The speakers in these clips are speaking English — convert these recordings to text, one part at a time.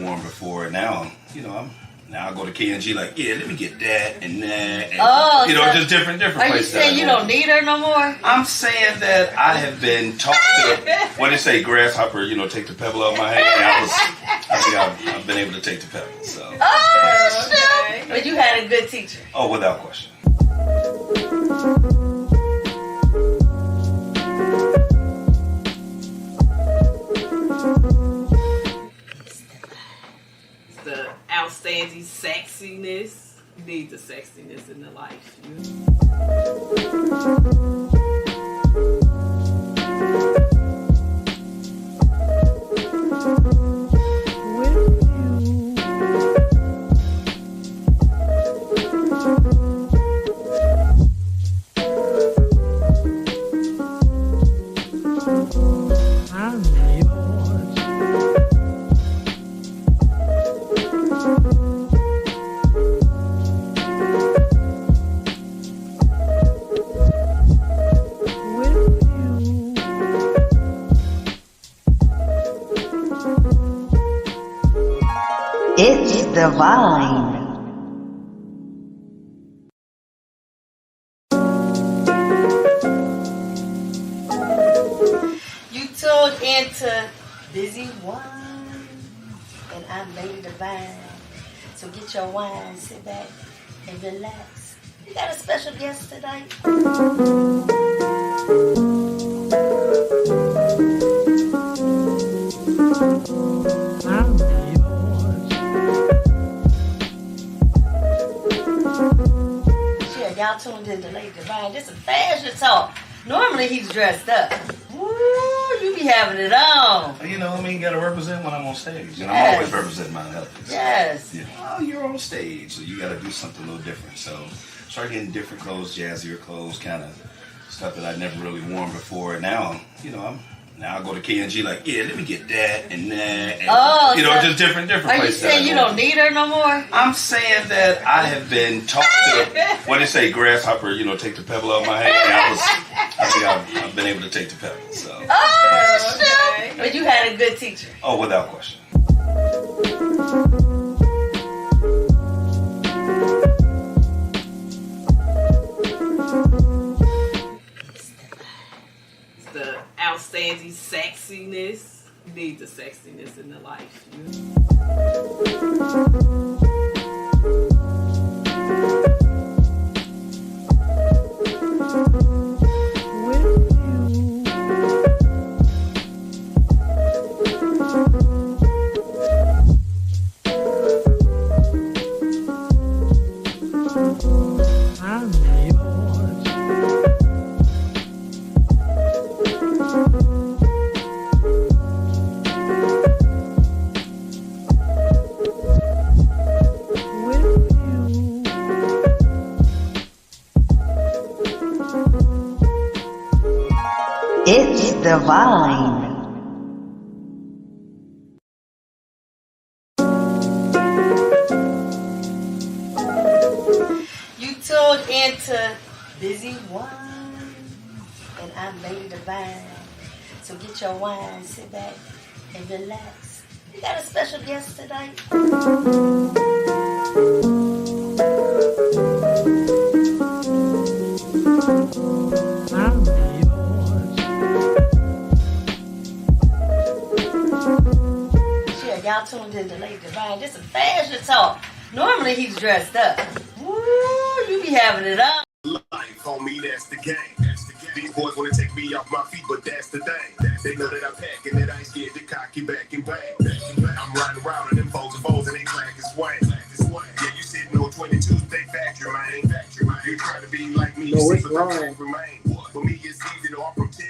worn before. And now, now I go to K&G like, yeah, let me get that and that. And, so just different Are places. you saying you don't need her no more? I'm saying that I have been taught to, what they say, grasshopper, take the pebble out of my hand. I think I've been able to take the pebble. So. Okay. But you had a good teacher. Oh, without question. The outstanding sexiness. You need the sexiness in the life. It's divine. You tuned into Busy Wine, and I'm Lady Devine. So get your wine, sit back, and relax. We got a special guest tonight. Y'all tuned into Lady Devine. This is fashion talk. Normally he's dressed up. Woo, you be having it on. Gotta represent when I'm on stage. Yes. I'm always representing my outfits. Yes. You're on stage, so you gotta do something a little different. So start getting different clothes, jazzier clothes, kind of stuff that I'd never really worn before. And now, now I go to K&G like, yeah, let me get that and that. And, so just different Are you places. saying you don't need her no more? I'm saying that I have been taught to, what they say, grasshopper, take the pebble out of my hand. I think I've been able to take the pebble. So. Okay. But you had a good teacher. Oh, without question. The outstanding sexiness. You need the sexiness in the life. It's divine. You tuned into Busy Wine, and I'm Lady Devine. So get your wine, sit back, and relax. We got a special guest tonight. Y'all tuned into Lady Devine. This is fashion talk. Normally he's dressed up. Woo, you be having it on. Life, homie, that's the game. These boys wanna take me off my feet, but that's the thing. They know that I pack and that I ain't scared to cocky back and bang. I'm riding around in them foes and they clack and swing. Yeah, you sitting on 22s, they factory, man. You try to be like me, you see, but don't remain. For me, it's easy to offer 10.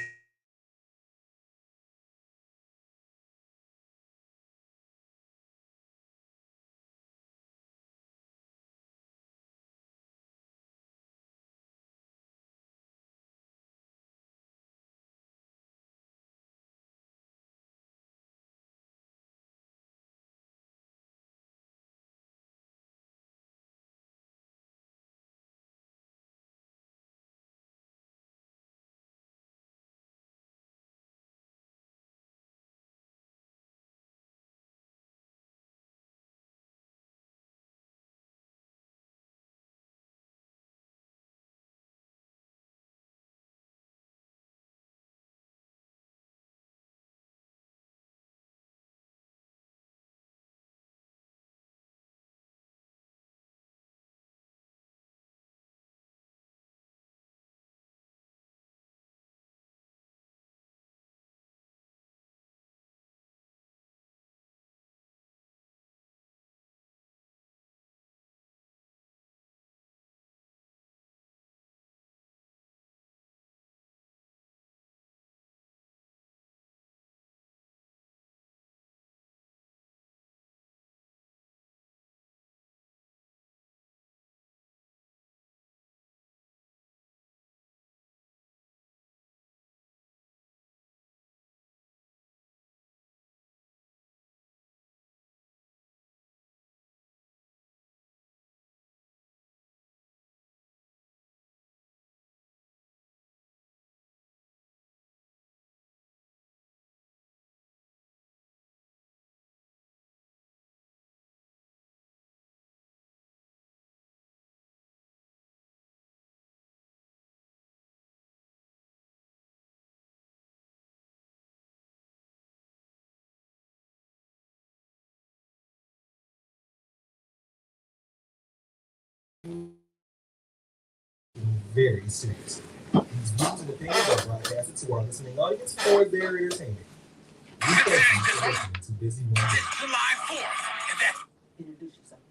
very seriously. These views and opinions are broadcasted to our listening audience for their entertainment. We thank you for listening to Busy One Day. Introduce yourself.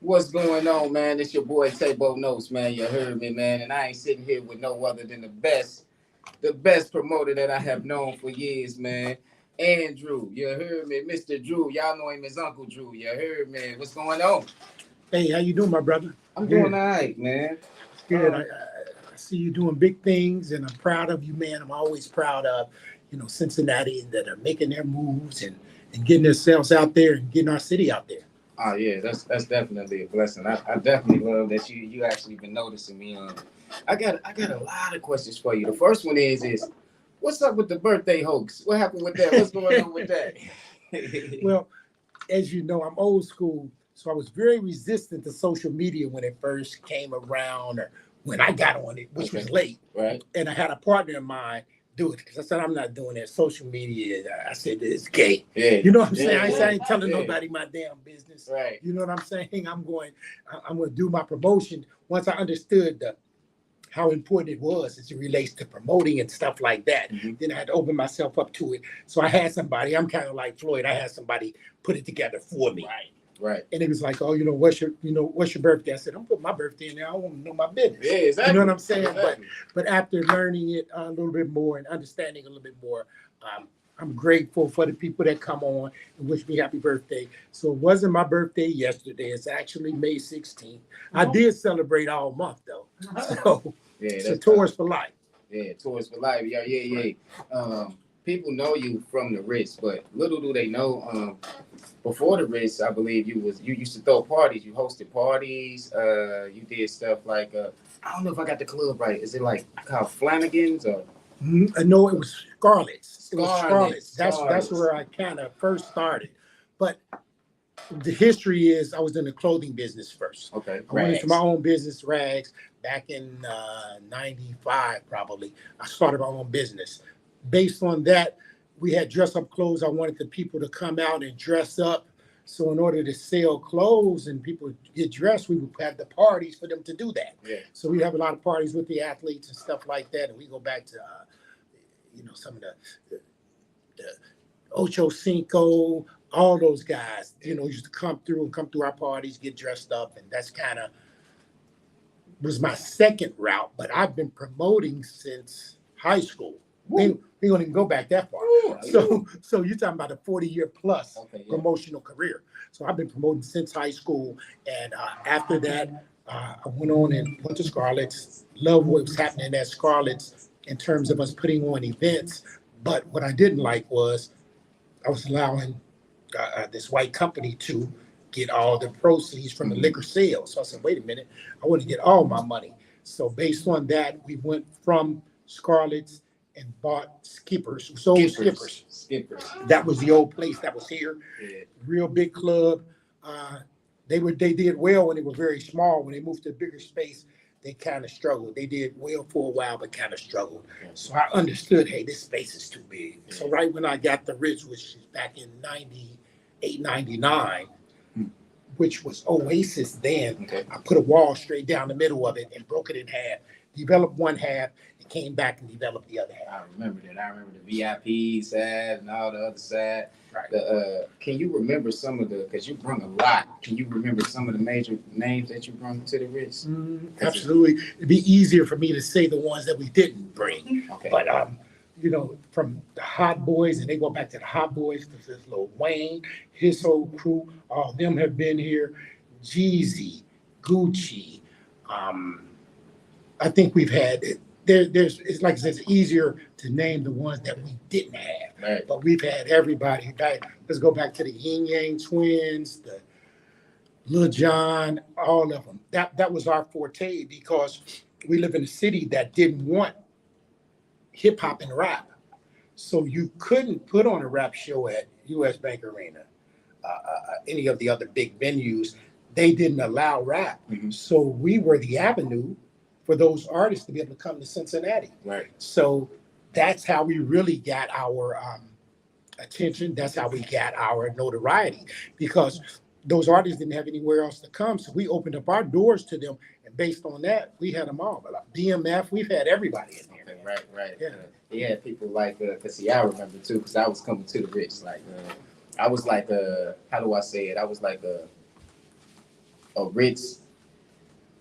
What's going on, man? It's your boy Tebo Notes, man. You heard me, man. And I ain't sitting here with no other than the best promoter that I have known for years, man. Andrew, you heard me, Mr. Drew. Y'all know him as Uncle Drew. You heard me. What's going on? Hey, how you doing, my brother? I'm doing all right, man. Good. I see you doing big things, and I'm proud of you, man. I'm always proud of, Cincinnati that are making their moves and getting themselves out there and getting our city out there. Oh yeah, that's definitely a blessing. I definitely love that you actually been noticing me. I got a lot of questions for you. The first one is what's up with the birthday hoax? What happened with that? What's going on with that? Well, as you know, I'm old school, so I was very resistant to social media when it first came around, or when I got on it, which was late. Right. And I had a partner of mine do it because I said, I'm not doing that. Social media, I said, it's gay. Yeah. You know what I'm saying? Yeah. I ain't telling nobody my damn business. Right. You know what I'm saying? I'm going to do my promotion. Once I understood how important it was as it relates to promoting and stuff like that, then I had to open myself up to it. So I had somebody, I'm kind of like Floyd, I had somebody put it together for me. Right. And it was like, oh, what's your birthday? I said, don't put my birthday in there. I want to know my business. Yeah, exactly. You know what I'm saying? Exactly. But after learning it a little bit more and understanding a little bit more, I'm grateful for the people that come on and wish me happy birthday. So it wasn't my birthday yesterday. It's actually May 16th. I did celebrate all month though. So it's a Tours for life. Yeah, Tours for life. Yeah. People know you from the Ritz, but little do they know, before the Ritz, I believe you used to throw parties. You hosted parties. You did stuff like I don't know if I got the club right. Is it like called Flanagan's or? No, it was Scarlett's. It was Scarlett's. Scarlett's. That's where I kind of first started. But the history is I was in the clothing business first. Okay. I went into my own business, Rags, back in 95 probably. I started my own business. Based on that, we had dress-up clothes. I wanted the people to come out and dress up. So in order to sell clothes and people get dressed, we would have the parties for them to do that. Yeah. So we have a lot of parties with the athletes and stuff like that. And we go back to, some of the Ocho Cinco, all those guys, used to come through our parties, get dressed up. And that's kind of was my second route. But I've been promoting since high school. We don't even go back that far. So you're talking about a 40-year plus promotional career. So I've been promoting since high school. And after that, I went on and went to Scarlett's. Love what was happening at Scarlett's in terms of us putting on events. But what I didn't like was I was allowing this white company to get all the proceeds from the liquor sales. So I said, wait a minute, I want to get all my money. So based on that, we went from Scarlett's and bought Skippers. Skippers. That was the old place that was here. Yeah. Real big club. They did well when they were very small. When they moved to a bigger space, they kind of struggled. They did well for a while, but kind of struggled. So I understood, hey, this space is too big. So right when I got the Ritz, which is back in 98, 99, which was Oasis then, I put a wall straight down the middle of it and broke it in half. Developed one half and came back and developed the other half. I remember that. I remember the VIP side and all the other side. Right. Can you remember some of because you brought a lot. Can you remember some of the major names that you brought to the Ritz? Absolutely. It'd be easier for me to say the ones that we didn't bring. Okay. But, from the Hot Boys, and they go back to the Hot Boys, there's Lil Wayne, his whole crew, all of them have been here. Jeezy, Gucci, I think we've had it's like I said, it's easier to name the ones that we didn't have. Right. But we've had everybody. Let's go back to the Yin Yang Twins, the Lil Jon, all of them. That was our forte because we live in a city that didn't want hip hop and rap. So you couldn't put on a rap show at US Bank Arena, any of the other big venues. They didn't allow rap. So we were the avenue for those artists to be able to come to Cincinnati. Right. So that's how we really got our attention. That's how we got our notoriety. Because those artists didn't have anywhere else to come, so we opened up our doors to them, and based on that, we had them all. But like BMF, we've had everybody in there. Okay, right. Yeah. He had people like, cause see, I remember too, cause I was coming to the Ritz. Like, I was like, how do I say it? I was like a Ritz,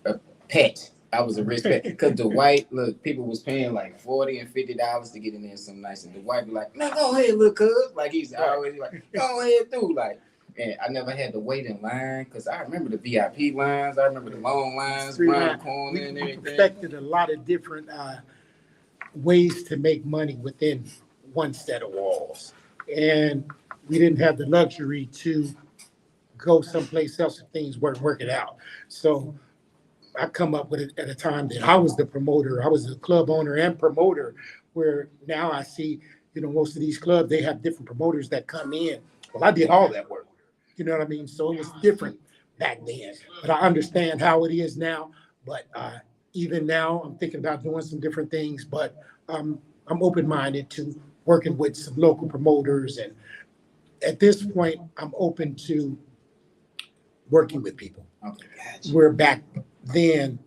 a pet. I was a Ritz pet. Cause Dwight, look, people was paying like $40 and $50 to get in there some nights, and Dwight be like, "Man, go ahead, look, cuz." Like he's always like, "Go ahead, dude." Like, and I never had to wait in line, cause I remember the VIP lines. I remember the long lines around the corner and We everything. perfected a lot of different ways to make money within one set of walls. And we didn't have the luxury to go someplace else if things weren't working out. So I come up with it at a time that I was the promoter. I was the club owner and promoter, where now I see, most of these clubs, they have different promoters that come in. Well, I did all that work. You know what I mean? So it was different back then. But I understand how it is now. But even now, I'm thinking about doing some different things. But I'm open-minded to working with some local promoters. And at this point, I'm open to working with people. Okay, gotcha. Where back then,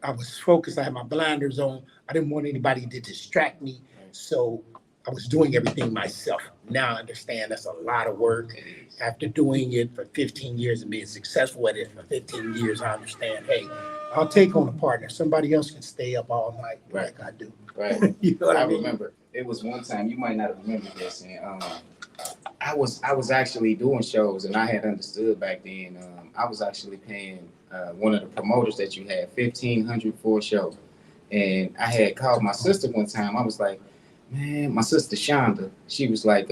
I was focused. I had my blinders on. I didn't want anybody to distract me. So I was doing everything myself. Now I understand that's a lot of work. After doing it for 15 years and being successful at it for 15 years, I understand, hey, I'll take on a partner. Somebody else can stay up all night like I do. Right. You know what I mean? remember it was one time, you might not have remembered this, and I was actually doing shows, and I had understood back then. I was actually paying one of the promoters that you had $1,500 for a show, and I had called my sister one time. I was like, man, my sister Shonda, she was like,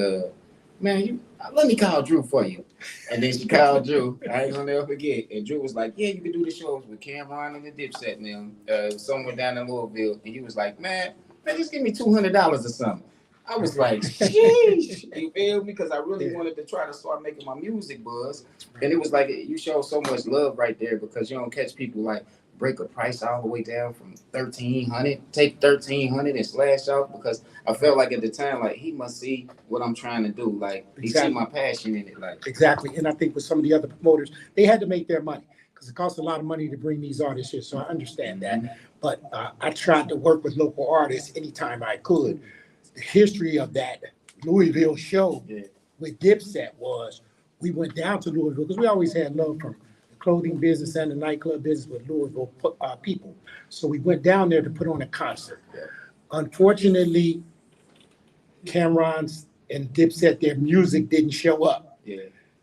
man, let me call Drew for you. And then she called Drew. I ain't gonna never forget. And Drew was like, yeah, you can do the shows with Cameron and the Dipset now, somewhere down in Louisville. And he was like, man, just give me $200 or something. I was like, sheesh, you feel me? Because I really wanted to try to start making my music buzz. And it was like, you show so much love right there, because you don't catch people like break a price all the way down from $1,300, take $1,300 and slash off, because I felt like at the time, like, he must see what I'm trying to do. Like, he see my passion in it. Like, exactly. And I think with some of the other promoters, they had to make their money because it costs a lot of money to bring these artists here. So I understand that. But I tried to work with local artists anytime I could. The history of that Louisville show with Dipset was we went down to Louisville because we always had love from the clothing business and the nightclub business with Louisville people. So we went down there to put on a concert. Unfortunately, Cameron's and Dipset, their music didn't show up.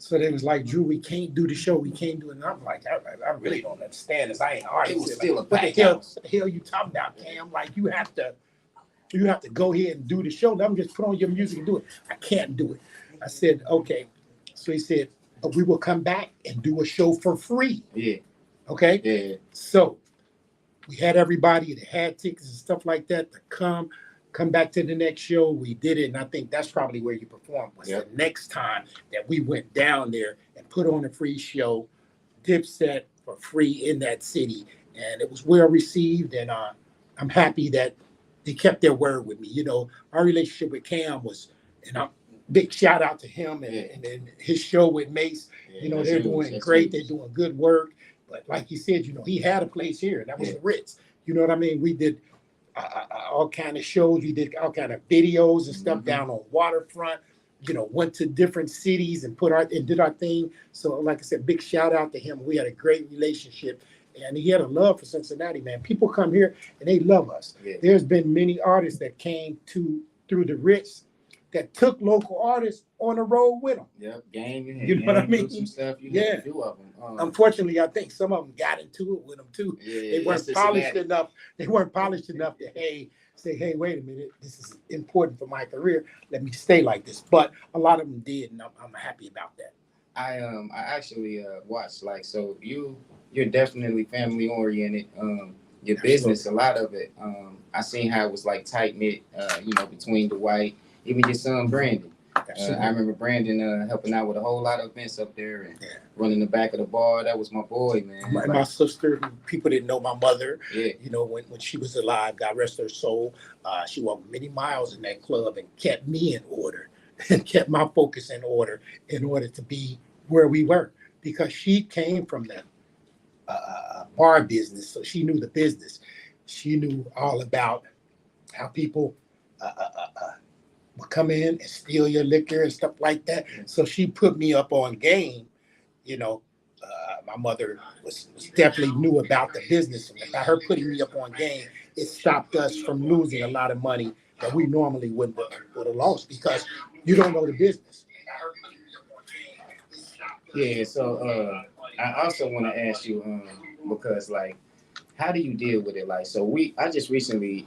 So they was like, Drew, we can't do the show. We can't do it. And I'm like, I really don't understand this. I ain't an artist. it was still like, a what pack the house. hell you talking about, Cam? Like, you have to go ahead and do the show. Let them just put on your music and do it. I can't do it. I said, okay. So he said, we will come back and do a show for free. Okay? Yeah. So we had everybody that had tickets and stuff like that to come back to the next show. We did it, and I think that's probably where you performed. Was the next time that we went down there and put on a free show, Dipset for free in that city, and it was well received. And I'm happy that they kept their word with me. Our relationship with Cam was, and I'm big shout out to him and his show with Mace. They're doing great. They're doing good work. But like you said, he had a place here, and that was the Ritz. You know what I mean? We did all kind of shows. We did all kind of videos and stuff down on waterfront. Went to different cities and did our thing. So like I said, big shout out to him. We had a great relationship, and he had a love for Cincinnati, man. People come here and they love us. There's been many artists that came through the Ritz that took local artists on the road with them. Game. You know what I mean? Some stuff. Yeah. A few of them. Unfortunately, I think some of them got into it with them too. They weren't polished enough. They weren't polished enough to say, hey, wait a minute, this is important for my career. Let me stay like this. But a lot of them did, and I'm happy about that. I actually watched, like, so you're definitely family oriented. Your business, a lot of it. I seen how it was like tight knit. Between Dwight, even your son Brandon. I remember Brandon helping out with a whole lot of events up there and running the back of the bar. That was my boy, man. My sister, people didn't know my mother. When she was alive, God rest her soul, she walked many miles in that club and kept me in order and kept my focus in order to be where we were. because she came from the bar business, so she knew the business. She knew all about how people would come in and steal your liquor and stuff like that. So she put me up on game. You know, my mother was definitely knew about the business, and by her putting me up on game, it stopped us from losing a lot of money that we normally would have lost because you don't know the business. Yeah, so I also want to ask you, because like, how do you deal with it? Like, so I just recently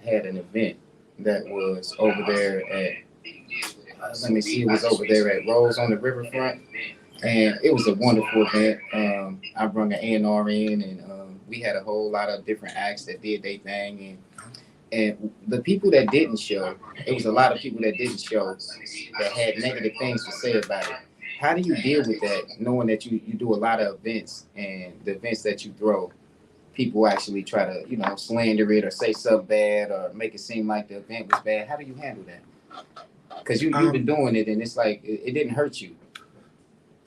had an event that was over there at, let me see, it was over there at Rose on the Riverfront, and it was a wonderful event. I brought an A&R in, and we had a whole lot of different acts that did their thing, and the people that didn't show, it was a lot of people that didn't show that had negative things to say about it. How do you deal with that, knowing that you do a lot of events, and the events that you throw, people actually try to, slander it or say something bad or make it seem like the event was bad? How do you handle that? Because you've been doing it, and it's like it didn't hurt you.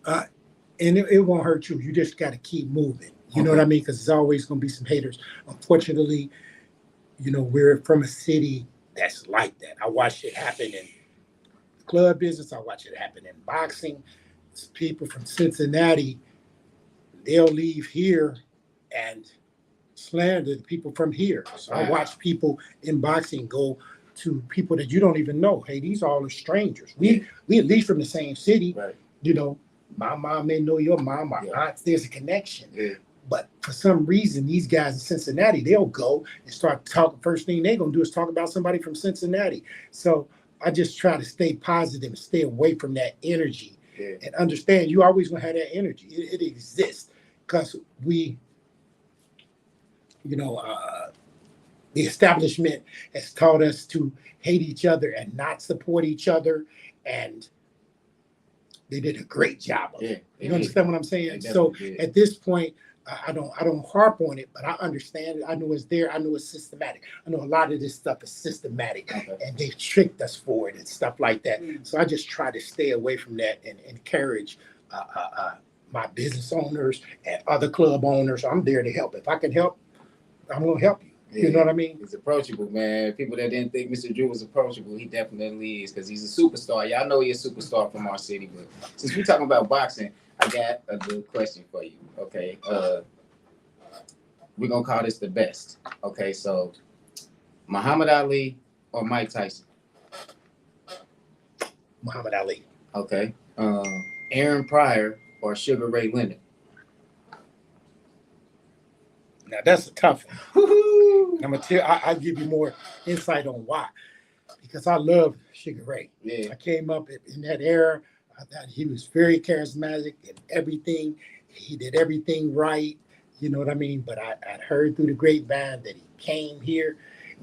And it won't hurt you. You just got to keep moving. You know what I mean? Because there's always going to be some haters. Unfortunately, we're from a city that's like that. I watched it happen in the club business. I watched it happen in boxing. It's people from Cincinnati, they'll leave here and slander the people from here. So I watch people in boxing go to people that you don't even know. Hey, these all are strangers. We at least from the same city. Right. My mom may know your mom, my aunts, there's a connection. Yeah. But for some reason, these guys in Cincinnati, they'll go and start talking. First thing they're going to do is talk about somebody from Cincinnati. So I just try to stay positive and stay away from that energy and understand you always going to have that energy. It exists because we, the establishment has taught us to hate each other and not support each other. And they did a great job of it. You understand what I'm saying? So at this point, I don't harp on it, but I understand it. I know it's there. I know it's systematic. I know a lot of this stuff is systematic, and they've tricked us for it and stuff like that. So I just try to stay away from that and encourage my business owners and other club owners. I'm there to help. If I can help, I'm going to help you. You know what I mean? He's approachable, man. People that didn't think Mr. Drew was approachable, he definitely is, because he's a superstar. Y'all know he's a superstar from our city, but since we're talking about boxing, I got a good question for you. Okay, we're gonna call this the best. Okay, so Muhammad Ali or Mike Tyson? Muhammad Ali. Okay, Aaron Pryor or Sugar Ray Leonard? Now that's a tough one. I'm gonna tell. I'll give you more insight on why. Because I love Sugar Ray. Yeah. I came up in that era. I thought he was very charismatic and everything. He did everything right. You know what I mean? But I heard through the grapevine that he came here.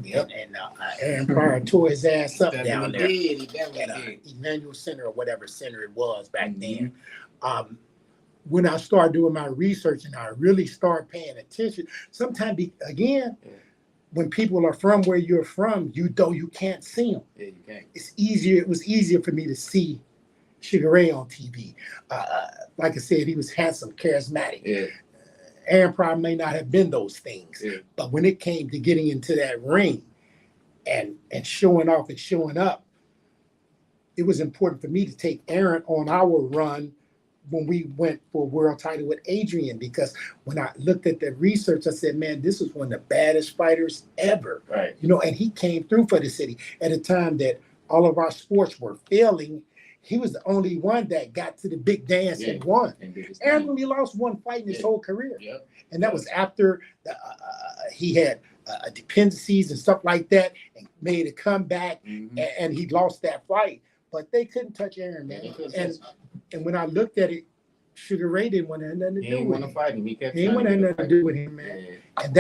And Aaron Pryor tore his ass up down there at Emmanuel Center or whatever center it was back then. When I started doing my research and I really started paying attention, sometimes, again, when people are from where you're from, you can't see them. Yeah, you can't. It was easier for me to see Sugar Ray on TV. Like I said, he was handsome, charismatic. Yeah. Aaron Pryor may not have been those things, but when it came to getting into that ring and showing off and showing up, it was important for me to take Aaron on our run when we went for a world title with Adrian, because when I looked at the research, I said, man, this was one of the baddest fighters ever. Right. And he came through for the city at a time that all of our sports were failing. He was the only one that got to the big dance and won. Aaron only lost one fight in his whole career. Yep. And that was after he had dependencies and stuff like that and made a comeback, and he lost that fight. But they couldn't touch Aaron, man. And when I looked at it, Sugar Ray didn't want to have nothing to do with him. He didn't want to have nothing to do with him, man. Yeah. And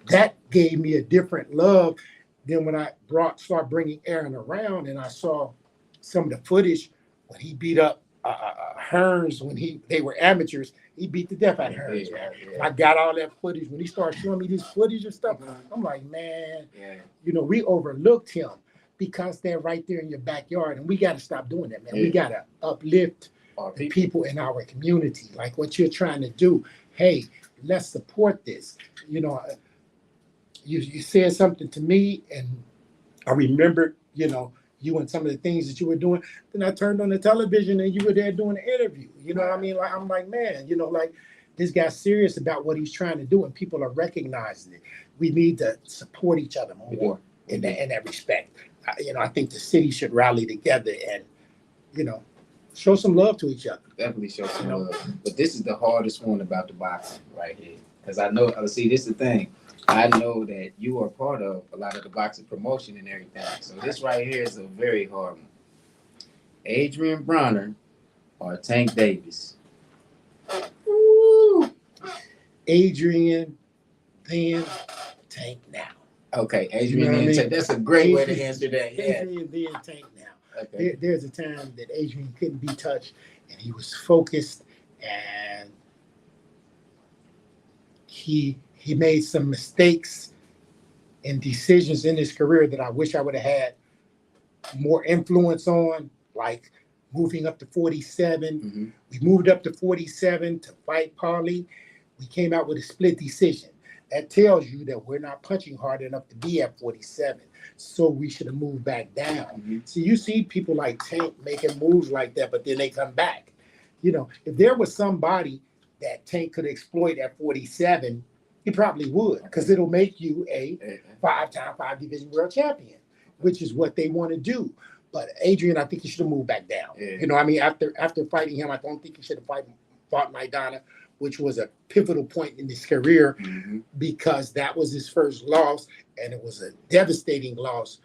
that gave me a different love than when I started bringing Aaron around and I saw some of the footage when he beat up Hearns when they were amateurs. He beat the death out of Hearns, man. And I got all that footage. When he started showing me this footage and stuff, I'm like, man, we overlooked him because they're right there in your backyard. And we got to stop doing that, man. We got to uplift the people in our community, like what you're trying to do. Hey, let's support this. You know, you said something to me, and I remembered, you and some of the things that you were doing. Then I turned on the television and you were there doing an interview. You know what I mean? Like, I'm like, man, like this guy's serious about what he's trying to do, and people are recognizing it. We need to support each other more in that respect. I think the city should rally together and, show some love to each other. Definitely show some love. But this is the hardest one about the boxing right here. Because I know, see, this is the thing. I know that you are part of a lot of the boxing promotion and everything. So this right here is a very hard one. Adrian Bronner or Tank Davis? Woo. Adrian, then Tank now. Okay, Adrian, then Tank. That's a great way to answer that. Yeah. Adrian, then Tank now. Okay. There's a time that Adrian couldn't be touched, and he was focused, and he made some mistakes and decisions in his career that I wish I would have had more influence on, like moving up to 47. Mm-hmm. We moved up to 47 to fight Parley. We came out with a split decision. That tells you that we're not punching hard enough to be at 47. So we should have moved back down. Mm-hmm. So you see people like Tank making moves like that, but then they come back. If there was somebody that Tank could exploit at 47, he probably would, because it'll make you a 5-time 5-division world champion, which is what they want to do. But Adrian, I think he should have moved back down. Yeah. After fighting him, I don't think he should have fought Maidana, which was a pivotal point in his career, Mm-hmm. because that was his first loss, and it was a devastating loss.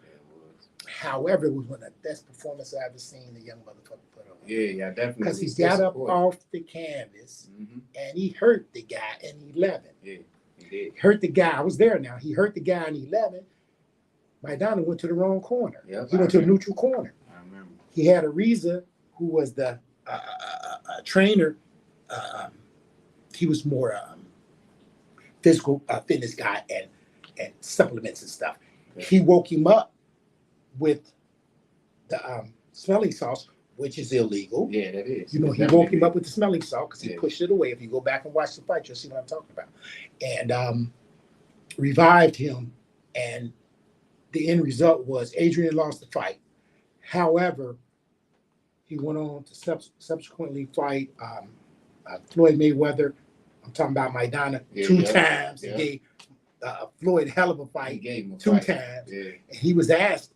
However, it was one of the best performances I've ever seen the young motherfucker put on. Yeah, definitely. Because he got up off the canvas, Mm-hmm. and he hurt the guy in 11. Yeah, he did. Hurt the guy. I was there now. He hurt the guy in 11. Maidana went to the wrong corner. Yep, He went to a neutral corner. I remember. He had Ariza, who was the trainer. He was more physical fitness guy and supplements and stuff. Yeah. He woke him up with the smelling sauce, which is illegal. Yeah, that is. He woke him up with the smelling salt because he Yeah. pushed it away. If you go back and watch the fight, you'll see what I'm talking about. And revived him, and the end result was Adrian lost the fight. However, he went on to subsequently fight Floyd Mayweather. I'm talking about Maidana 2 times. Yeah. He gave Floyd a hell of a He fight gave him a 2 fight. times. Yeah. And he was asked,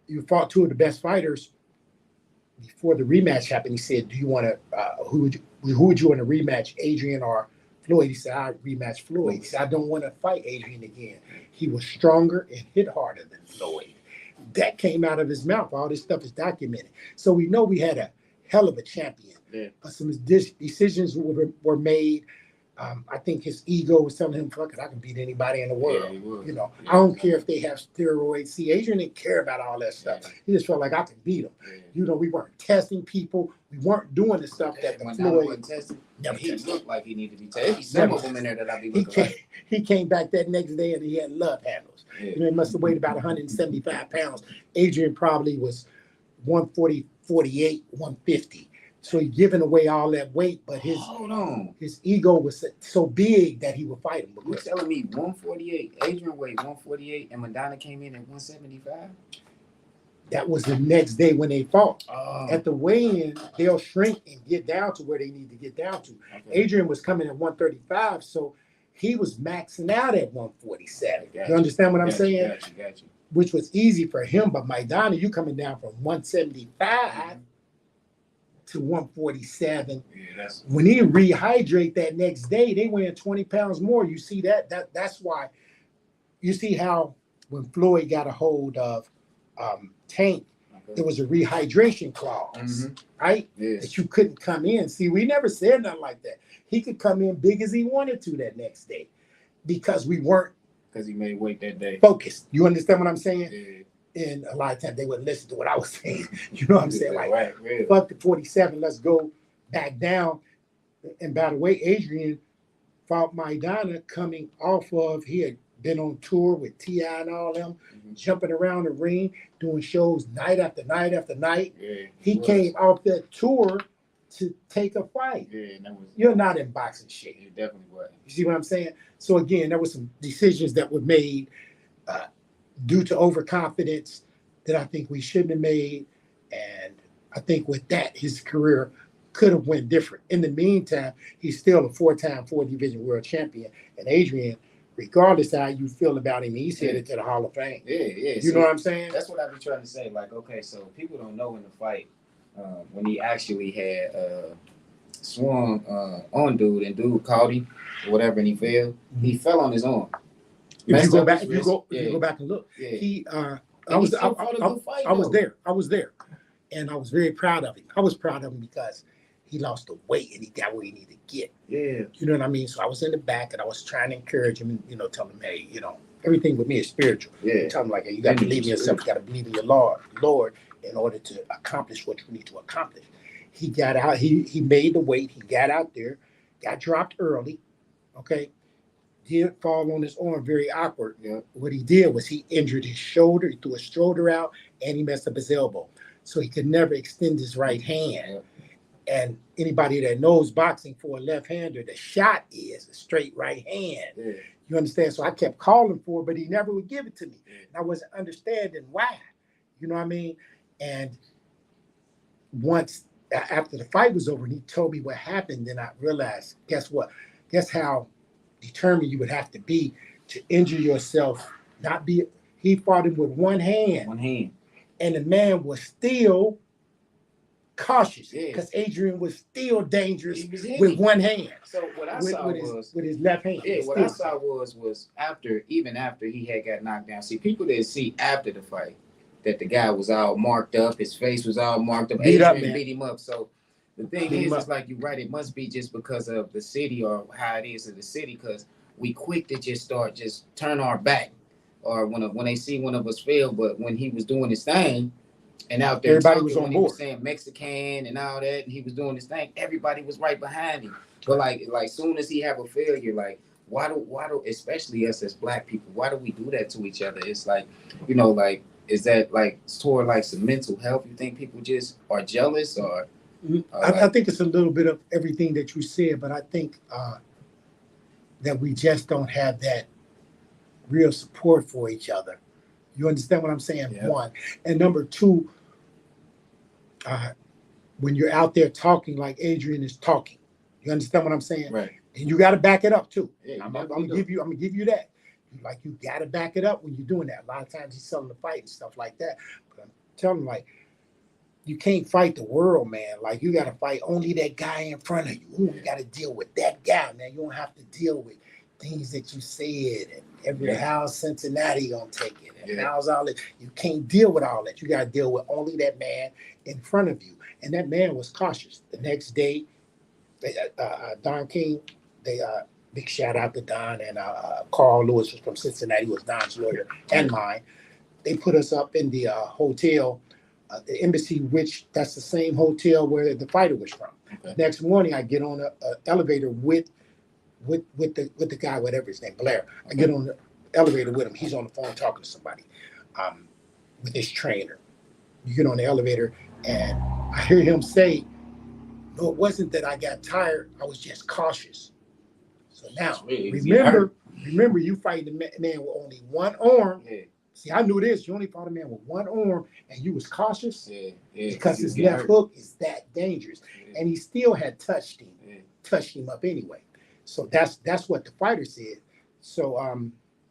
you fought 2 of the best fighters. Before the rematch happened, he said, "Do you want to? Who would you want to rematch, Adrian or Floyd?" He said, "I rematch Floyd." He said, "I don't want to fight Adrian again. He was stronger and hit harder than Floyd." That came out of his mouth. All this stuff is documented, so we know we had a hell of a champion. Yeah. But some decisions were made. I think his ego was telling him, "Fuck it, I can beat anybody in the world." Yeah, he was. You know, I don't care if they have steroids. See, Adrian didn't care about all that stuff. He just felt like I could beat him. Yeah. You know, we weren't testing people. We weren't doing the stuff that the Floyd wasn't tested. never He tested. looked like he needed to be tested. Some of them in there that I be He looking came, like. he came back that next day and he had love handles. Yeah. You know, he must have weighed about 175 pounds. Adrian probably was 140, 48, 150. So he giving away all that weight, but Hold on. his ego was so big that he would fight him. You telling me 148? Adrian weighed 148 and Madonna came in at 175? That was the next day when they fought. Oh, At the weigh-in, they'll shrink and get down to where they need to get down to. okay. Adrian was coming at 135, so he was maxing out at 147. Gotcha. You understand what I'm Gotcha, saying? Gotcha. Which was easy for him, but Maidana, you coming down from 175 to 147. Yeah, that's When he rehydrate that next day, they weighing 20 pounds more. You see that's why. You see how when Floyd got a hold of Tank, okay. there was a rehydration clause, Mhm. right? Yeah. That you couldn't come in. See, we never said nothing like that. He could come in big as he wanted to that next day because we weren't Because he made weight that day. focused. You understand what I'm saying? Yeah. And a lot of times they wouldn't listen to what I was saying. You know what I'm saying? Like, right, real. fuck the 47, let's go back down. And by the way, Adrian fought Maidana coming off of, he had been on tour with T.I. and all them, Mhm. jumping around the ring, doing shows night after night after night. Yeah. He was. came off that tour to take a fight. Yeah, and that was. You're not in boxing shape. You definitely was. You see what I'm saying? So again, there were some decisions that were made due to overconfidence that I think we shouldn't have made, and I think with that, his career could have went different. In the meantime, he's still a 4-time 4 division world champion, and Adrian, regardless of how you feel about him, he's headed to the Hall of Fame. Yeah. You know what I'm saying? That's what I've been trying to say. Like, okay, so people don't know in the fight when he actually had swung on dude, and dude caught him or whatever, and he fell. He fell on his arm. If you go back, If you go back and look, Yeah. he I was there. I was there, and I was very proud of him. I was proud of him because he lost the weight and he got where he needed to get. Yeah. You know what I mean? So I was in the back and I was trying to encourage him and, you know, tell him, hey, you know, everything with me is spiritual. Yeah. Tell him like, hey, you got to believe in yourself. You got to believe in your Lord, in order to accomplish what you need to accomplish. He got out. He made the weight. He got out there, got dropped early. Okay. Did fall on his arm, very awkward. Yeah. What he did was he injured his shoulder. He threw his shoulder out and he messed up his elbow. So he could never extend his right hand. Yeah. And anybody that knows boxing, for a left-hander, the shot is a straight right hand. Yeah. You understand? So I kept calling for it, but he never would give it to me. And I wasn't understanding why. You know what I mean? And once, after the fight was over and he told me what happened, then I realized, guess what? Guess how determined you would have to be to injure yourself, he fought him with one hand. One hand. And the man was still cautious Yeah. because Adrian was still dangerous He was hitting. with one hand. So what I saw with his left hand. Yeah, what I saw was even after he had got knocked down. See, people didn't see after the fight that the guy was all marked up, his face was all marked up. Beat up, Adrian man. beat him up. So the thing Beat him is, it's up. like you're right. It must be just because of the city or how it is in the city, because we quick to just turn our back, or when they see one of us fail. But when he was doing his thing and out there, Everybody talking, was on when he was board. saying Mexican and all that, and he was doing his thing, everybody was right behind him. But like soon as he have a failure, like why do especially us as black people, why do we do that to each other? It's like, you know, like, is that like toward like some mental health? You think people just are jealous, or I think it's a little bit of everything that you said, but I think that we just don't have that real support for each other. You understand what I'm saying? Yeah. One. And number two, when you're out there talking like Adrian is talking, you understand what I'm saying? right? And you got to back it up too. Yeah, I'm you gonna give you that. Like, you got to back it up when you're doing that. A lot of times he's selling the fight and stuff like that. But I'm telling him, like, you can't fight the world, man. Like, you got to fight only that guy in front of you. Ooh, you got to deal with that guy, man. You don't have to deal with things that you said and every how's Cincinnati gonna take it and how's all that. You can't deal with all that. You got to deal with only that man in front of you. And that man was cautious. The next day, Don King, big shout out to Don, and Carl Lewis was from Cincinnati, was Don's lawyer and mine. They put us up in the hotel, the embassy, which that's the same hotel where the fighter was from. Okay. Next morning, I get on an elevator with the guy, whatever his name, Blair. I get on the elevator with him. He's on the phone talking to somebody with his trainer. You get on the elevator, and I hear him say, "No, it wasn't that I got tired. I was just cautious." So now, remember, you fighting the man with only one arm. Yeah. See, I knew this. You only fought a man with one arm, and you was cautious Yeah. because his left hook is that dangerous, and he still had touched him up anyway. So that's what the fighter said. So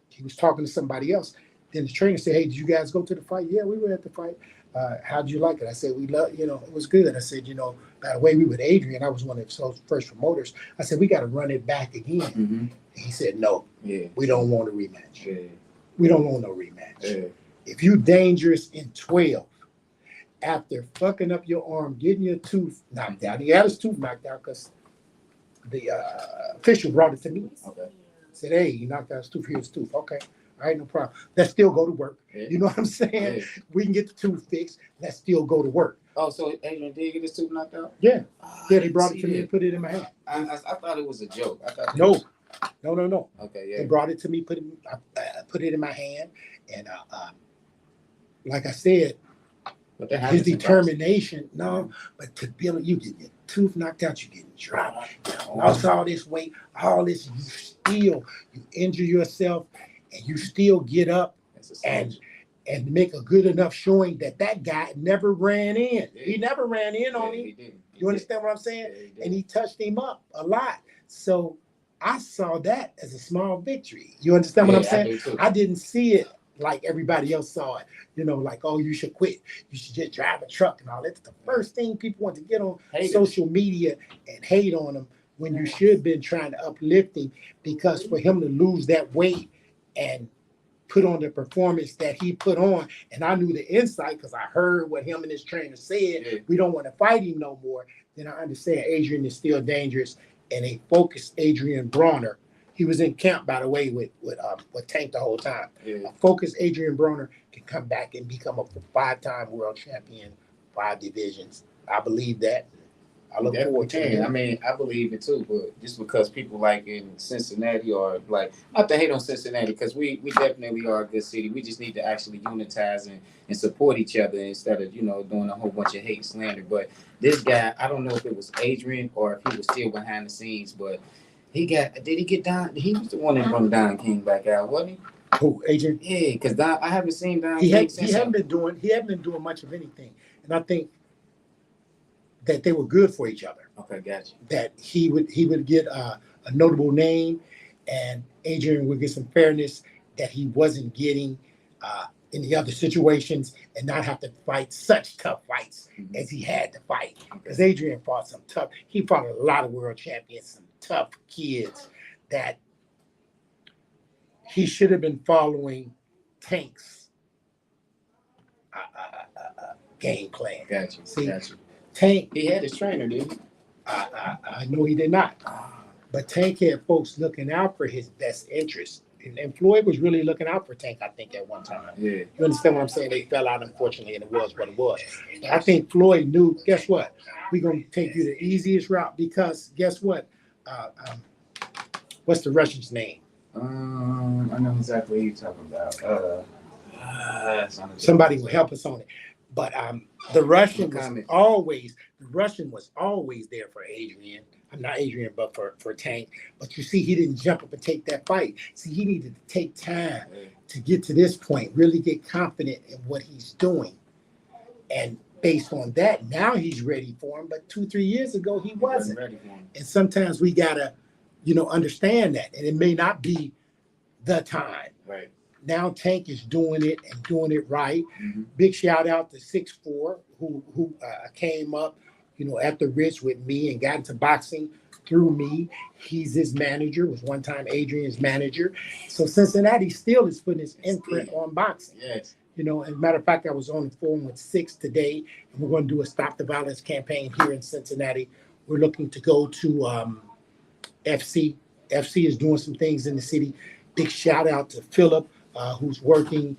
he was talking to somebody else. Then the trainer said, "Hey, did you guys go to the fight?" "Yeah, we were at the fight." "How did you like it?" I said, "We love, it was good." I said, by the way, we with Adrian, I was one of the first promoters. I said, "We got to run it back again." Mm-hmm. He said, "No, Yeah. we don't want a rematch. Yeah. We don't want no rematch. Yeah. If you dangerous in 12, after fucking up your arm, getting your tooth knocked out," he had his tooth knocked out because the official brought it to me. Okay. Said, "Hey, you knocked out his tooth. Here's his tooth." "Okay, all right, no problem. Let's still go to work." Yeah. You know what I'm saying? Yeah. We can get the tooth fixed. Let's still go to work. Oh, so Adrian did get his tooth knocked out? Yeah. Oh, Yeah, I they didn't brought it see to me that. and put it in my hand. I thought it was a joke. I thought No. was- No. Okay, They yeah. brought it to me, put it in my hand, and like I said, But that his happens in determination. No, but to be able, you get your tooth knocked out, you getting dropped, lost all this weight, all this, you injure yourself, and you still get up That's a and soldier. and make a good enough showing that guy never ran in. He never ran in on Yeah, him. he didn't. He You understand what I'm did. saying? Yeah, he did. And he touched him up a lot. So I saw that as a small victory. You understand what I'm Yeah, I saying? do too. I didn't see it like everybody else saw it. Like, oh, you should quit. You should just drive a truck and all. That's the first thing people want to get on Haters. social media and hate on him when you should have been trying to uplift him, because for him to lose that weight and put on the performance that he put on, and I knew the insight because I heard what him and his trainer said. Yeah. We don't want to fight him no more. Then I understand Adrian is still dangerous, and a focused Adrian Bronner. He was in camp, by the way, with Tank the whole time. Yeah. A focused Adrian Bronner can come back and become a 5-time world champion, 5 divisions. I believe that. I look forward to it. I mean, I believe it too, but just because people like in Cincinnati are like, not to hate on Cincinnati, because we definitely are a good city. We just need to actually unitize and support each other instead of, doing a whole bunch of hate and slander. But this guy, I don't know if it was Adrian or if he was still behind the scenes, but did he get Don? He was the one that brought Don King back out, wasn't he? Who, Adrian? Yeah, because I haven't seen Don He King since. hadn't been doing much of anything. And I think that they were good for each other. Okay, gotcha. That he would get a notable name, and Adrian would get some fairness that he wasn't getting in the other situations, and not have to fight such tough fights as he had to fight. Because Adrian fought he fought a lot of world champions, some tough kids that he should have been following Tank's game plan. Gotcha. See, Gotcha. Tank, He had his trainer, didn't he? I know he did not. But Tank had folks looking out for his best interest. And Floyd was really looking out for Tank, I think, at one time. Yeah. You understand what I'm saying? They fell out, unfortunately, and it was what it was. But I think Floyd knew, guess what? We're going to take you the easiest route, because guess what? What's the Russian's name? I know exactly what you're talking about. Somebody will help us on it. But the Russian was always there for Adrian. I'm not Adrian, but for Tank. But you see, he didn't jump up and take that fight. See, he needed to take time to get to this point, really get confident in what he's doing. And based on that, now he's ready for him. But 2-3 years ago, he wasn't. Ready for him. And sometimes we gotta, understand that. And it may not be the time. Right. Now Tank is doing it and doing it right. Mm-hmm. Big shout out to 6'4", who came up, at the Ritz with me and got into boxing through me. He's his manager, was one time Adrian's manager. So Cincinnati still is putting his imprint on boxing. Yes. As a matter of fact, I was on the phone with 6 today, and we're going to do a Stop the Violence campaign here in Cincinnati. We're looking to go to FC. FC is doing some things in the city. Big shout out to Philip, who's working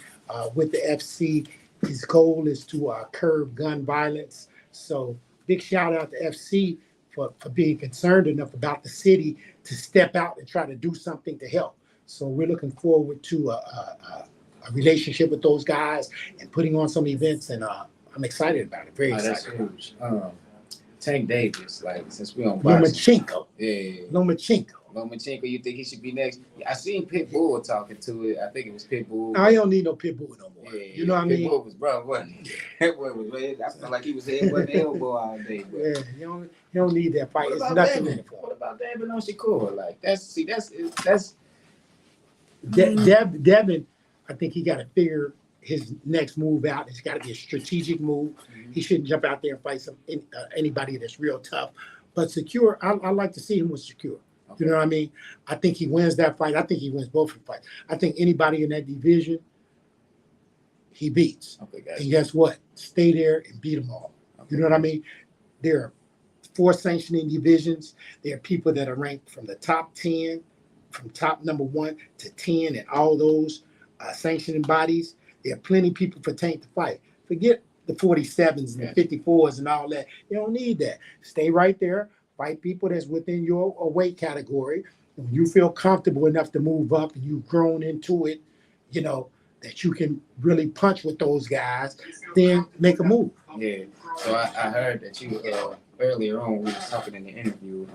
with the FC. His goal is to curb gun violence. So big shout out to FC for being concerned enough about the city to step out and try to do something to help. So we're looking forward to a relationship with those guys and putting on some events, and I'm excited about it. Very excited. That's huge. Tank Davis, since we on boxing. Lomachenko, you think he should be next? I seen Pitbull talking to it. I think it was Pitbull. I don't need no Pitbull no more. Yeah, you know what I mean? Pitbull was bro, wasn't he? That boy was red. I felt like he was headbutting elbow all day. But. Yeah, you don't need that fight. It's nothing in it for him. What about Devin on Shakur? Devin, I think he got to figure his next move out. It's got to be a strategic move. Mm-hmm. He shouldn't jump out there and fight anybody that's real tough. But Secure, I like to see him with Secure. Okay. You know what I mean? I think he wins that fight. I think he wins both of the fights. I think anybody in that division, he beats. Okay, guys. And guess what? Stay there and beat them all. Okay. You know what I mean? There are 4 sanctioning divisions. There are people that are ranked from the top 10, from top number 1 to 10 and all those sanctioning bodies. There are plenty of people for Tank to fight. Forget the 47s and the 54s and all that. You don't need that. Stay right there. Fight people that's within your weight category. And when you feel comfortable enough to move up and you've grown into it, that you can really punch with those guys, then make a move. Yeah. So I heard that you earlier on we was talking in the interview.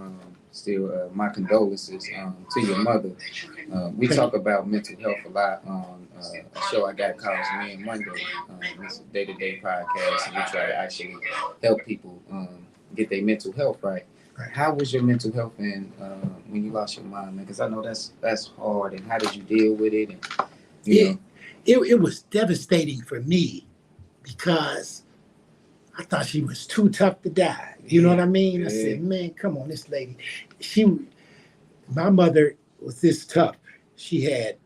Still, my condolences to your mother. We talk about mental health a lot on a show I got called Man Monday. It's a day-to-day podcast, and we try to actually help people get their mental health right. How was your mental health and when you lost your mom, man? Because I know that's hard. And how did you deal with it? And It was devastating for me because I thought she was too tough to die. You know what I mean? I said, man, come on, this lady. My mother was this tough. She had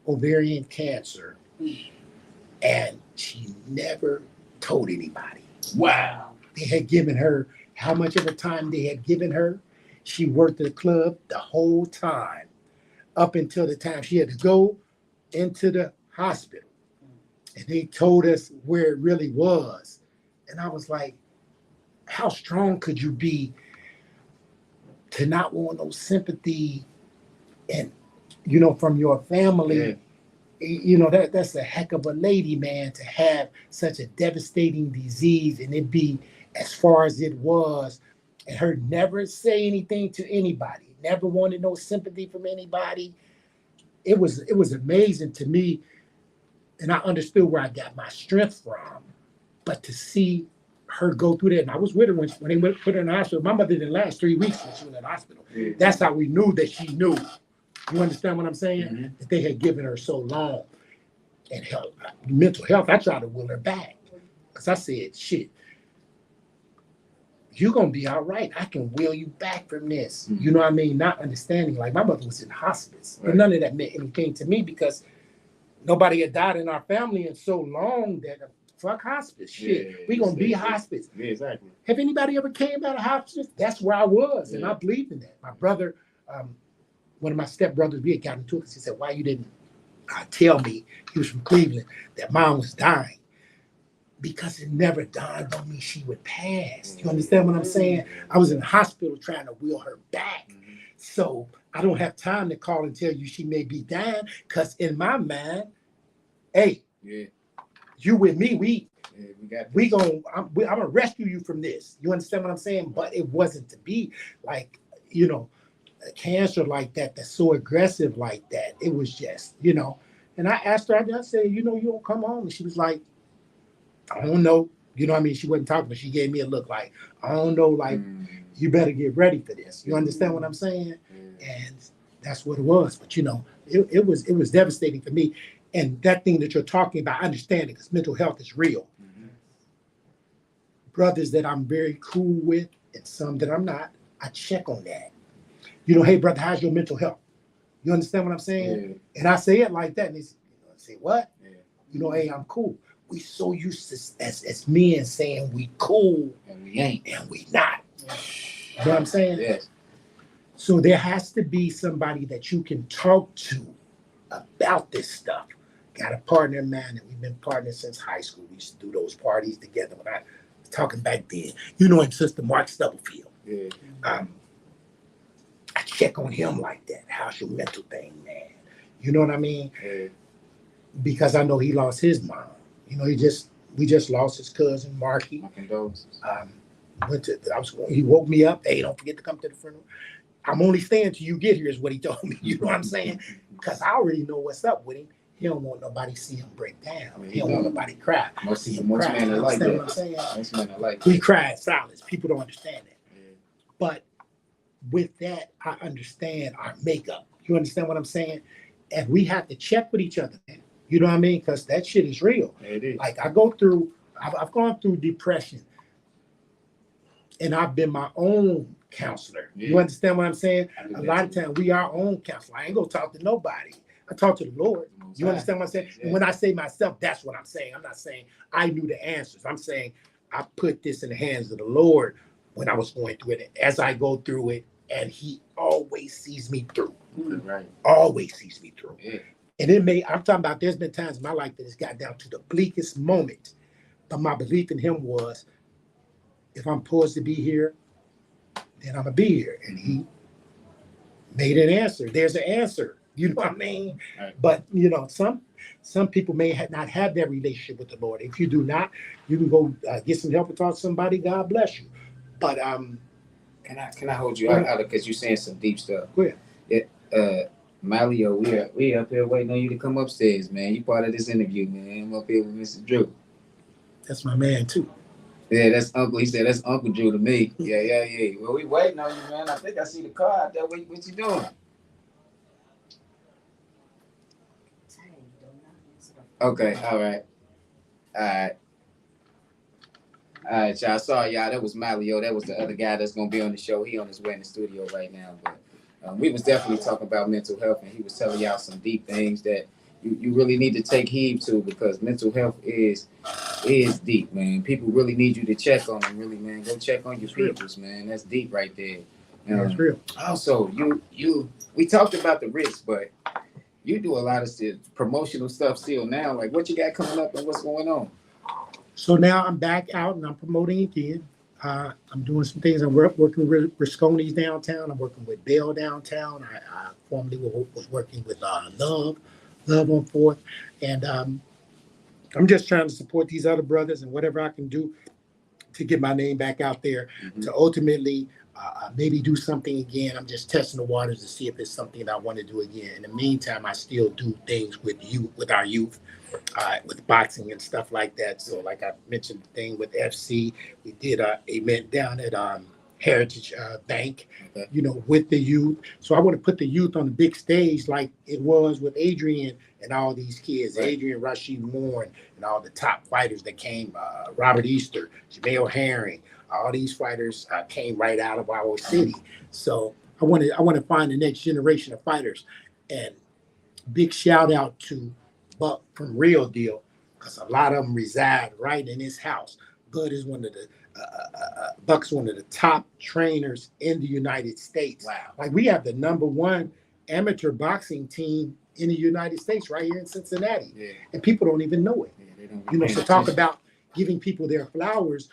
ovarian cancer, and she never told anybody. Wow. They had given her how much of a time they had given her. She worked at the club the whole time up until the time she had to go into the hospital. And they told us where it really was. And I was like, how strong could you be to not want no sympathy and, from your family? Yeah. That's a heck of a lady, man, to have such a devastating disease and it be as far as it was, and her never say anything to anybody, never wanted no sympathy from anybody. It was amazing to me, and I understood where I got my strength from. But to see her go through that, and I was with her when they put her in the hospital. My mother didn't last 3 weeks when she was in the hospital. Yeah. That's how we knew that she knew. You understand what I'm saying? Mm-hmm. That they had given her so long. And mental health, I tried to will her back. Because I said, shit, you're going to be all right. I can will you back from this. Mm-hmm. You know what I mean? Not understanding. Like, my mother was in hospice. Right. But none of that meant anything to me because nobody had died in our family in so long that fuck hospice. Shit. Yeah, we going to be hospice. Yeah, exactly. Have anybody ever came out of hospice? That's where I was. Yeah. And I believed in that. My brother, one of my stepbrothers, we had gotten into it because he said, why you didn't tell me, he was from Cleveland, that mom was dying? Because it never dawned on me she would pass. You understand what I'm saying? I was in the hospital trying to wheel her back. Mm-hmm. So I don't have time to call and tell you she may be dying, because in my mind, hey, you with me, I'm gonna rescue you from this. You understand what I'm saying? But it wasn't to be like, a cancer like that, that's so aggressive like that. It was just, and I asked her, I said, you don't come home. And she was like, I don't know. You know what I mean? She wasn't talking, but she gave me a look like, I don't know, like, you better get ready for this. You understand what I'm saying? And that's what it was. But, it was devastating for me. And that thing that you're talking about, I understand it, because mental health is real. Mm-hmm. Brothers that I'm very cool with and some that I'm not, I check on that. Hey, brother, how's your mental health? You understand what I'm saying? Yeah. And I say it like that. And they say, what? Yeah. Hey, I'm cool. We so used to, as men, saying we cool, and we ain't, and we not. You know what I'm saying? Yes. So there has to be somebody that you can talk to about this stuff. Got a partner of mine, and we've been partners since high school. We used to do those parties together when I was talking back then. Him, Sister Mark Stubblefield. Yeah. I check on him like that. How's your mental thing, man? You know what I mean? Yeah. Because I know he lost his mom. We just lost his cousin, Marky. My condolences. He woke me up. Hey, don't forget to come to the funeral. I'm only staying till you get here, is what he told me. You know what I'm saying? Because I already know what's up with him. He don't want nobody to see him break down. He don't want nobody to cry. Most men are like that. What I'm saying? Most men are like that. We cry in silence. People don't understand that. Yeah. But with that, I understand our makeup. You understand what I'm saying? And we have to check with each other, man. You know what I mean? Because that shit is real. It is. Like, I've gone through depression, and I've been my own counselor. Yeah. You understand what I'm saying? A lot of times we our own counselor. I ain't gonna talk to nobody. I talk to the Lord. You understand what I'm saying? Yeah. And when I say myself, that's what I'm saying. I'm not saying I knew the answers. I'm saying I put this in the hands of the Lord when I was going through it. As I go through it, and He always sees me through. Right. Always sees me through. Yeah. And I'm talking about, there's been times in my life that it's got down to the bleakest moment. But my belief in Him was, if I'm supposed to be here, then I'm going to be here. And He made an answer. There's an answer. You know what I mean? Right. But some people may not have that relationship with the Lord. If you do not, you can go get some help and talk to somebody. God bless you. But Can I hold you out because you're saying some deep stuff? go ahead. Malio, we up here waiting on you to come upstairs, man. You part of this interview, man. I'm up here with Mr. Drew. That's my man too. Yeah, that's Uncle. He said that's Uncle Drew to me. Yeah. Well, we waiting on you, man. I think I see the car out there. What you doing? Okay, all right. All right, y'all. Sorry, y'all. That was Malio. That was the other guy that's gonna be on the show. He on his way in the studio right now. But we was definitely talking about mental health, and he was telling y'all some deep things that you really need to take heed to, because mental health is deep, man. People really need you to check on them. Really, man. Go check on your peoples, man. That's deep right there. That's real. Also, we talked about the risk, but you do a lot of promotional stuff still now. Like, what you got coming up and what's going on? So now I'm back out and I'm promoting again. I'm doing some things. I'm working with Risconi's downtown. I'm working with Bell downtown. I formerly was working with Love on Fourth. And I'm just trying to support these other brothers and whatever I can do to get my name back out there, to ultimately maybe do something again. I'm just testing the waters to see if it's something that I want to do again. In the meantime, I still do things with our youth, with boxing and stuff like that. So like I mentioned, the thing with FC, we did an event down at Heritage Bank, with the youth. So I want to put the youth on the big stage like it was with Adrian and all these kids, right. Adrian, Rashid Moore, and all the top fighters that came, Robert Easter, Jamel Herring, all these fighters came right out of our city. So I want to find the next generation of fighters. And big shout out to Buck from Real Deal, because a lot of them reside right in his house. Bud is one of the Buck's one of the top trainers in the United States. Wow! Like, we have the #1 amateur boxing team in the United States right here in Cincinnati, and people don't even know it. So talk about giving people their flowers.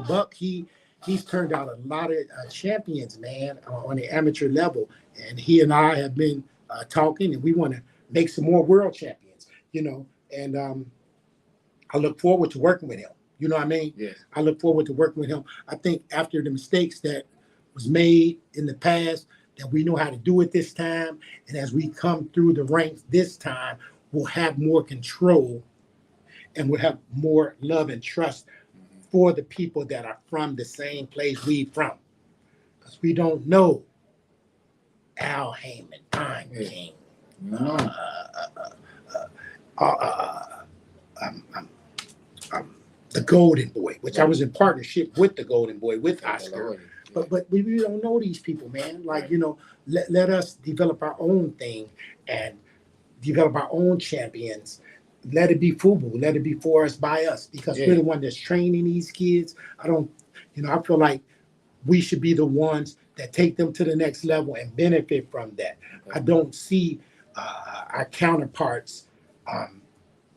Buck, he's turned out a lot of champions, man, on the amateur level, and he and I have been talking, and we want to make some more world champions. And I look forward to working with him. You know what I mean? Yes. I look forward to working with him. I think after the mistakes that was made in the past, that we know how to do it this time. And as we come through the ranks this time, we'll have more control and we'll have more love and trust for the people that are from the same place we from. Because we don't know Al Heyman, Time King, the Golden Boy, which I was in partnership with the Golden Boy, with Oscar. But we don't know these people, man. Like, let us develop our own thing and develop our own champions. Let it be FUBU. Let it be for us, by us, because we're the one that's training these kids. I feel like we should be the ones that take them to the next level and benefit from that. I don't see our counterparts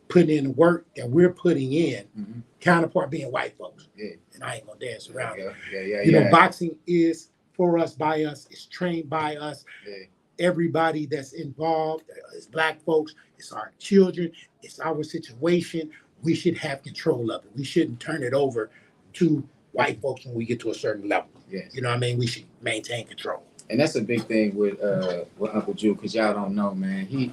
putting in the work that we're putting in, counterpart being white folks. And I ain't gonna dance around it. Boxing is for us, by us. It's trained by us. Everybody that's involved is Black folks. It's our children. It's our situation. We should have control of it. We shouldn't turn it over to white folks when we get to a certain level. You know what I mean? We should maintain control. And that's a big thing with Uncle Drew, because y'all don't know, man. He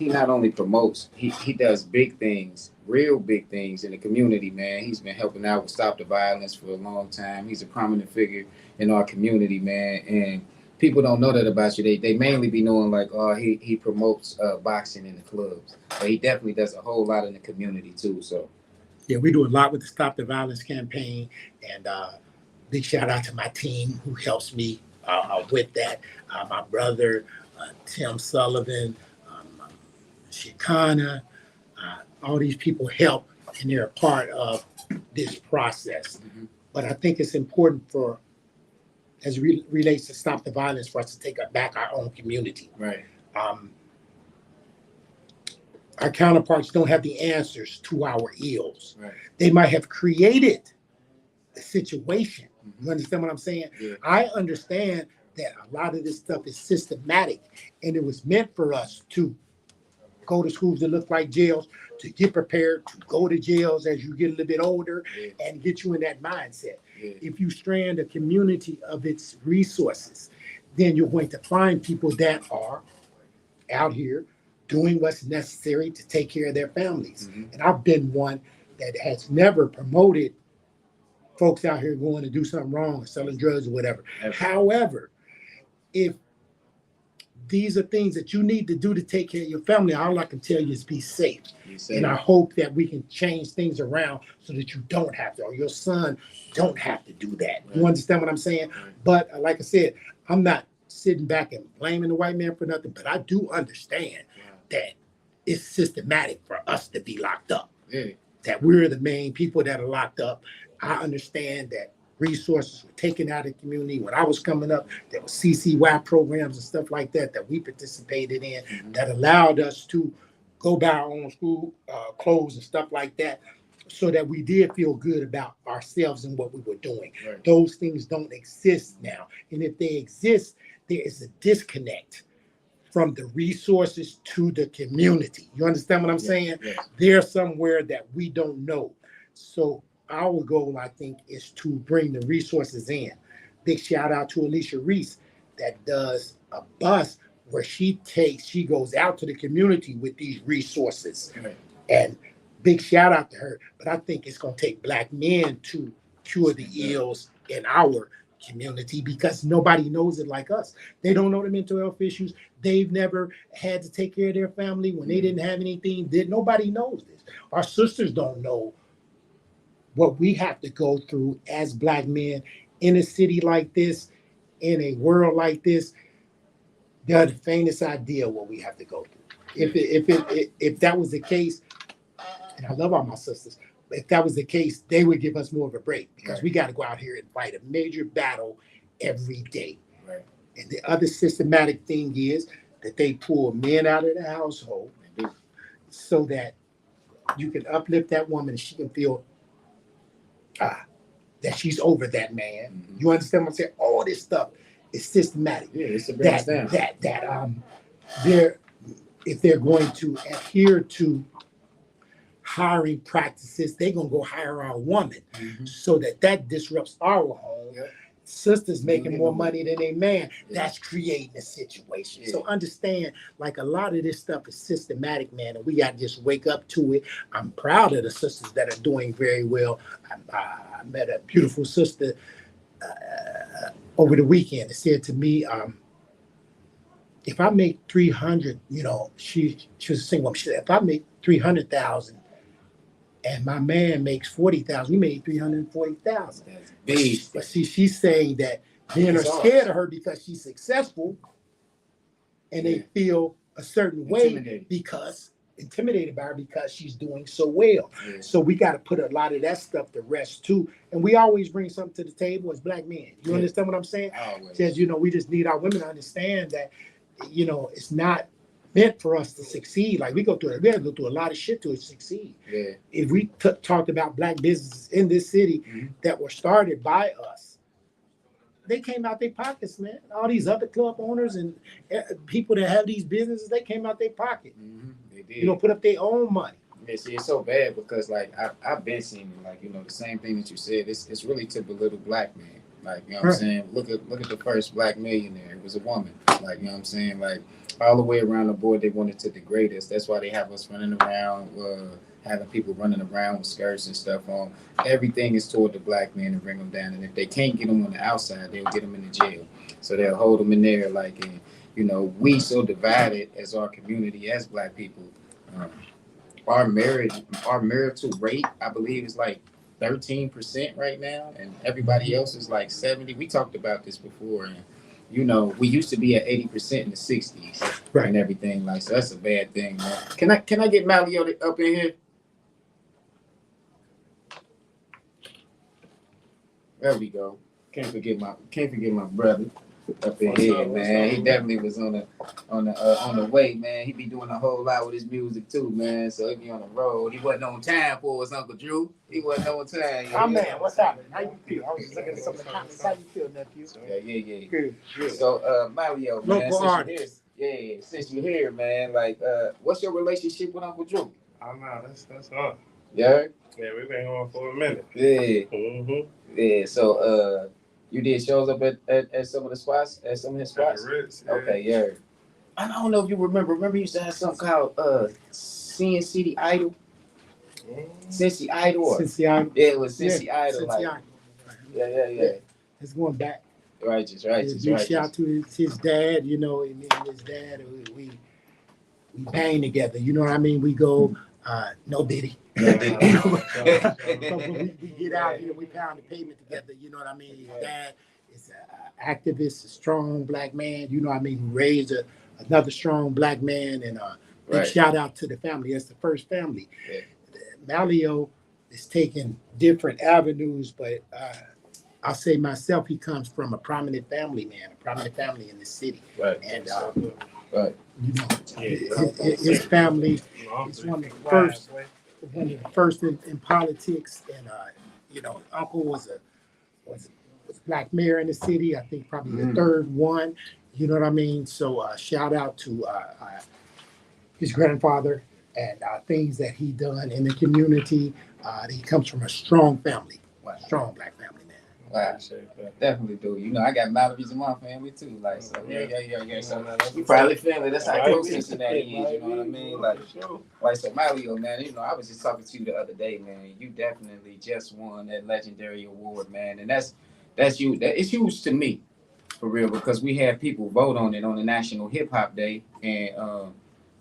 not only promotes, he does big things, real big things in the community, man. He's been helping out with Stop the Violence for a long time. He's a prominent figure in our community, man. And people don't know that about you. They mainly be knowing like, he promotes boxing in the clubs. But he definitely does a whole lot in the community too. So yeah, we do a lot with the Stop the Violence campaign, and big shout out to my team who helps me with that. My brother, Tim Sullivan, Shikana, all these people help, and they're a part of this process. But I think it's important for, as it relates to Stop the Violence, for us to take back our own community. Right. Our counterparts don't have the answers to our ills. Right. They might have created the situation. You understand what I'm saying? Yeah. I understand that a lot of this stuff is systematic, and it was meant for us to go to schools that look like jails, to get prepared to go to jails as you get a little bit older, and get you in that mindset. If you strand a community of its resources, then you're going to find people that are out here doing what's necessary to take care of their families. And I've been one that has never promoted folks out here going to do something wrong or selling drugs or whatever. However, if these are things that you need to do to take care of your family, all I can tell you is be safe. And I hope that we can change things around so that you don't have to, or your son don't have to do that. You understand what I'm saying? But like I said, I'm not sitting back and blaming the white man for nothing, but I do understand that it's systematic for us to be locked up. That we're the main people that are locked up. I understand that resources were taken out of the community. When I was coming up, there was CCY programs and stuff like that that we participated in that allowed us to go buy our own school clothes and stuff like that, so that we did feel good about ourselves and what we were doing. Those things don't exist now. And if they exist, there is a disconnect from the resources to the community. You understand what I'm saying? They're somewhere that we don't know. So our goal, I think, is to bring the resources in. Big shout out to Alicia Reese that does a bus where she goes out to the community with these resources. And big shout out to her. But I think it's going to take Black men to cure the ills in our community, because nobody knows it like us. They don't know the mental health issues. They've never had to take care of their family when they didn't have anything. Nobody knows this. Our sisters don't know what we have to go through as Black men in a city like this, in a world like this. They have the faintest idea what we have to go through. If that was the case, and I love all my sisters, but if that was the case, they would give us more of a break, because we got to go out here and fight a major battle every day. And the other systematic thing is that they pull men out of the household so that you can uplift that woman and she can feel that she's over that man. You understand what I'm saying? All this stuff is systematic. It's a if they're going to adhere to hiring practices, they're gonna go hire our woman, so that disrupts our home. Sisters making more money than a man. That's creating a situation. So understand, like, a lot of this stuff is systematic, man, and we got to just wake up to it. I'm proud of the sisters that are doing very well. I met a beautiful sister over the weekend that said to me, if I make 300, she was a single woman. She said, if I make 300,000 and my man makes 40,000, we made 340,000. But see, she's saying that men are scared of her because she's successful, and they feel a certain way because intimidated by her because she's doing so well. So we got to put a lot of that stuff to rest too. And we always bring something to the table as Black men. You understand what I'm saying? Says, we just need our women to understand that, it's not meant for us to succeed. Like, we have to go through a lot of shit to succeed. If we talked about Black businesses in this city that were started by us, they came out their pockets, man. All these other club owners and people that have these businesses, they came out their pocket. They did. Put up their own money. See, it's so bad because, like, I've been seeing it, like, the same thing that you said. It's really to belittle Black men. Like, what I'm saying? Look at the first Black millionaire. It was a woman. Like, what I'm saying? Like, all the way around the board, they wanted to degrade us. That's why they have us running around, having people running around with skirts and stuff on. Everything is toward the Black men to bring them down. And if they can't get them on the outside, they'll get them in the jail. So they'll hold them in there. Like, and, we so divided as our community, as Black people. Our marital rate, I believe, is like 13% right now, and everybody else is like 70%. We talked about this before, and we used to be at 80% in the 60s, and everything like so. That's a bad thing, man. Can I get Malio up in here? There we go. Can't forget my brother. Up in here, man. He definitely was on the way, man. He be doing a whole lot with his music too, man. So he be on the road. He wasn't on time for us, Uncle Drew. He wasn't on time. Oh man, what's happening? How you feel? I was looking at some of the comments. How you feel, nephew? Yeah. Good. So, Mario, man, Local artist. since you're here, man, like, what's your relationship with Uncle Drew? I know that's not. Yeah. Yeah, we've been going for a minute. Yeah. Yeah. So, you did shows up at some of the spots, at some of his spots. At the Ritz, yeah. Okay, yeah. I don't know if you remember. Remember, you used to have something called Sin City Idol. Cincy Idol. Cincy Idol. Yeah, it was Cincy Idol. Cincy Like, Idol. yeah. It's going back. Righteous. Big shout out to his dad, you know, and his dad. We bang together. You know what I mean? We go, no diddy. But when we get out here, we pound the pavement together. You know what I mean? His dad is an activist, a strong black man. You know what I mean? Who raised another strong black man. And big shout out to the family. That's the first family. Yeah. Malio is taking different avenues, but I'll say myself, he comes from a prominent family, man, a prominent family in the city. Right. And, you know, his family is one of the first in politics. And, you know, uncle was black mayor in the city. I think probably the third one. You know what I mean? So shout out to his grandfather and things that he done in the community. He comes from a strong family, strong black family, man. Wow, definitely do. You know, I got Mallory's in my family too. Like, so yeah. So you probably feel it. That's how close Cincinnati is. You know what I mean? Like so, Malio, man. You know, I was just talking to you the other day, man. You definitely just won that legendary award, man, and that's you. It's huge to me, for real, because we had people vote on it on the National Hip Hop Day, and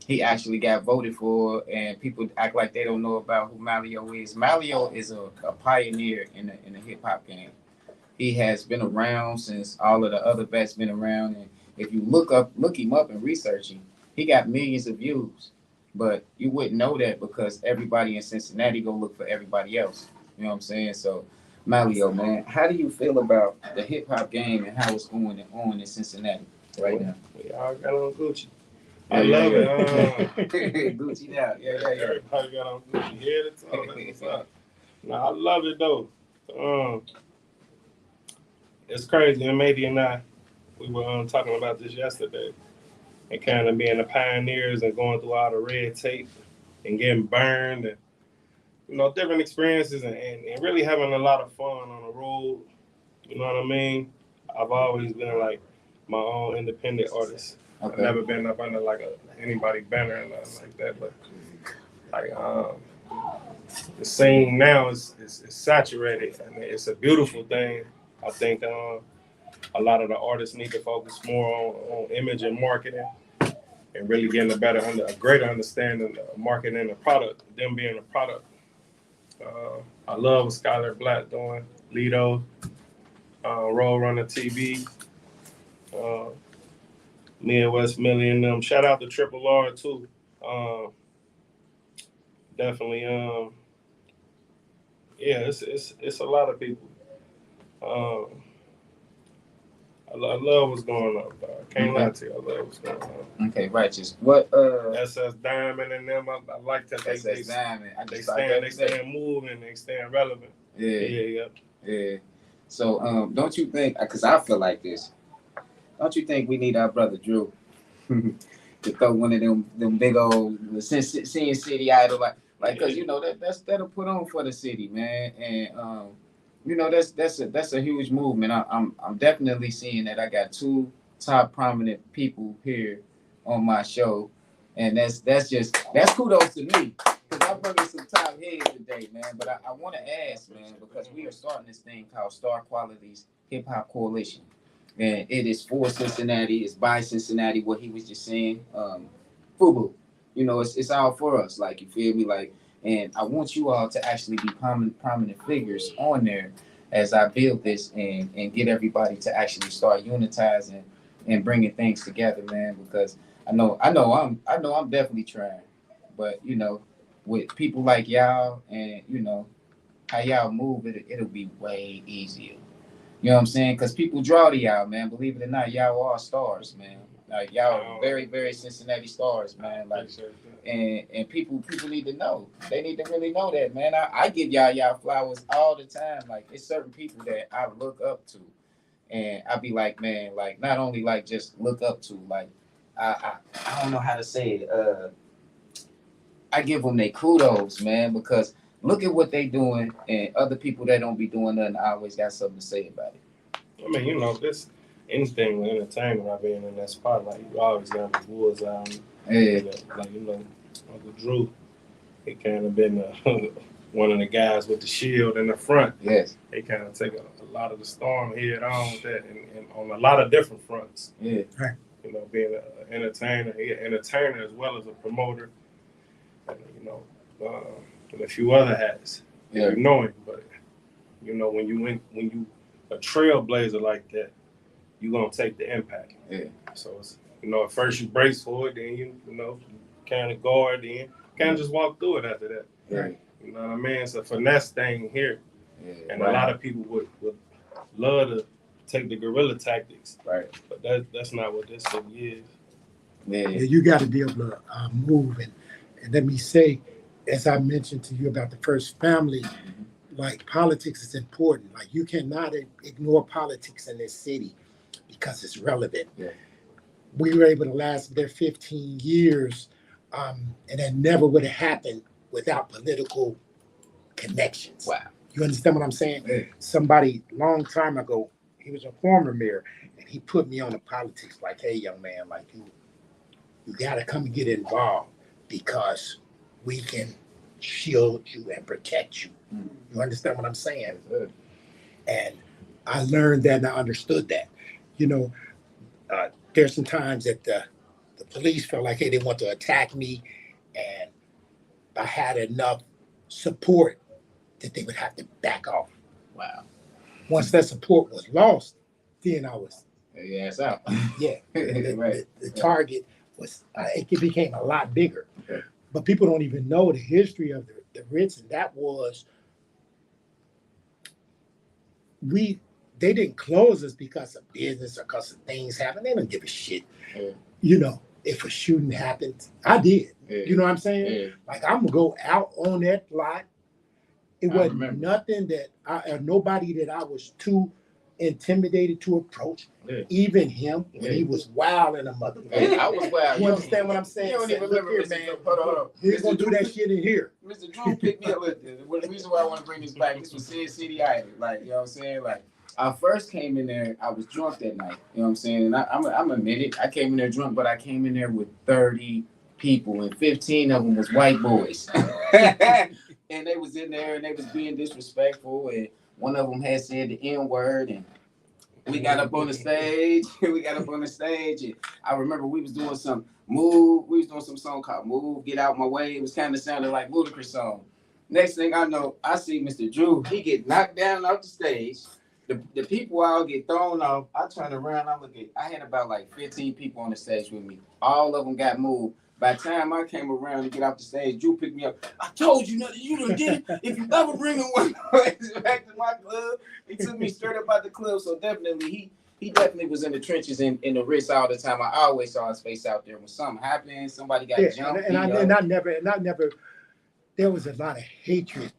he actually got voted for, and people act like they don't know about who Malio is. Malio is a pioneer in the hip hop game. He has been around since all of the other vets been around, and if you look him up and research him, he got millions of views. But you wouldn't know that because everybody in Cincinnati go look for everybody else. You know what I'm saying? So, Malio, man, how do you feel about the hip hop game and how it's going on in Cincinnati right now? We all got on Gucci. I love it. Gucci now. Yeah. Everybody got on Gucci. Head to toe. That's what's up. No, I love it though. It's crazy. And Mady and I, we were talking about this yesterday, and kind of being the pioneers and going through all the red tape and getting burned, and you know, different experiences, and really having a lot of fun on the road. You know what I mean? I've always been like my own independent artist. Okay. I've never been up under like anybody banner or nothing like that, but like the scene now is saturated. I mean, it's a beautiful thing. I think a lot of the artists need to focus more on image and marketing, and really getting a greater understanding of marketing the product, them being a product. I love what Skylar Black doing, Lido, Roll Runner TV, Midwest Million, them. Shout out to Triple R too. Definitely, it's a lot of people. I love what's going on, dog. I can't lie to you. I love what's going on. Okay, righteous. What SS Diamond and them, I like that they Diamond. They stand moving, they stand relevant. Yeah. So don't you think, because I feel like this, don't you think we need our brother Drew to throw one of them big old Sin City Idol, like because you know that'll put on for the city, man, and you know that's a huge movement. I'm definitely seeing that. I got two top prominent people here on my show, and that's kudos to me because I'm bringing some top heads today, man. But I want to ask, man, because we are starting this thing called Star Quality's Hip Hop Coalition. And it is for Cincinnati. It's by Cincinnati. What he was just saying, FUBU. You know, it's all for us. Like, you feel me? Like, and I want you all to actually be prominent figures on there as I build this and get everybody to actually start unitizing and bringing things together, man. Because I know I'm definitely trying, but you know, with people like y'all and you know how y'all move, it'll be way easier. You know what I'm saying? Because people draw to y'all, man. Believe it or not, y'all are stars, man. Like y'all are very, very Cincinnati stars, man. Like, and people need to know. They need to really know that, man. I give y'all flowers all the time. Like, it's certain people that I look up to, and I be like, man, like not only like just look up to, like I don't know how to say it. I give them their kudos, man, because look at what they doing, and other people that don't be doing nothing always got something to say about it. I mean, you know, this anything with entertainment I've been in that spotlight, you always got the wolves out. Yeah. Like, you know, Uncle Drew, he kind of been one of the guys with the shield in the front. Yes. He kind of take a lot of the storm head on with that, and on a lot of different fronts. Yeah. Right. You know, being an entertainer, as well as a promoter, and, you know, and a few other hats. Yeah. You know him, but you know when you a trailblazer like that, you gonna take the impact. Yeah. So it's, you know, at first you brace for it, then you know, kind of guard, then kind of just walk through it after that. Right. You know what I mean? It's a finesse thing here, and right. a lot of people would love to take the guerrilla tactics, right? But that's not what this thing is. Yeah, you got to be able to move, and let me say, as I mentioned to you about the first family, like politics is important. Like you cannot ignore politics in this city because it's relevant. Yeah. We were able to last there 15 years, and that never would have happened without political connections. Wow. You understand what I'm saying? Yeah. Somebody long time ago, he was a former mayor, and he put me on the politics. Like, hey, young man, like you got to come and get involved because we can shield you and protect you. You understand what I'm saying? And I learned that and I understood that. You know, there's some times that the police felt like, hey, they want to attack me, and I had enough support that they would have to back off. Wow. Once that support was lost, then I was yes out. Yeah. Right. The target was it became a lot bigger. Okay. But people don't even know the history of the Ritz, and that was they didn't close us because of business or because of things happened. They don't give a shit. Yeah. You know, if a shooting happened, I did. Yeah. You know what I'm saying? Yeah. Like I'm gonna go out on that lot. It wasn't nothing that nobody that I was too intimidated to approach. Yeah. Even him when he was wild in a mother. Hey, I was wild. You understand what I'm saying? You don't even Look remember, here, Mr. man. Hold on. He's gonna do that shit in here. Mr. Drew picked me up. The reason why I want to bring this back, this was Sin City Island. Like, you know what I'm saying? Like, I first came in there, I was drunk that night. You know what I'm saying? And I'm admitted, I came in there drunk, but I came in there with 30 people, and 15 of them was white boys. And they was in there, and they was being disrespectful, and one of them had said the N-word, and we got up on the stage. And I remember we was doing some song called Move, Get Out My Way. It was kind of sounding like Ludacris song. Next thing I know, I see Mr. Drew. He get knocked down off the stage. The people all get thrown off. I turn around, I had about like 15 people on the stage with me. All of them got moved. By the time I came around to get off the stage, Drew picked me up. I told you nothing. You done did it. If you ever bring one back to my club, he took me straight up out the club. So definitely, he definitely was in the trenches in the Ritz all the time. I always saw his face out there when something happened. Somebody got jumped. And I never. There was a lot of hatred,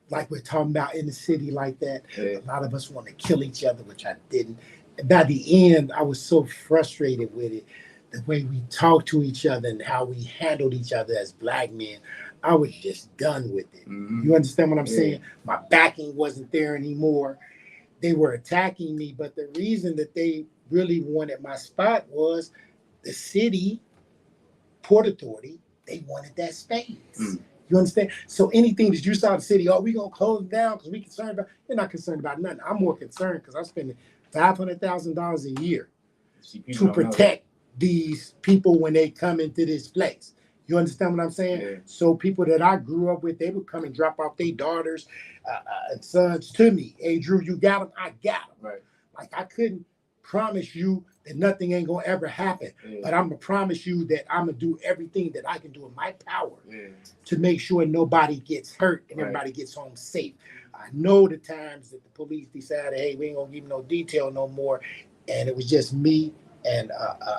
like we're talking about in the city like that. Yeah. A lot of us want to kill each other, which I didn't. And by the end, I was so frustrated with it. The way we talked to each other and how we handled each other as black men, I was just done with it. Mm-hmm. You understand what I'm saying? My backing wasn't there anymore. They were attacking me, but the reason that they really wanted my spot was the city, Port Authority, they wanted that space. Mm. You understand? So anything that you saw the city, we gonna close down because we concerned about, you're not concerned about nothing. I'm more concerned because I'm spending $500,000 a year to protect these people when they come into this place. You understand what I'm saying? Yeah. So people that I grew up with, they would come and drop off their daughters and sons to me. Hey, Drew, you got them? I got them. Right. Like I couldn't promise you that nothing ain't gonna ever happen, but I'm gonna promise you that I'm gonna do everything that I can do in my power to make sure nobody gets hurt and everybody gets home safe. I know the times that the police decided, hey, we ain't gonna give him no detail no more, and it was just me and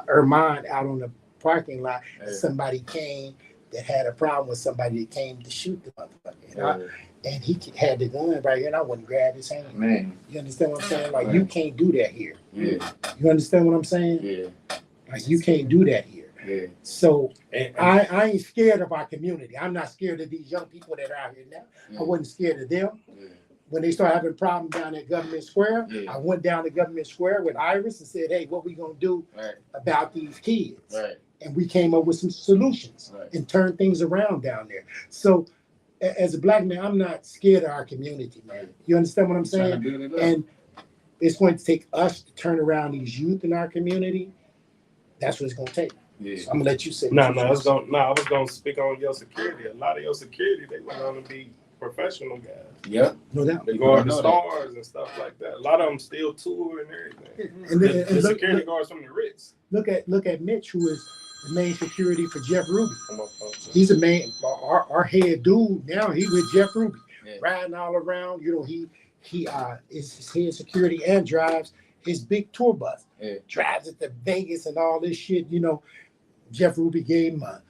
Ermine out on the parking lot. And somebody came that had a problem with somebody that came to shoot the motherfucker, and he had the gun right here, and I wouldn't grab his hand. Man, You understand what I'm saying? Like, man. you can't do that here. Yeah, You understand what I'm saying? yeah, Like, you can't do that here. yeah. So I ain't scared of our community. I'm not scared of these young people that are out here now. Yeah. I wasn't scared of them. Yeah. When they started having problems down at Government Square, Yeah. I went down to Government Square with Iris and said, hey, what we gonna do Right. about these kids? Right. And we came up with some solutions Right. and turned things around down there. So as a black man, I'm not scared of our community, man. You understand what I'm Trying to saying? build it up. And it's going to take us to turn around these youth in our community. That's what it's going to take. Yeah. So I'm gonna let you say. I was gonna speak on your security. A lot of your security, they went on to be professional guys. Yep. No doubt. They go to the stars and stuff like that. A lot of them still tour and everything. And The look, security guards from the Ritz. look at Mitch, who is the main security for Jeff Ruby. Come on. He's a main, our head dude now. He's with Jeff Ruby, Yeah. riding all around. You know, he is his head security and drives his big tour bus. Yeah. Drives it to Vegas and all this shit. You know, Jeff Ruby gave him a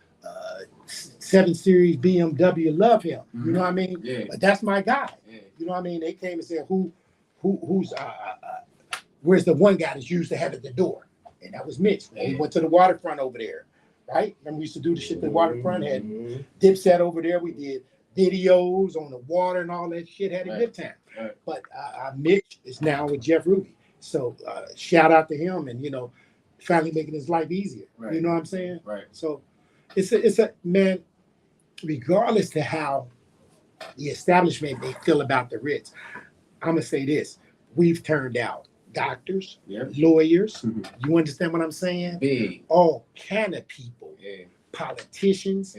7 Series BMW. Love him. You know what I mean? Yeah. But that's my guy. Yeah. You know what I mean? They came and said, who's where's the one guy that's used to have at the door? And that was Mitch. And he went to the waterfront over there, right? Remember we used to do the shit to the waterfront, had Dipset over there. We did videos on the water and all that shit, had a good time. Right. But Mitch is now with Jeff Ruby. So shout out to him, and, you know, finally making his life easier. Right. You know what I'm saying? Right. So it's a man, regardless to how the establishment may feel about the Ritz, I'm gonna say this: we've turned out doctors, lawyers. You understand what I'm saying? Big. All kind of people, politicians.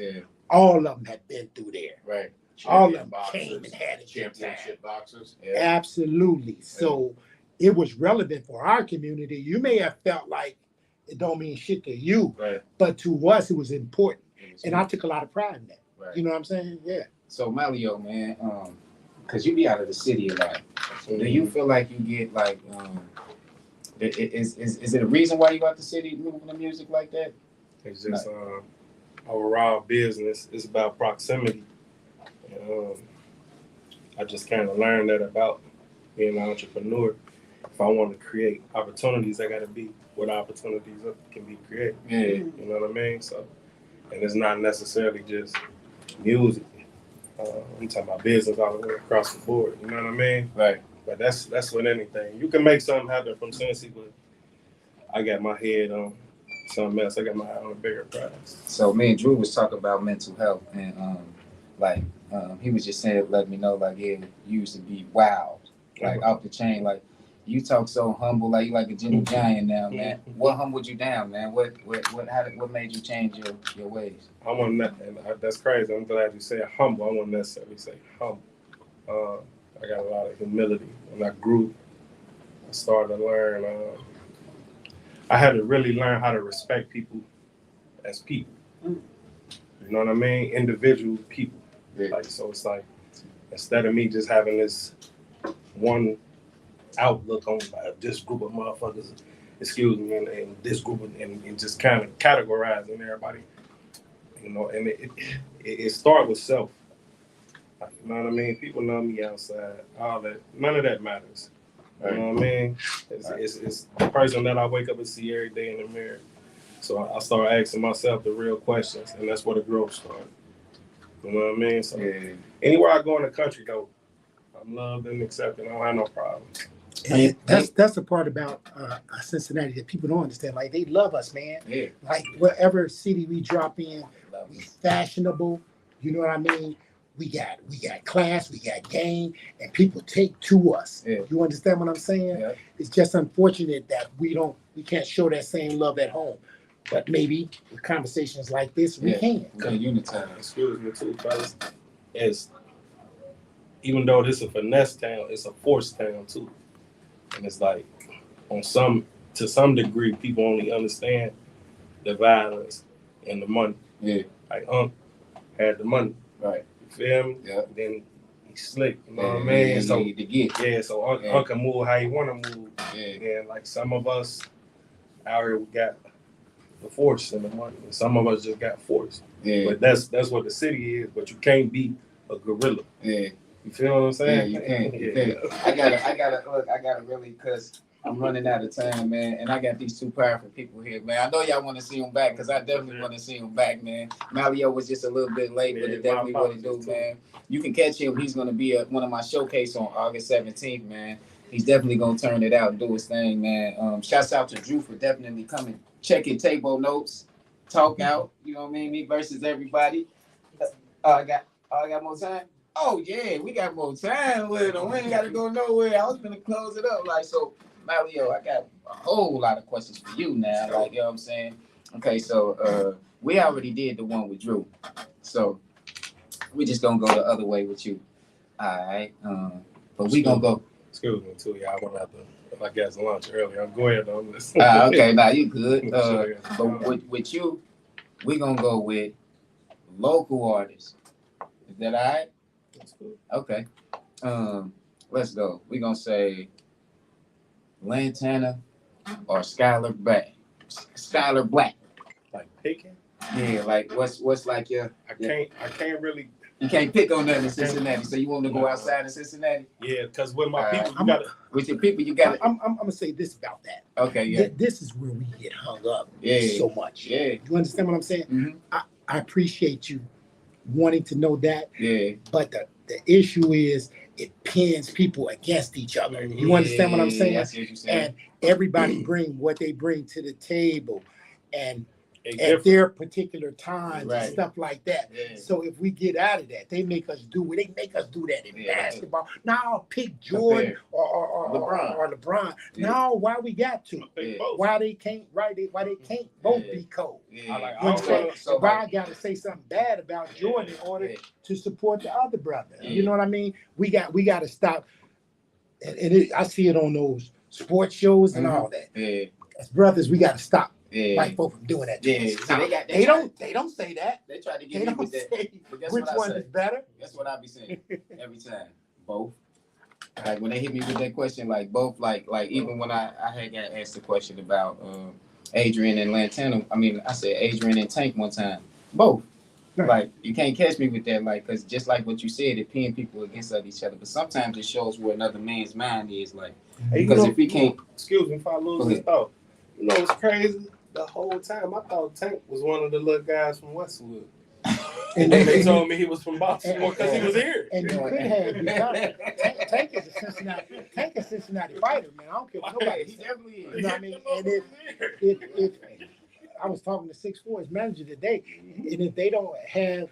All of them have been through there. Right. All of them came and had a good time. Boxers. Absolutely. So it was relevant for our community. You may have felt like it don't mean shit to you, Right. but to us it was important. And I took a lot of pride in that. Right. You know what I'm saying? Yeah. So Malio, man, because you be out of the city a lot. Do you feel like you get like is it a reason why you out the city moving the music like that? It's just overall business. It's about proximity. I just kind of learned that about being an entrepreneur. If I want to create opportunities, I got to be where the opportunities can be created. Yeah. You know what I mean? So, and it's not necessarily just music. I'm talking about business all the way across the board. You know what I mean? Right. But that's with anything. You can make something happen from Cincy, but I got my head on something else. I got my eye on a bigger prize. So me and Drew was talking about mental health, and he was just saying, let me know, like, yeah, you used to be wild, like off the chain, like you talk so humble, like you like a gentle giant now, man. What humbled you down, man? What made you change your ways? I want that, and that's crazy. I'm glad you say humble. I won't necessarily say humble. I got a lot of humility. When I grew, I started to learn. I had to really learn how to respect people as people. You know what I mean? Individual people. Yeah. Like, so it's like, instead of me just having this one outlook on this group of motherfuckers, and this group and just kind of categorizing everybody, you know, and it starts with self. Like, you know what I mean? People know me outside, all that. None of that matters. You know what I mean? It's the person that I wake up and see every day in the mirror. So I start asking myself the real questions, and that's where the growth started. You know what I mean? So anywhere I go in the country, though, I'm loved and accepted. I don't have no problems. And that's the part about Cincinnati that people don't understand. Like, they love us, man. Yeah. Like, whatever city we drop in, we fashionable. You know what I mean? We got class, we got game, and people take to us. Yeah. You understand what I'm saying? Yeah. It's just unfortunate that we can't show that same love at home. But maybe with conversations like this, we can. We can unitize. Excuse me too, fellas. Even though this is a finesse town, it's a force town too. And it's like, to some degree, people only understand the violence and the money. Yeah. Like had the money. Right. You feel me? Yeah. Then slick. You know what I mean? So to get. yeah, so Unc can move how he want to move. Yeah. And like some of us out here, we got the force and the money, and some of us just got force. Yeah. But that's what the city is. But you can't be a gorilla. Yeah. You feel what I'm saying? Yeah, you can't. You can't. I gotta really, cause I'm running out of time, man, and I got these two powerful people here, man. I know y'all want to see them back, because I definitely want to see them back, man. Malio was just a little bit late, but it definitely what it do, man. You can catch him. He's going to be at one of my showcase on August 17th, man. He's definitely going to turn it out and do his thing, man. Shouts out to Drew for definitely coming, checking Tebo notes, talk out, you know what I mean? Me versus everybody. I got more time? Oh, yeah, we got more time with him. We ain't got to go nowhere. I was going to close it up. Like, so, Malio, I got a whole lot of questions for you now. Like, you know what I'm saying? Okay, so we already did the one with Drew. So we just going to go the other way with you. All right. But we going to go. Excuse me, too. Yeah, I went out if I got some lunch earlier. I'm going ahead on this. Okay, now you good. But with you, we going to go with local artists. Is that all right? Okay. Let's go. We're gonna say Lantana or Skylar Black. Skylar Black. Like picking? Yeah, like what's like your I can't really. You can't pick on nothing in Cincinnati, so you want to go outside of Cincinnati? Yeah, because with my people, you gotta. With your people, you gotta. I'm gonna say this about that. Okay, yeah. This is where we get hung up so much. Yeah. You understand what I'm saying? Mm-hmm. I appreciate you wanting to know that. Yeah. But the issue is it pins people against each other. You understand what I'm saying? I see what you're saying. And everybody bring what they bring to the table, and at different. their particular times Right. and stuff like that. Yeah. So if we get out of that, they make us do that in basketball. Now pick Jordan or LeBron. Yeah. Now why we got to? Yeah. Why they can't both be cold? Yeah. So I got to say something bad about Jordan in order to support the other brother. Yeah. You know what I mean? We got to stop. And I see it on those sports shows and all that. Yeah. As brothers, we got to stop. Yeah. White folk from doing that. To Yeah. us. So Now, they don't say that. They try to They get me don't with that. say But guess which what I one say? is better. That's what I be saying every time. Both. Like when they hit me with that question, like both, like even when I had got asked the question about Adrian and Lantana, I mean, I said Adrian and Tank one time. Both. Right. Like you can't catch me with that, like, because just like what you said, it pin people against each other. But sometimes it shows where another man's mind is, like, because if we can't. Excuse me if I lose this thought. You know what's crazy? The whole time I thought Tank was one of the little guys from Westwood. And they told me he was from Baltimore because he was here. And you could have Tank is a Cincinnati fighter, man. I don't care what nobody. He definitely is. You know what I mean? And if I was talking to 6'4" manager today, and if they don't have,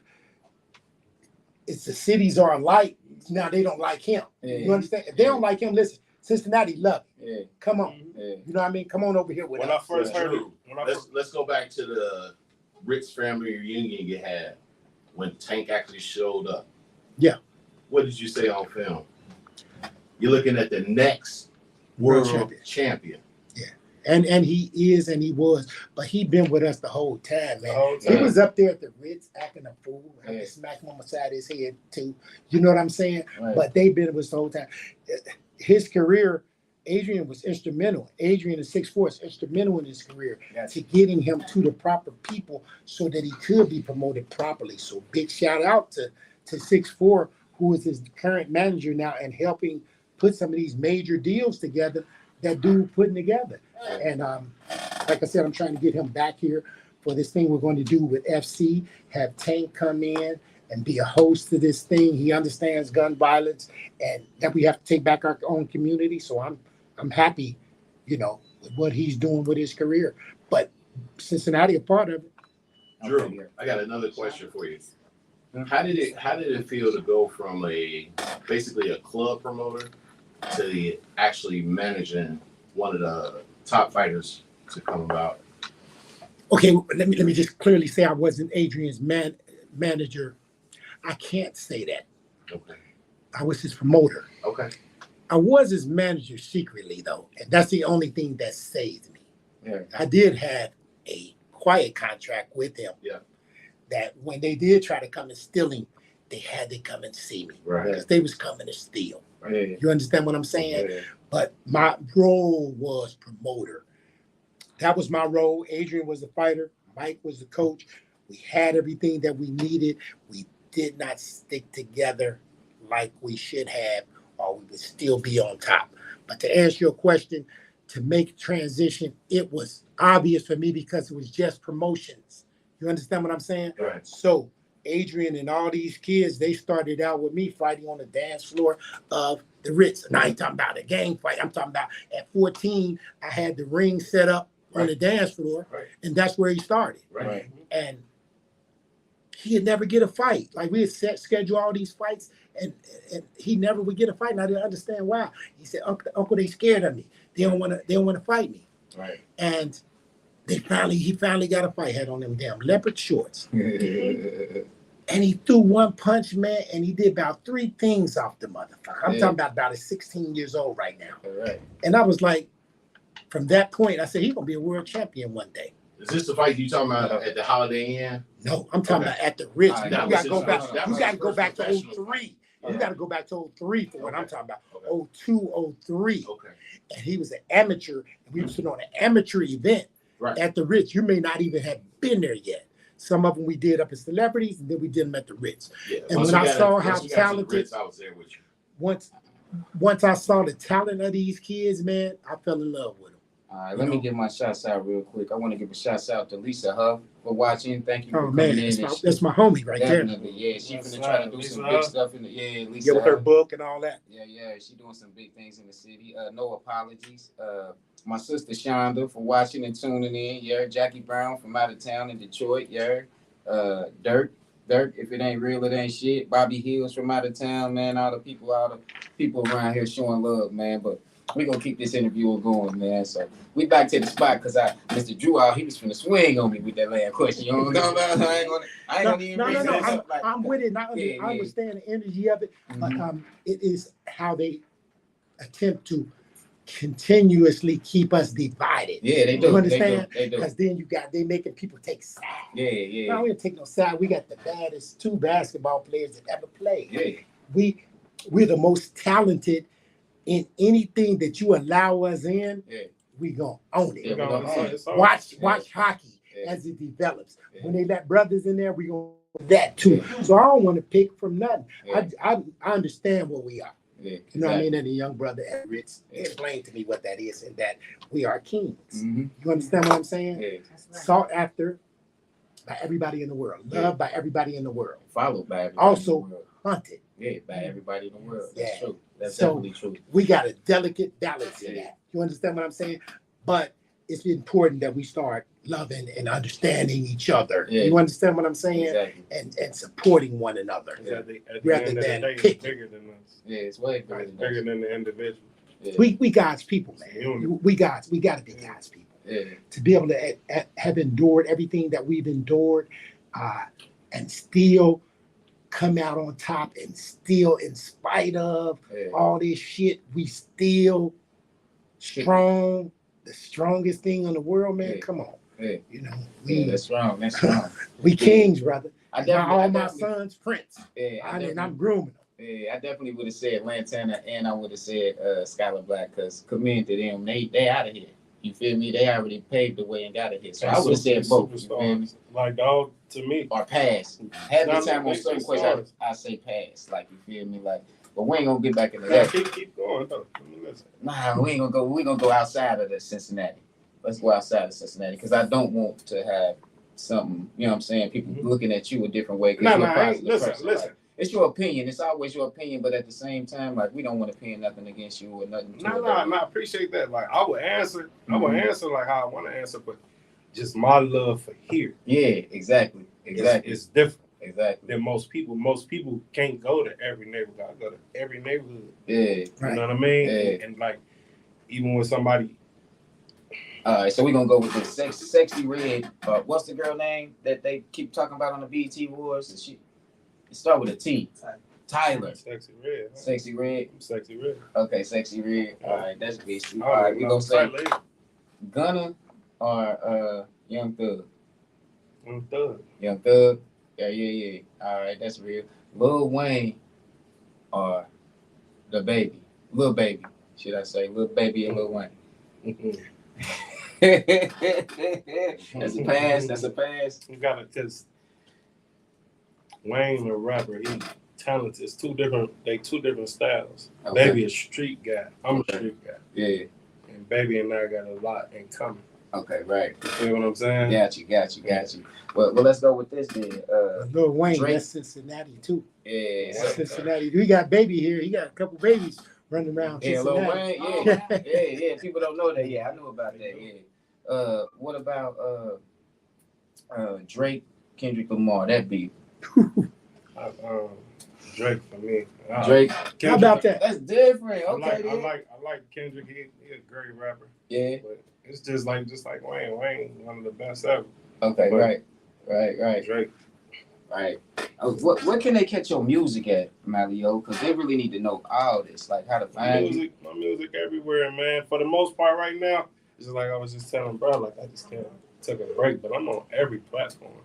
it's the cities are alike. Now they don't like him. Yeah. You understand? If they don't like him, listen. Cincinnati love it. Yeah. Come on. Yeah. You know what I mean? Come on over here with When us. I first heard it, Let's go back to the Ritz family reunion you had when Tank actually showed up. Yeah. What did you say on film? You're looking at the next world champion. Yeah. And he is and he was, but he been with us the whole time, man. The whole time. He was up there at the Ritz acting a fool. I had to smack him on the side of his head too. You know what I'm saying? Right. But they've been with us the whole time. His career, Adrian was instrumental. Adrian is 6'4", is instrumental in his career to getting him to the proper people so that he could be promoted properly. So big shout out to 6'4", who is his current manager now and helping put some of these major deals together that dude putting together. And like I said, I'm trying to get him back here for this thing we're going to do with FC, have Tank come in and be a host to this thing. He understands gun violence and that we have to take back our own community. So I'm happy, with what he's doing with his career. But Cincinnati a part of it. Drew, I got another question for you. How did it feel to go from basically a club promoter to actually managing one of the top fighters to come about? Okay, let me just clearly say I wasn't Adrian's manager. I can't say that. Okay. I was his promoter. Okay. I was his manager secretly though, and that's the only thing that saved me. Yeah. I did have a quiet contract with him. Yeah. That when they did try to come and steal him, they had to come and see me Right. because they was coming to steal. Yeah. You understand what I'm saying? Yeah. But my role was promoter. That was my role. Adrian was the fighter. Mike was the coach. We had everything that we needed. We did not stick together like we should have, or we would still be on top. But to answer your question, to make a transition, it was obvious for me because it was just promotions. You understand what I'm saying? Right. So Adrian and all these kids, they started out with me fighting on the dance floor of the Ritz. And I ain't talking about a gang fight. I'm talking about at 14, I had the ring set up on the dance floor, and that's where he started. Right. And he'd never get a fight. Like we had schedule all these fights, and he never would get a fight. And I didn't understand why. He said, "Uncle, they scared of me. They don't want to fight me." Right. And he finally got a fight. Had on them damn leopard shorts. And he threw one punch, man, and he did about 3 things off the motherfucker. I'm talking about 16 years old right now. Right. And I was like, from that point, I said, he's going to be a world champion one day. Is this the fight you talking about at the Holiday Inn? No, I'm talking about at the Ritz. All right, You that got to was go back. his first- You got to go back to professional 03. fight. You got to go back to 03 for what I'm talking about. Okay. 02, 03. Okay. And he was an amateur. And we was on an amateur event Right. at the Ritz. You may not even have been there yet. Some of them we did up as celebrities, and then we did them at the Ritz. Yeah. And Once when we I got saw it- how once we got to the talented- Ritz, I was there with you. Once I saw the talent of these kids, man, I fell in love with them. All right, let me give my shots out real quick. I want to give a shout out to Lisa Huff for watching. Thank you for Oh coming man, in. that's my homie right there. Definitely, yeah. She's That's gonna try to right, do Lisa some Huff. big stuff in the Lisa. Yeah, with her Huff. book and all that. Yeah, she doing some big things in the city. No apologies. My sister Shonda for watching and tuning in. Yeah, Jackie Brown from out of town in Detroit. Yeah, Dirk, if it ain't real, it ain't shit. Bobby Hills from out of town, man. All the people around here showing love, man. But we gonna keep this interview going, man. So we back to the spot because Mr. Drew out, he was finna swing on me with that last question. You don't know about it? I ain't gonna even No. bring this up like I'm with it. I Yeah. understand the energy of it, but it is how they attempt to continuously keep us divided. Yeah, they do. You understand? They do. Because then they making people take sides. Yeah. No, we don't take no side. We got the baddest 2 basketball players that ever played. Yeah. We're the most talented in anything that you allow us in. Yeah. We gonna own it. Yeah, we gonna own it. Watch hockey as it develops. When they let brothers in there, we gonna do that too. So I don't want to pick from nothing. Yeah. I understand what we are. Yeah, You know what I mean? And the young brother at Ritz explained to me what that is, and that we are kings. Mm-hmm. You understand what I'm saying? Yeah. Sought after by everybody in the world, loved by everybody in the world, Followed by everybody also in the world. hunted. Yeah, by everybody in the world. That's Yeah. true. That's So, definitely true. We got a delicate balance in Yeah. that. You understand what I'm saying? But it's important that we start loving and understanding each other. Yeah. You understand what I'm saying? Exactly. And supporting one another. At the end Rather of the than day, picking. it's bigger than us. Yeah, it's way bigger It's than bigger that. than the individual. Yeah. We God's people, man. Unity. We got to be God's people. Yeah. To be able to have endured everything that we've endured, and still come out on top, and still, in spite of Yeah. all this shit, we still strong, the strongest thing in the world, man. Yeah. Come on. Yeah. You know, Yeah, that's wrong. That's wrong. we kings, brother. I All definitely, my sons, Prince. yeah, I'm grooming them. Yeah, I definitely would have said Lantana, and I would have said Skylar Black, because commend to them. They out of here. You feel me? They already paved the way and got it here. So I would have said both. You feel me? Like, dog, to me. Or pass. Half the Nah, time on they certain just questions, I say pass. Like, you feel me? Like, but we ain't gonna get back into that. Keep going, though. I mean, listen. Nah, we ain't gonna go. We gonna go outside of the Cincinnati. Let's go outside of Cincinnati because I don't want to have something. You know what I'm saying? People looking at you a different way. No, you're a I ain't. positive Listen, person. listen. Like, it's your opinion. It's always your opinion, but at the same time, like we don't want to pin nothing against you or nothing. No, I appreciate that. Like, I would answer like how I want to answer, but just my love for here. Yeah, exactly. It's different. Exactly. Than most people. Most people can't go to every neighborhood. I go to every neighborhood. Yeah. You know what I mean? Yeah. And like, even with somebody. All right, so we're gonna go with this sexy red. What's the girl name that they keep talking about on the BET Awards? It start with a T. Tyler. Sexy red. Huh? Sexy red. Sexy red. Okay, sexy red. All right, that's good. Oh, All right, we gonna say lady. Gunna or Young Thug. I'm thug. Young Thug. Yeah. All right, that's real. Lil Wayne or the baby, Lil Baby, should I say, Lil Baby and Lil Wayne? That's a pass. That's a pass. You got it, because Wayne a rapper, he talented. It's two different styles. Okay. Baby a street guy. I'm a street guy. Yeah. And Baby and I got a lot in common. Okay, right. You feel what I'm saying? Got you. Well, let's go with this then. Lil Wayne, Drake. that's Cincinnati too. Yeah. That's Cincinnati. We got Baby here. He got a couple babies running around Yeah, Lil Cincinnati. Wayne. Yeah. People don't know that. Yeah, I know about that. Yeah. What about Drake, Kendrick Lamar? That beat. Drake for me. Drake. Kendrick, How about that? That's different. I Okay. like Kendrick. He a great rapper. Yeah. But it's just like Wayne. Wayne, one of the best ever. Okay. But Right. Drake. Right. What can they catch your music at, Malio? Because they really need to know all this, like how to find you. My music everywhere, man. For the most part, right now, it's just like I was just telling bro, like I just can't took a break, but I'm on every platform.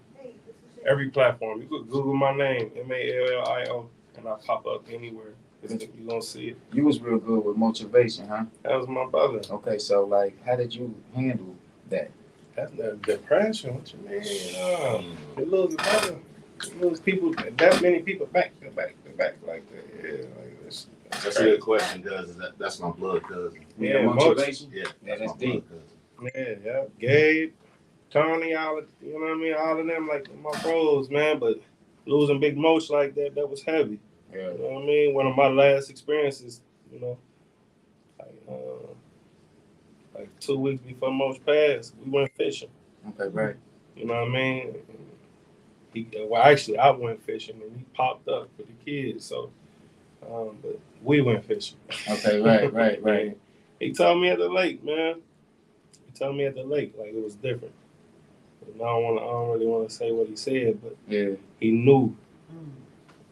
Every platform. You could Google my name, Mallio, and I pop up anywhere. You gonna see it. You was real good with motivation, huh? That was my brother. Okay, so like, how did you handle that? That's the depression. What you mean? You lose a brother. You lose people, that many people back to back like that. Yeah, like this. That's a good question, cuz that's my blood cousin. Yeah, motivation. Yeah, that's my deep. blood cousin. Yeah. Gabe, Tony, all of, you know what I mean? All of them, like my bros, man. But losing Big Moch like that was heavy. Yeah. You know what I mean? One of my last experiences, you know, like 2 weeks before Moch passed, we went fishing. Okay, right. You know what I mean? I went fishing and he popped up for the kids. So, but we went fishing. Okay, right. He told me at the lake, man. He told me at the lake, like it was different. And I don't really want to say what he said, but yeah, he knew.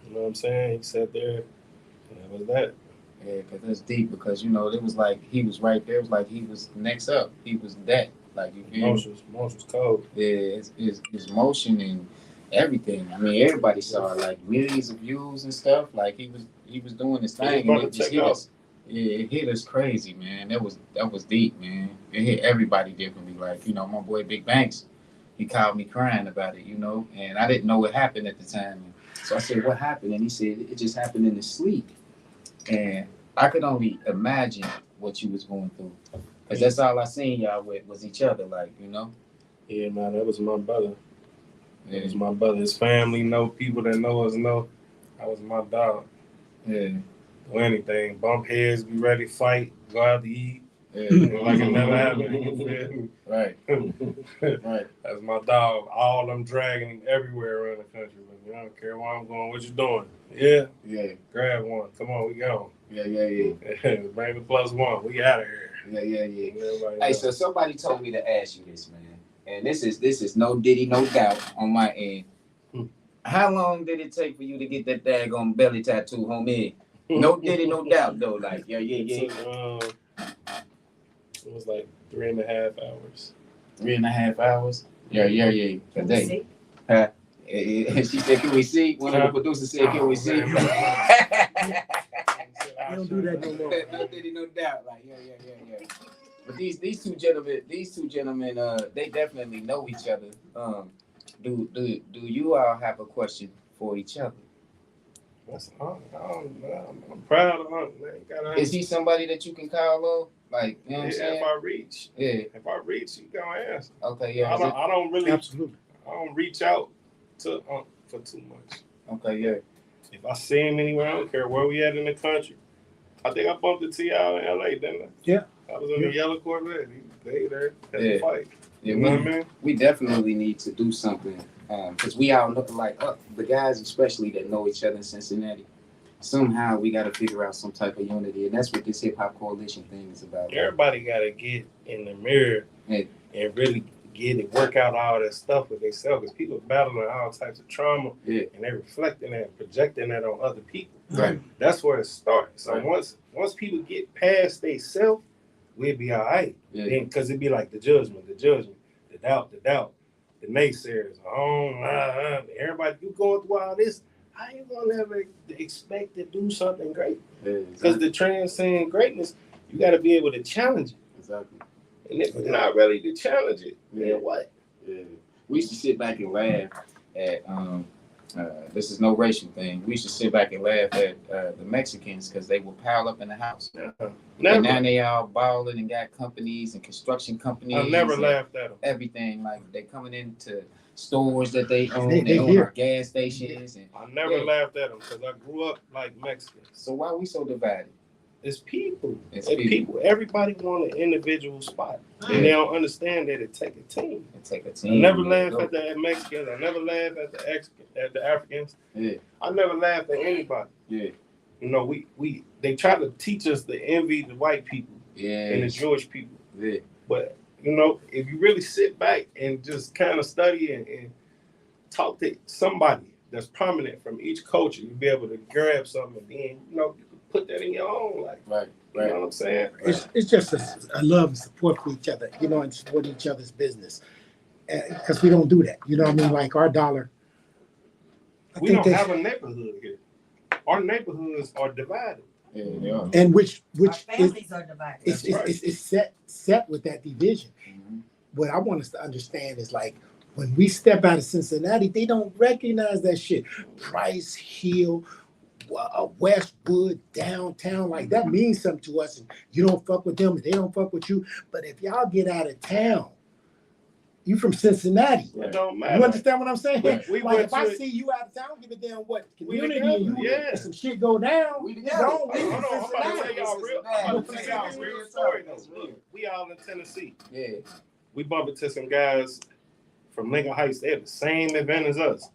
You know what I'm saying? He sat there, and that was that. Yeah, because that's deep. Because you know, it was like he was right there. It was like he was next up. He was that. Like you feel. Motion was cold. Yeah, his motion and everything. I mean, everybody saw it, like millions of views and stuff. Like he was doing his thing, and it just hit us. Yeah, it hit us crazy, man. That was deep, man. It hit everybody differently. Like, you know, my boy Big Banks, he called me crying about it, you know, and I didn't know what happened at the time. So I said, what happened? And he said, it just happened in his sleep. And I could only imagine what you was going through. Because that's all I seen y'all with was each other, like, you know? Yeah, man, that was my brother. Yeah. It was my brother. His family know, people that know us know. That was my dog. Yeah. Do anything. Bump heads, be ready to fight, go out to eat. Yeah. Like it never happened. Right. Right. That's my dog. All I'm dragging him everywhere around the country. But I don't care where I'm going. What you doing? Yeah. Yeah. Grab one. Come on, we gone. Yeah. Bring the +1. We out of here. Yeah. Hey, so somebody told me to ask you this, man. And this is no diddy, no doubt on my end. How long did it take for you to get that daggone belly tattoo, homie? No diddy, no doubt, though. Like, yeah. It was like 3.5 hours. 3.5 hours? Yeah. A day. Huh? She said, can we see? One of the producers said, can we see? I don't do that no more. No diddy, no doubt. Like, yeah. But these two gentlemen, they definitely know each other. Do you all have a question for each other? I'm proud of him. Is he somebody that you can call on? Like, you know what I'm saying? If I reach, you gonna ask. Okay, yeah. I don't really. Absolutely. I don't reach out to for too much. Okay, yeah. If I see him anywhere, I don't care where we at in the country. I think I bumped into y'all in LA, didn't I? Yeah. I was in the yellow Corvette. They there had to fight. Yeah, you know what I mean? We definitely need to do something because we all look like the guys, especially that know each other in Cincinnati. Somehow we got to figure out some type of unity, and that's what this hip hop coalition thing is about. Everybody got to get in the mirror and really work out all that stuff with themselves, because people battling all types of trauma, and they reflecting that, projecting that on other people. Right. That's where it starts. So once people get past themselves, we'll be all right. Because it'd be like the judgment, the doubt. the naysayers. Oh, everybody, you going through all this. How you gonna ever expect to do something great? Because the transcend greatness, you got to be able to challenge it. Exactly. And if you're not ready to challenge it, then what? Yeah. We used to sit back and laugh at this is no racial thing. We used to sit back and laugh at the Mexicans because they would pile up in the house. Never. And now they all balling and got companies and construction companies. I never laughed at them. Everything, like they coming into stores that they own. They own our gas stations. And I never laughed at them because I grew up like Mexicans. So why are we so divided? It's people. It's people. Everybody want an individual spot. And they don't understand that it take a team. It take a team. I never laughed at the Mexicans. I never laughed at the Africans. Yeah. I never laughed at anybody. Yeah. You know, they try to teach us to envy the white people and the Jewish people. Yeah. But, you know, if you really sit back and just kind of study and talk to somebody that's prominent from each culture, you'll be able to grab something and then, you know, put that in your own life. Right. You know what I'm saying? It's just a love and support for each other, you know, and support each other's business. Because we don't do that. You know what I mean? Like our dollar. We don't have a neighborhood here. Our neighborhoods are divided. Yeah, they are. And which Our families are divided. It's set with that division. Mm-hmm. What I want us to understand is like when we step out of Cincinnati, they don't recognize that shit. Price Hill, Westwood, downtown, like that means something to us. And you don't fuck with them, and they don't fuck with you. But if y'all get out of town, you from Cincinnati. It don't matter. You understand what I'm saying? We like went if I to- see you out of town, I don't give a damn what We community together, you yeah. if some shit go down. We you together. don't. We Hold from on, I'm about to Cincinnati. tell y'all real. I'm about to tell y'all a real story though. Look, we all in Tennessee. Yeah. We bumped into some guys from Lincoln Heights. They had the same event as us.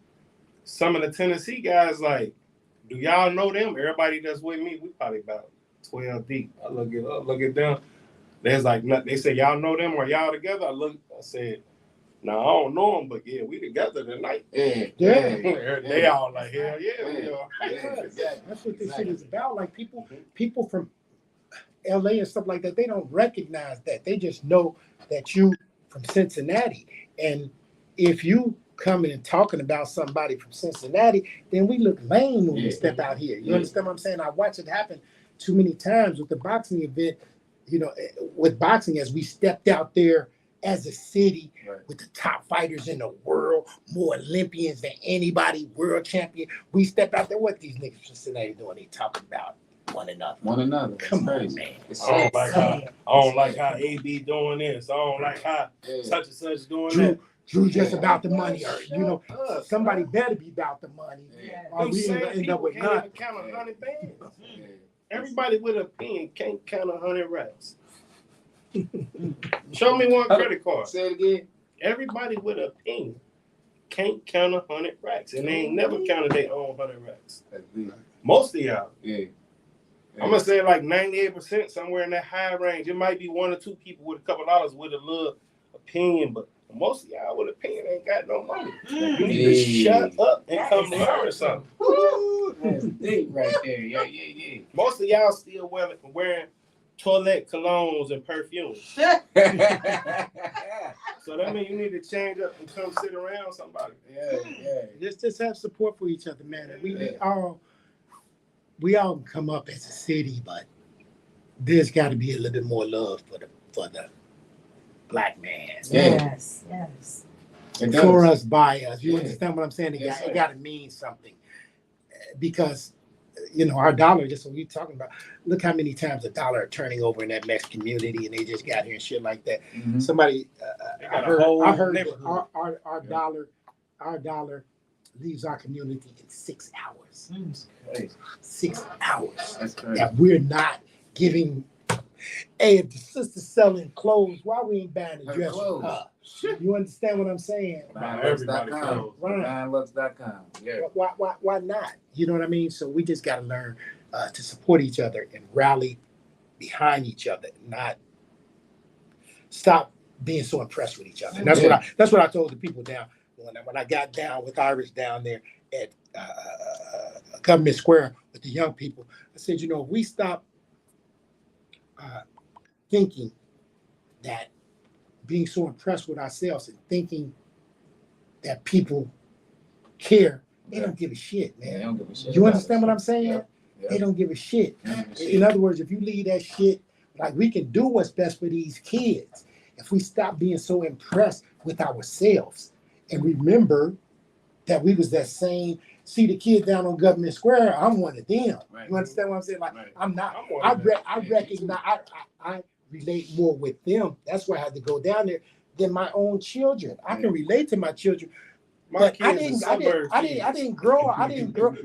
Some of the Tennessee guys, like, do y'all know them? Everybody that's with me, we probably about 12 deep. I look at them. There's like nothing. They say, y'all know them or y'all together? I said, no, I don't know them, but yeah, we together tonight. Yeah. They all like, hell yeah, we are. That's what this shit is about. Like people from LA and stuff like that, they don't recognize that. They just know that you from Cincinnati. And if you coming and talking about somebody from Cincinnati, then we look lame when we step out here. You understand what I'm saying? I watch it happen too many times with the boxing event, you know, with boxing as we stepped out there as a city with the top fighters in the world, more Olympians than anybody, world champion. We step out there, what these niggas from Cincinnati doing? They talking about one another. One another. Come on, crazy. man. I don't like how AB doing this. I don't like how such and such doing that. Drew just about the money, or you know, somebody better be about the money, or Them we same end people up with can't even nothing. count 100 bands. Everybody with a pen can't count 100 racks. Show me one credit card. Say it again. Everybody with a pen can't count 100 racks, and they ain't never counted their own 100 racks. Most of y'all. Yeah. I'm gonna say like 98%, somewhere in that high range. It might be one or two people with a couple dollars with a little opinion, but most of y'all with a opinion ain't got no money. You need to shut up and come learn something. That's deep right there. Yeah. Most of y'all still wearing toilet colognes and perfumes. So that means you need to change up and come sit around somebody. Yeah. Just have support for each other, man. We all come up as a city, but there's got to be a little bit more love for the black man. Yes. For us, by us. You understand what I'm saying? It got to mean something, because you know our dollar. Just what we talking about. Look how many times a dollar turning over in that Mexican community, and they just got here and shit like that. Mm-hmm. Somebody, I heard neighborhood. our dollar leaves our community in 6 hours. Crazy. 6 hours. That's crazy. That we're not giving. Hey, if the sister's selling clothes, why we ain't buying a dress for her? You understand what I'm saying? Everybody.com. Lux.com. Yeah. Why not? You know what I mean? So we just got to learn to support each other and rally behind each other, not stop being so impressed with each other. And that's what I told the people down when I got down with Irish down there at Government Square with the young people. I said, you know, if we stop thinking that being so impressed with ourselves and thinking that people care, they don't give a shit, Yeah, man. they don't give a shit. You understand what I'm saying? Yep. They don't give a shit. They don't give a shit. In other words, if you leave that shit, like we can do what's best for these kids. If we stop being so impressed with ourselves and remember that we was that same, see the kid down on Government Square, I'm one of them. Right. You understand what I'm saying? Like, Right. I'm not, I'm one I, of them. I recognize, I relate more with them. That's why I had to go down there than my own children. I can relate to my children. My But kids are suburb kids. I didn't grow.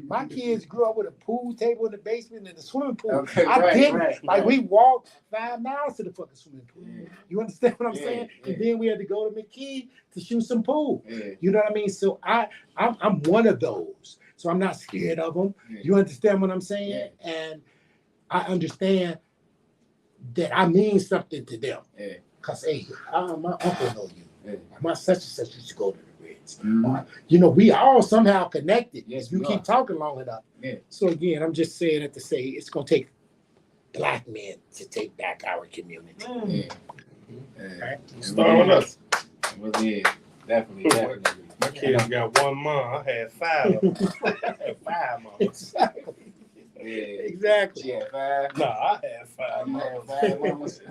My kids grew up with a pool table in the basement and a swimming pool. Okay, I right, didn't. right, Like right. we walked 5 miles to the fucking swimming pool. Yeah. You understand what I'm Yeah, saying? yeah. And then we had to go to McKee to shoot some pool. Yeah. You know what I mean? So I'm one of those. So I'm not scared of them. Yeah. You understand what I'm saying? And I understand that I mean something to them. Yeah. Cause hey, my uncle know you. Yeah. My such and such used to go to the Reds. Mhm. You know, we all somehow connected. Yes, if you we keep are. talking long enough. Yeah. So again, I'm just saying it to say it's gonna take Black men to take back our community. Yeah. Yeah. Start with us. Well, yeah, definitely. My kids got one mom. I had 5 of them. I had 5 moms. Exactly. Yeah. Exactly. She had 5. No, I had 5 You had moms. 5 mamas.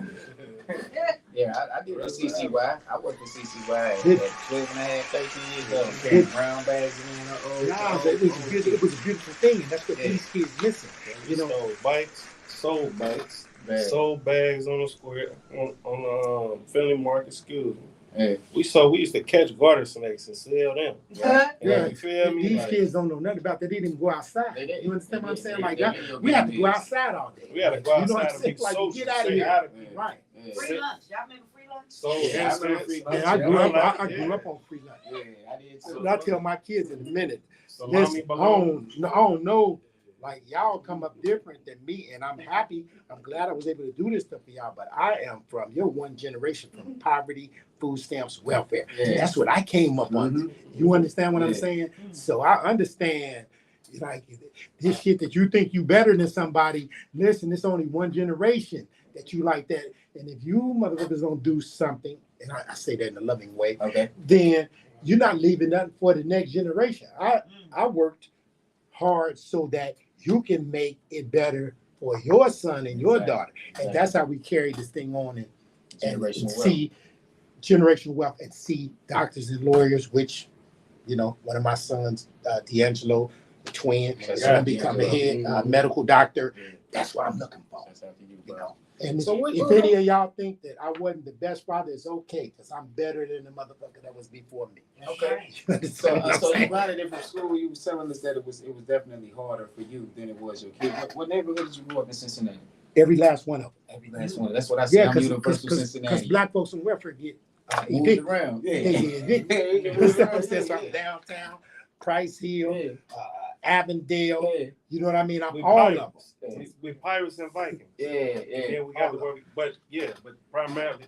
Yeah, I did the CCY. I worked for CCY at 12 and a half, 13 years old. Carrying brown bags in her old. Nah, but it was a beautiful thing, and that's what these kids missing. You know, Stole bikes, sold bikes, Bags. sold bags on the square on Finley Market. Excuse me. Yeah. We used to catch garter snakes and sell them. Yeah. yeah, You feel me? these Like, kids don't know nothing about that. They didn't even go outside. They didn't. You understand what I'm saying? They Like didn't. that, They we have to didn't. go outside all day. we had to go You know what outside I'm and be saying? Like, social. get out of say here. hi to Yeah. people. Right. Yeah. Free lunch. Y'all remember free lunch? So Yeah, I remember free lunch. Yeah, I grew up. I Yeah. grew up on free lunch. Yeah, I did too. And I'll tell my kids in a minute. Salami Listen, I don't know. Like y'all come up different than me, and I'm happy. I'm glad I was able to do this stuff for y'all. But I am from your one generation from poverty, food stamps, welfare. Yeah. That's what I came up on. You understand what I'm Yeah. saying? So I understand. Like this shit that you think you better than somebody. Listen, it's only one generation that you like that. And if you motherfuckers don't do something, and I say that in a loving way, Okay. then you're not leaving nothing for the next generation. I worked hard so that you can make it better for your son and your Exactly. daughter. And that's how we carry this thing on and Generational see generational wealth and see doctors and lawyers, which, you know, one of my sons, D'Angelo, the twin, is going to become a head medical doctor. That's what I'm looking for. That's after you, You bro. know. And So what- if any of y'all think that I wasn't the best father, it's okay, because I'm better than the motherfucker that was before me. Okay. You understand what I'm So you saying? got it from school. You was telling us that it was definitely harder for you than it was your kid. What neighborhood did you grow up in Cincinnati? Every last one of them. Every last one. That's what I see. Yeah, I'm Universal because Cincinnati. black folks on welfare get Moved evicted. around. Yeah. They get evicted. Yeah, You understand what I'm saying? So yeah. I'm downtown, Price Hill, Yeah. Avondale. Yeah. You know what I mean? I'm We all of them. pirates. We pirates and Vikings. Yeah, And yeah. then we got to work, but primarily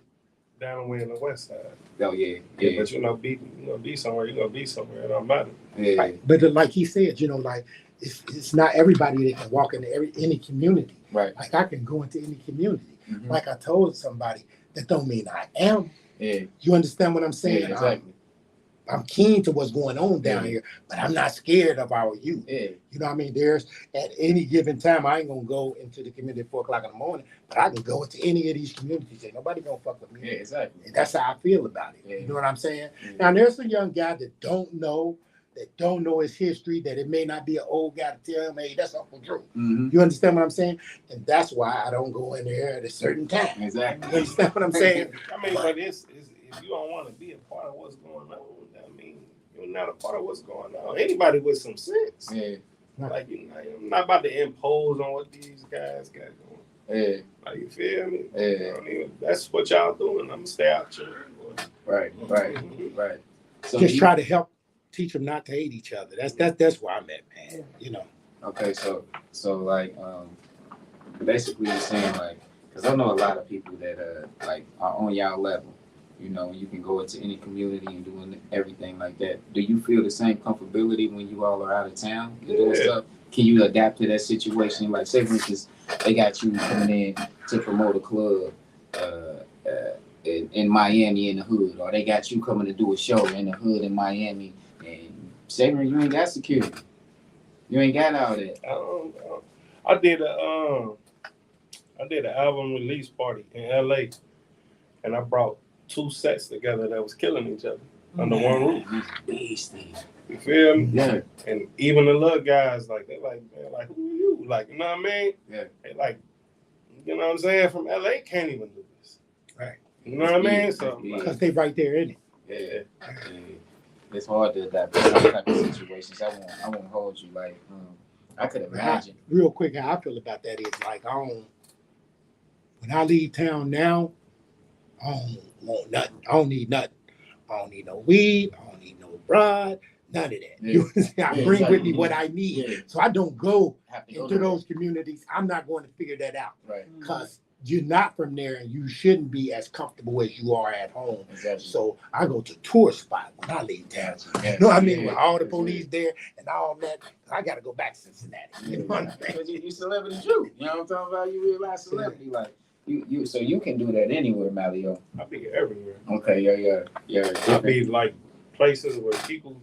down the way in the west side. Oh yeah, Yeah, yeah, but you gonna be somewhere. You're gonna be somewhere. It don't matter. yeah. Right. But like he said, you know, like it's not everybody that can walk into any community. Right. Like I can go into any community. Mhm. Like I told somebody, that don't mean I am. Yeah, You understand what I'm saying? yeah, exactly. I'm keen to what's going on down here, but I'm not scared of our youth. Yeah, You know what I mean? There's at any given time, I ain't gonna go into the community at 4 o'clock in the morning, but I can go into any of these communities. Ain't nobody gonna fuck with me. yeah, exactly. And that's how I feel about it. Yeah. You know what I'm saying? Yeah. Now there's a young guy that don't know his history, that it may not be an old guy to tell him, hey, that's Uncle Drew. Mm-hmm. You understand what I'm saying? And that's why I don't go in there at a certain time. You Exactly. understand what I'm saying? I mean, but it's if you don't want to be a part of what's going on, I mean, you're not a part of what's going on. Anybody with some sense, Yeah, like I'm not about to impose on what these guys got going. yeah, Like you feel me? yeah. I mean, that's what y'all doing. I'm gonna stay out here. Right, right, right. So Just you- try to help teach them not to hate each other. That's where I'm at, man. You know. Okay, so like basically you're saying like, because I know a lot of people that like are on y'all level. You know, you can go into any community and doing everything like that. Do you feel the same comfortability when you all are out of town and doing Yeah. stuff? Can you adapt to that situation? Like, say for instance, they got you coming in to promote a club in Miami in the hood, or they got you coming to do a show in the hood in Miami, and Saber, you ain't got security. You ain't got all that. I did an album release party in LA, and I brought 2 sets together that was killing each other under one roof. You feel me? Yeah. And even the little guys, like, they're like, man, like, who are you? Like, you know what I mean? Yeah. They like, you know what I'm saying? From LA can't even do this. Right. You know what I mean? So, Because they right there in it. Yeah. It's hard to adapt to those type of situations. I won't hold you. Like, I could imagine. Real quick, how I feel about that is like when I leave town now, I don't want nothing. I don't need nothing. I don't need no weed. I don't need no bride. None of that. Yeah. You understand? I bring with me what I Yeah. need. So I don't go Go into those communities. I'm not going to figure that out. Right. Because you're not from there and you shouldn't be as comfortable as you are at home. Exactly. So I go to tourist spot when I leave town. Yeah. You know what I mean? Yeah. With all the police there and all that, I got to go back to Cincinnati. You know what I mean? Because you celebrity Drew. You know what I'm talking about? You realize celebrity. Like, you so you can do that anywhere, Malio. I be everywhere. Okay, yeah. I be like places where people,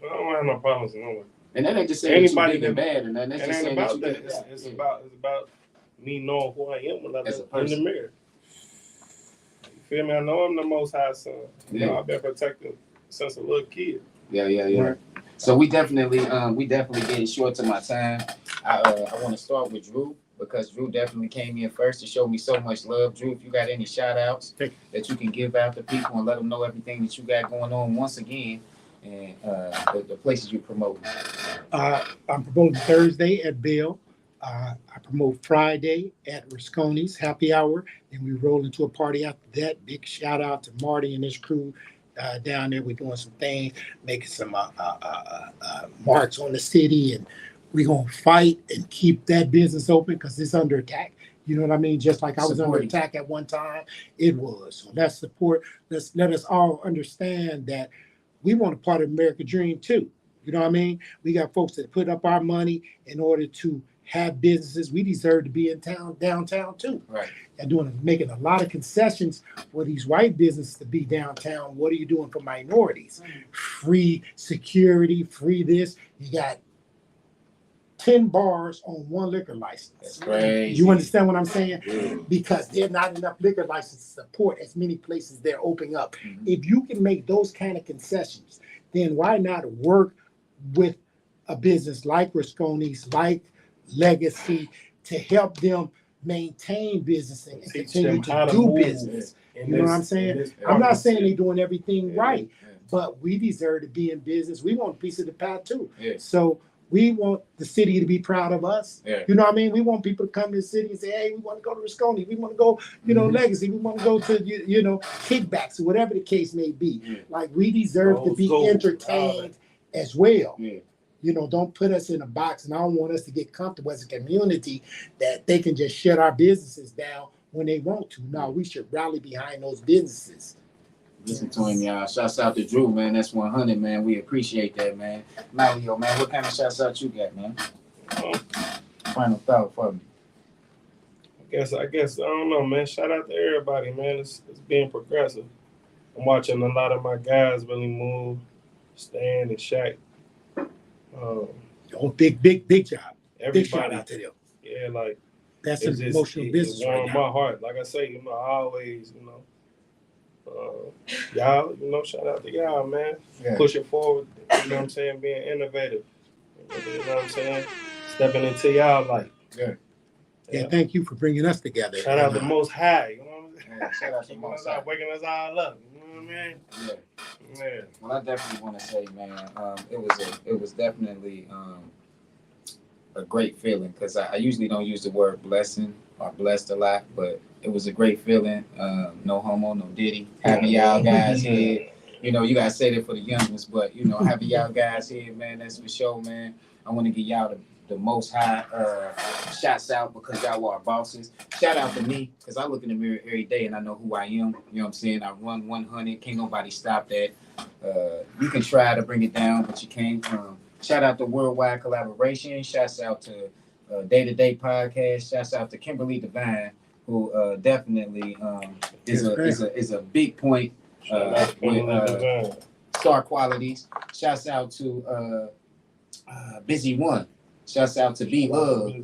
I don't have no problems nowhere. And then they just say anybody Anybody that that- bad, and then that's It just ain't saying about that that. you It's, did it's yeah. about me knowing who I am when I As a look in the person. mirror. You feel me? I know I'm the Most High son. You know, Yeah. I've been protected since a little kid. Yeah. So we definitely getting short to my time. I want to start with Drew because Drew definitely came in first to show me so much love. Drew, if you got any shout outs that you can give out to people and let them know everything that you got going on once again and the places you promote. I'm promoting Thursday at Bill. I promote Friday at Rasconi's Happy Hour. Then we roll into a party after that. Big shout out to Marty and his crew down there. We're doing some things, making some marks on the city, and we're going to fight and keep that business open because it's under attack. You know what I mean? Just like I was under attack at one time, it was. So let's support, let us all understand that we want a part of American dream too. You know what I mean? We got folks that put up our money in order to have businesses. We deserve to be in downtown too. Right. And making a lot of concessions for these white businesses to be downtown. What are you doing for minorities? Free security, free this. You got 10 bars on one liquor license. That's crazy. You understand what I'm saying? Yeah. Because there's not enough liquor licenses to support as many places they're opening up. Mhm. If you can make those kind of concessions, then why not work with a business like Rasconi's, like Legacy, to help them maintain business and Teach continue them how to to do move business? in You know what I'm this- saying? in this I'm part not of the saying city. they're doing everything Yeah. right, but we deserve to be in business. We want a piece of the pie too. Yeah. So we want the city to be proud of us. Yeah. You know what I mean? We want people to come to the city and say, hey, we want to go to Rasconi. We want to go, Legacy. We want to go to, kickbacks or whatever the case may be. Yeah. Like we deserve to Old be school, entertained as well. Yeah. Don't put us in a box, and I don't want us to get comfortable as a community that they can just shut our businesses down when they want to. No, we should rally behind those businesses. Listen to him, y'all. Shouts out to Drew, man. That's 100, man. We appreciate that, man. Mario, man, what kind of shouts out you got, man? Final thought for me. I guess, I don't know, man. Shout out to everybody, man. It's being progressive. I'm watching a lot of my guys really move, Stan and Shaq. Big job. Everybody, Big shout out to them. yeah, like That's it's an just, emotional business it right warmed now. my heart. Like I say, I always, y'all, shout out to y'all, man. Yeah. Pushing forward, you know what I'm saying, being innovative. You know what I'm saying? Stepping into y'all life. Yeah, thank you for bringing us together. Shout out to Most High, you know what I'm saying? Yeah, shout out to Keeping Most us High. out, waking us all up. You know what I mean? Yeah. Yeah. Well, I definitely want to say, man, it was definitely a great feeling because I usually don't use the word blessing or blessed a lot, but it was a great feeling. No homo, no diddy. Having y'all guys here, you gotta say that for the young ones, but having y'all guys here, man, that's for sure, man. I want to give y'all the Most High shouts out because y'all are bosses. Shout out to me because I look in the mirror every day and I know who I am. You know what I'm saying? I run 100. Can't nobody stop that. You can try to bring it down, but you can't. Shout out to Worldwide Collaboration. Shouts out to Day to Day Podcast. Shouts out to Kimberly Devine. who definitely is a big point with star qualities. Shouts out to Busy One. Shouts out to B Love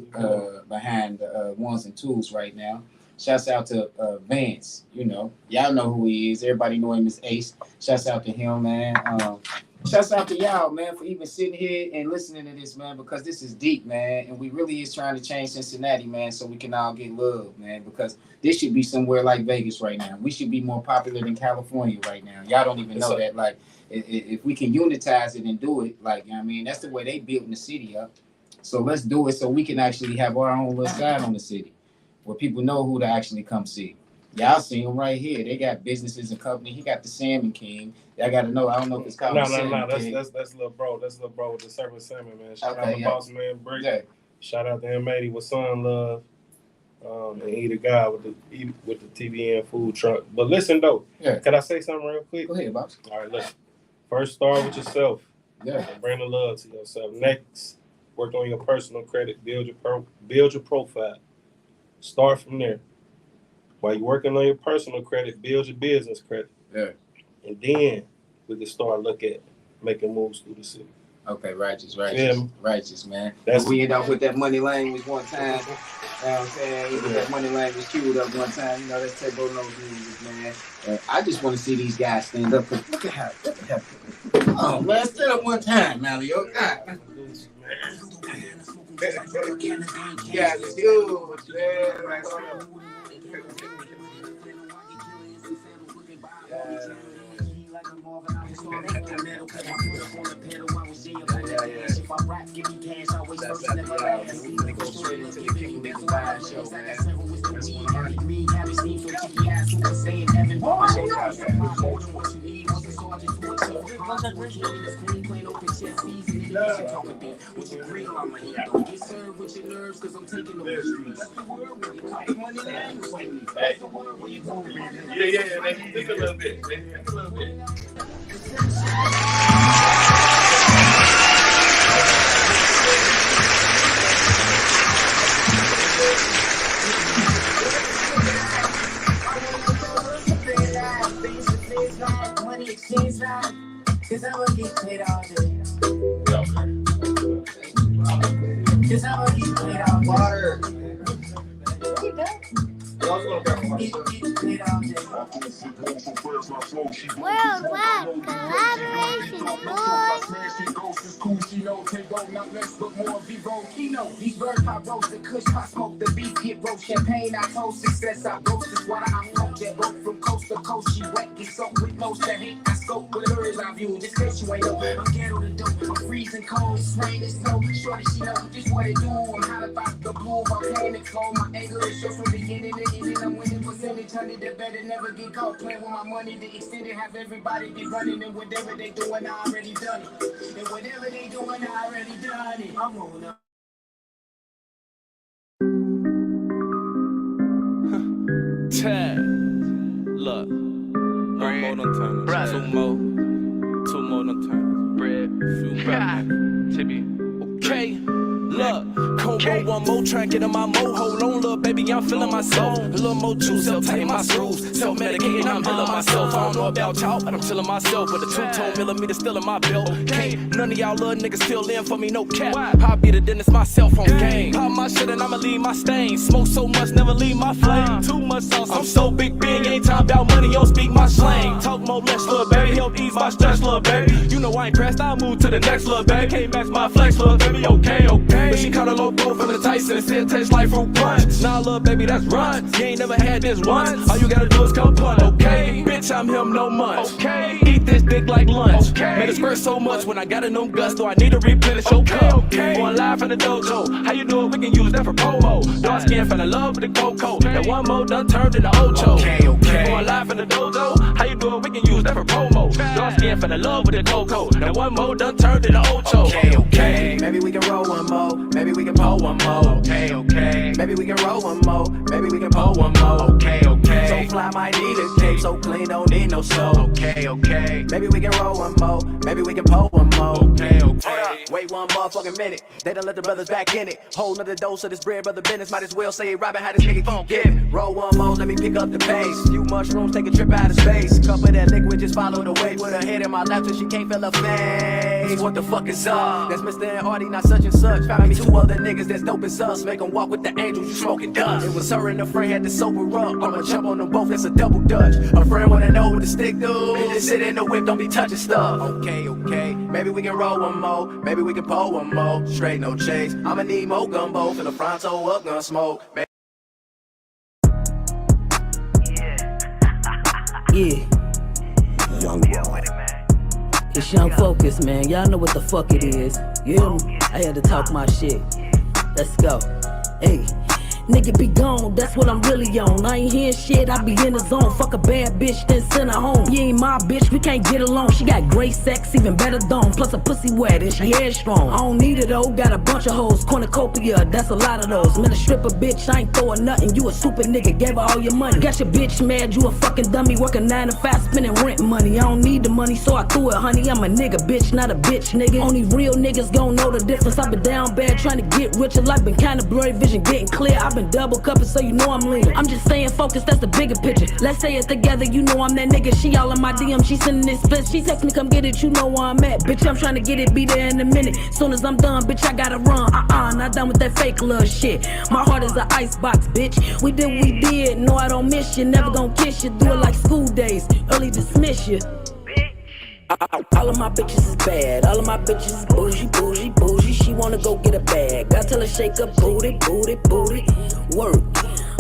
behind the ones and twos right now. Shouts out to Vance. You know, y'all know who he is. Everybody know him as Ace. Shouts out to him, man. Shouts out to y'all, man, for even sitting here and listening to this, man, because this is deep, man, and we really is trying to change Cincinnati, man, so we can all get love, man, because this should be somewhere like Vegas right now. We should be more popular than California right now. Y'all don't even know that. Like, if we can unitize it and do it, like, I mean, that's the way they built the city up. So let's do it so we can actually have our own little side on the city where people know who to actually come see. Y'all see him right here. They got businesses and company. He got the Salmon King. Y'all got to know. I don't know if it's called No. That's little bro. That's little bro with the service salmon, man. Shout out to Boss Man Brick. Yeah. Shout out to M80 with Sun Love. And Eat a Guy with the TBN food truck. But listen though, can I say something real quick? Go ahead, Boss. All right, listen. First, start with yourself. Yeah. Bring the love to yourself. Next, work on your personal credit. Build your profile. Start from there. While you're working on your personal credit, build your business credit. Yeah. And then we can start look at making moves through the city. Okay, righteous, man. We end up with that money language one time. You know what I'm saying? That money language queued up one time. You know, that's Tebo knows music, man. And I just want to see these guys stand up. Look at how. Oh, man, stand up one time, Malio. God. Yeah, it's huge, man. Like, hold up. Yeah, think a little bit. Cause I will get paid all day. Cause I will get paid all day. Water. Worldwide collaboration, boys. These bird pop roast, the kush pop smoke, the beef get roast, champagne I toast, success I boast, this water I float, that boat from coast to coast, she wet, get soaked with most that hate I scope, with her as I view, just case you ain't know, I'm ghetto to dope, I'm freezing cold, it's rain, it's snow, shorty she know just what it do, I'm hot about the blue, volcanic flow, my anger is show from beginning to ending, I'm winning percentage, 100 the better, never get caught playing with my money, to extend it, have everybody be running, and whatever they doing, I already done it, and whatever they doing, I already done it, I'm on up. Look, one more done turn. Two more done turn. Bread, Tippy. Okay, look, combo one more, try and get in my mo. Hold on, little baby, I'm feeling myself. A little more juice, self-tighten my screws. Self-medicating, I'm healing myself. I don't know about y'all, but I'm feeling myself. With a 2-tone millimeter still in my belt. Okay, none of y'all little niggas still in for me, no cap. I be the dentist myself on game. Pop my shit and I'ma leave my stain. Smoke so much, never leave my flame. Too much sauce, I'm so big, ain't time about money, don't speak my slang. Talk more less, little baby, help ease my stress, little baby. You know I ain't pressed, I'll move to the next, little baby. Can't match my flex, little baby, okay. But she caught a low blow from the Tyson and said tastes like fruit punch. Nah, little baby, that's run. You ain't never had this once. All you gotta do is come punt, okay? Bitch, I'm him no much. Okay, eat this dick like lunch. Okay, made it squirt so much when I got in them guts, so I need to replenish your cup. Okay, going live from the dojo. How you do it? We can use that for promo. Dark skin fell in love with the cocoa. That one more done turned into Ocho. Okay, going live from the dojo. How you do it? We can use that for promo. Dark skin fell in love with the cocoa. That one more done turned into Ocho. Okay, maybe we can roll one more. Maybe we can pull one more. Okay. Maybe we can roll one more. Maybe we can pull one more. Okay. So fly might need a cape, so clean don't need no soul. Okay. Maybe we can roll one more. Maybe we can pull one more. Okay. Wait. one motherfucking minute. They done let the brothers back in it. Whole nother dose of this bread, brother business. Might as well say Robin, how this nigga keep giving. Roll one more, let me pick up the pace. Few mushrooms, take a trip out of space. Cup of that liquid, just follow the way. Put her head in my lap till she can't feel her face. What the fuck is up? That's Mr. and Artie, not such and such. Found me two other niggas that's dope as us. Make them walk with the angels, you smoking dust. It was her and a friend had to sober up. I'ma jump on them both, that's a double dutch. A friend wanna know what the stick do. And just sit in the whip, don't be touching stuff. Okay, maybe we can roll one more. Maybe we can pull one more. Straight no chase. I'ma need more gumbo. Fill the fronto up, gun smoke. Yeah. Young boy. It's Young Focus, man. Y'all know what the fuck it is. You hear me? I had to talk my shit. Let's go. Hey. Nigga be gone, that's what I'm really on. I ain't hearing shit, I be in the zone. Fuck a bad bitch, then send her home. You ain't my bitch, we can't get along. She got great sex, even better dome. Plus a pussy wet and she headstrong. I don't need it though, got a bunch of hoes. Cornucopia, that's a lot of those. Man, a stripper bitch, I ain't throwing nothing. You a super nigga, gave her all your money. Got your bitch mad, you a fucking dummy. Working 9 to 5, spending rent money. I don't need the money, so I threw it, honey. I'm a nigga, bitch, not a bitch, nigga. Only real niggas gon' know the difference. I been down bad, trying to get richer. Life been kinda blurry, vision getting clear. I been double cupping, so you know I'm leaning. I'm just staying focused, that's the bigger picture. Let's say it together, you know I'm that nigga. She all in my DM, she sending this splits. She text me, come get it, you know where I'm at. Bitch, I'm trying to get it, be there in a minute. Soon as I'm done, bitch, I gotta run. Not done with that fake love shit. My heart is an icebox, bitch. We did what we did, no, I don't miss you. Never gon' kiss you, do it like school days. Early dismiss you. All of my bitches is bad, all of my bitches is bougie, bougie, bougie. She wanna go get a bag, I tell her shake up booty, booty, booty. Work,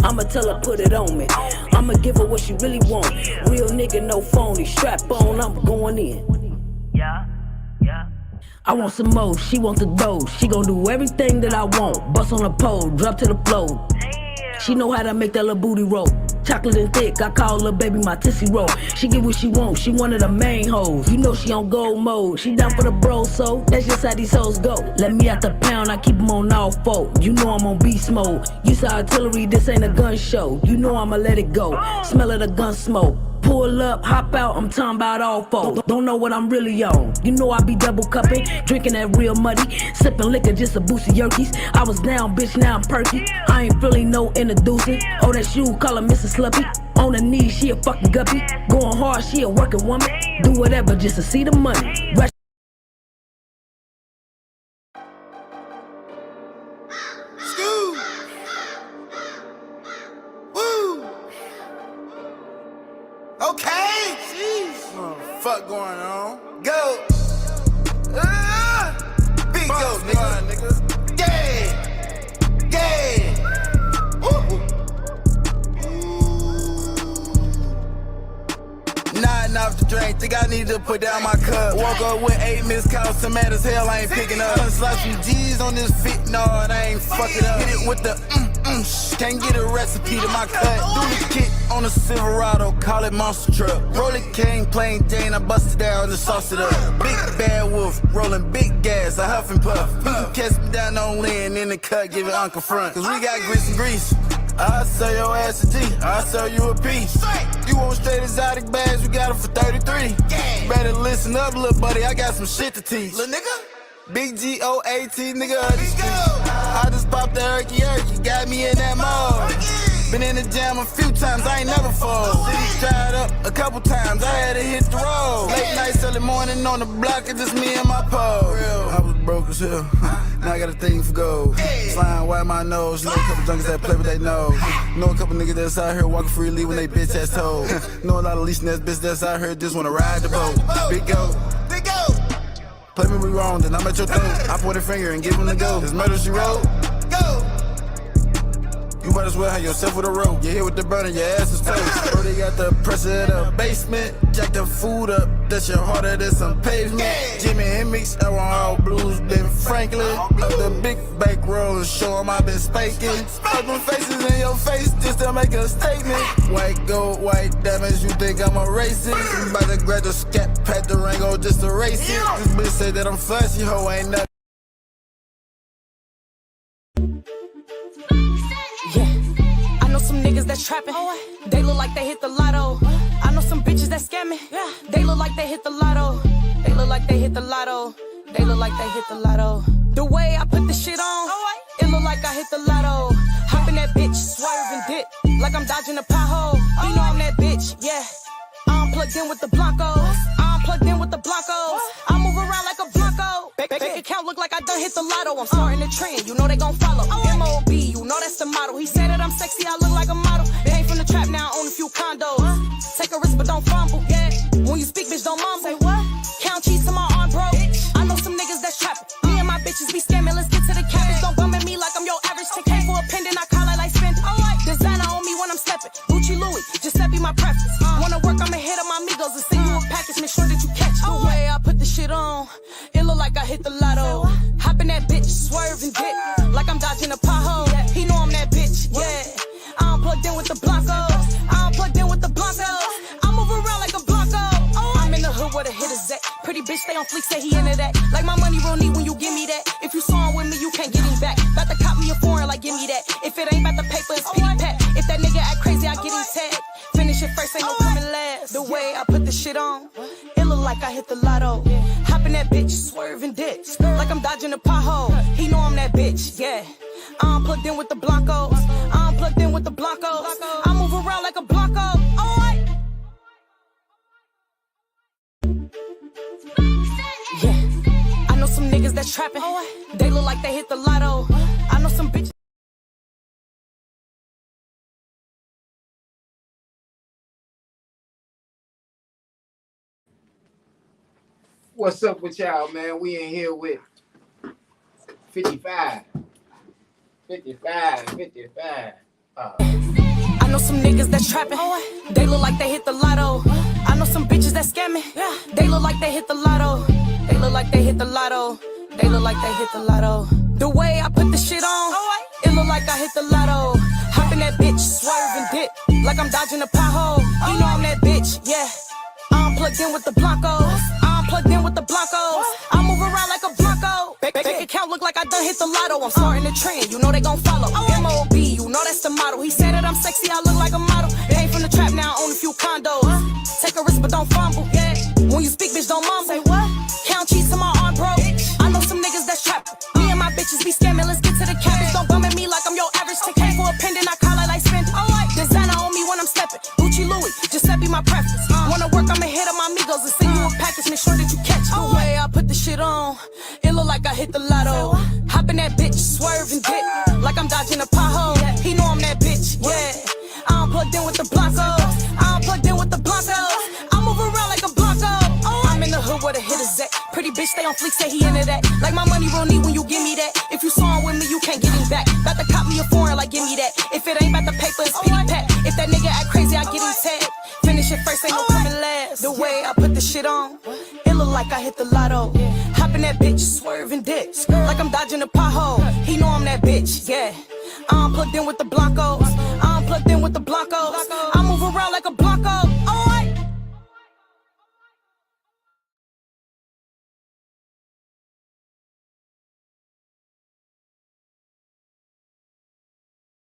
I'ma tell her put it on me. I'ma give her what she really want. Real nigga, no phony, strap on, I'm going in. Yeah. I want some more, she want the dough. She gon' do everything that I want. Bust on the pole, drop to the floor. She know how to make that little booty roll. Chocolate and thick, I call her baby my Tissy roll. She get what she want, she one of the main hoes. You know she on gold mode, she down for the bro, so that's just how these hoes go. Let me out the pound, I keep them on all four. You know I'm on beast mode. You saw artillery, this ain't a gun show. You know I'ma let it go, smell of the gun smoke. Pull up, hop out, I'm talking about all four. Don't know what I'm really on. You know I be double cupping, drinking that real muddy. Sipping liquor just to boost the yerkies. I was down, bitch, now I'm perky. I ain't really no introducing. Oh, that shoe, call her Mrs. Sluppy. On her knees, she a fucking guppy. Going hard, she a working woman. Do whatever just to see the money. Rush. Okay. Jeez. Fuck going on. Go. Big go, nigga. Yeah. Nodding off the drink, think I need to put down my cup. Woke up with 8 missed calls, some mad as hell, I ain't picking up. Slap some G's on this fit, no, and I ain't fucking up. Hit it with the can't get a recipe to my cut. Do the kick on a Silverado, call it monster truck. Roll it King, plain Jane, I bust it down and sauce it up. Big bad wolf, rolling big gas, I huff and puff. You can catch me down on land in the cut, give it Uncle Front. Cause we got grits and grease. I'll sell your ass a G, I'll sell you a piece. You want straight exotic bags, we got them for 33. Better listen up, little buddy, I got some shit to teach. Little nigga? Big G-O-A-T, nigga of the street. I just popped the herky, got me in that mode. Been in the jam a few times, I ain't never fall. City dried up a couple times, I had to hit the road. Late nights, early morning on the block, it's just me and my pole. I was broke as hell, now I got a thing for gold. Flying white my nose, know a couple junkies that play with they nose. Know a couple niggas that's out here walking freely when they bitch ass told. Know a lot of leasing ass bitch that's out here just wanna ride the boat. Big go. Play me wrong, then I'm at your throat. I point a finger and give him the go. This murder she wrote. Go! You might as well have yourself with a rope. You hit with the burner, your ass is toast. Brody got the pressure in the basement. Jack the food up, that shit harder than some pavement. Jimmy Hendrix, I want all blues, Ben Franklin. Up the big bank roll, show 'em I been spanking. Open faces in your face just to make a statement. White gold, white diamonds, you think I'm a racist? I'm about to grab the scat, pat the Rango just to race it. This bitch say that I'm flashy, ho, ain't nothing. Some niggas that's trapping, they look like they hit the lotto. I know some bitches that scamming, they look like they hit the lotto. They look like they hit the lotto. They look like they hit the lotto. The way I put the shit on, it look like I hit the lotto. Hop in that bitch, swerve and dip, like I'm dodging a pothole. You know I'm that bitch, yeah. I'm plugged in with the Blancos. I'm plugged in with the Blancos. I move around like a Blanco. Bank account look like I done hit the lotto. I'm starting the trend, you know they gon' follow. M.O.B., you know that's the motto. He said that I'm sexy, I look like a model. Came from the trap, now I own a few condos. Take a risk, but don't fumble, yeah. When you speak, bitch, don't mumble. Say what? Count cheese to my arm, bro. I know some niggas that's trapping. Me and my bitches be scamming, let's get to the cabbage. Don't bum at me like I'm your average. Take K for a pendant, I call it like spending. Designer on me when I'm stepping. Gucci Louis, Giuseppe my preference. Wanna work, I'ma hit on my amigos and send you a package. Make sure that you catch it. The way I put the shit on, it look like I hit the lotto. Hop in that bitch, swerve and dip, like I'm dodging a pothole. He know I'm that bitch, yeah. I'm plugged in with the Blancos. I'm plugged in with the Blancos. I move around like a Blanco. I'm in the hood where the hitters at. Pretty bitch stay on fleek, say he into that. Like my money real neat when you give me that. If you saw him with me, you can't get him back. About to cop me a foreign, like give me that. If it ain't about the paper, it's pity pat. If that nigga act crazy, I get him tagged. Finish it first, ain't no coming last. The way I put the shit on, it look like I hit the lotto. Hop in that bitch, swerve and dip, like I'm dodging a pothole. He know I'm that bitch, yeah. I'm plugged in with the Blancos. I'm plugged in with the Blancos. I move around like a Blanco. Yeah, I know some niggas that's trapping. They look like they hit the lotto. I know some bitches. What's up with y'all, man? We in here with 55. I know some niggas that's trapping. They look like they hit the lotto. I know some bitches that scamming. They look like they hit the lotto. They look like they hit the lotto. They look like they hit the lotto. The way I put the shit on, it look like I hit the lotto. Hop in that bitch, swerve and dip, like I'm dodging a pothole. You know I'm that bitch, yeah. I'm plugged in with the Blancos. I'm plugged in with the Blancos. I move around like a Blanco. Bank account look like I done hit the lotto. I'm starting the trend, you know they gon' follow. M.O.B., you know that's the motto. He said that I'm sexy, I look like a model. Came from the trap, now I own a few condos. Take a risk, but don't fumble, yeah. When you speak, bitch, don't mumble. Say what? Count cheese to my arm, bro. I know some niggas that's trapping. Me and my bitches be scamming, let's get to the cabbage. Don't bum at me like I'm your average. Take K for a pendant, I call it like spending. Designer on me when I'm stepping. Gucci Louis, Giuseppe my preference. Wanna work, I'ma hit on my amigos and send you a package. Make sure that you catch it. The way I put the shit on, it look like I hit the lotto. Hop in that bitch, swerve and dip, like I'm dodging a pothole. He know I'm that bitch, yeah. I'm plugged in with the Blancos. I'm plugged in with the Blancos. I move around like a Blanco. I'm in the hood where the hitters at. Pretty bitch stay on fleek, say he into that. Like my money real neat when you give me that. If you saw him with me, you can't get him back. About to cop me a foreign, like give me that. If it ain't about the paper, it's pity pat. If that nigga act crazy, I get him tagged. Finish it first, ain't no coming last. The way I put the shit on, it look like I hit the lotto. Hop in that bitch, swerve and dip, like I'm dodging a pothole. He know I'm that bitch, yeah. I'm plugged in with the Blancos. I'm plugged in with the Blancos. I move around like a Blanco.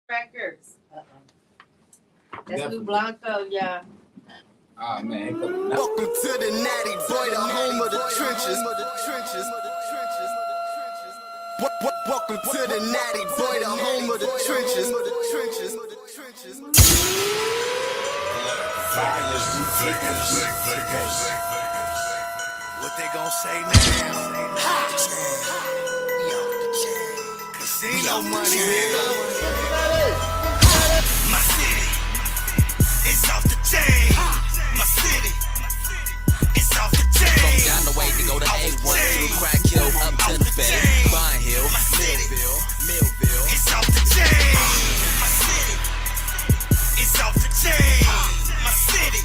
Records. That's New Blanco, y'all. Oh man, welcome to the natty boy, the home of the trenches. Welcome to the natty boy, the home of the trenches. What they gon' say now? Casino money, nigga. My city is off the chain. My city is off the chain. From down the way to go to A1, Crack Hill, up to the Bay, Vine Hill, Millville, it's off the chain. My city is off the chain. My city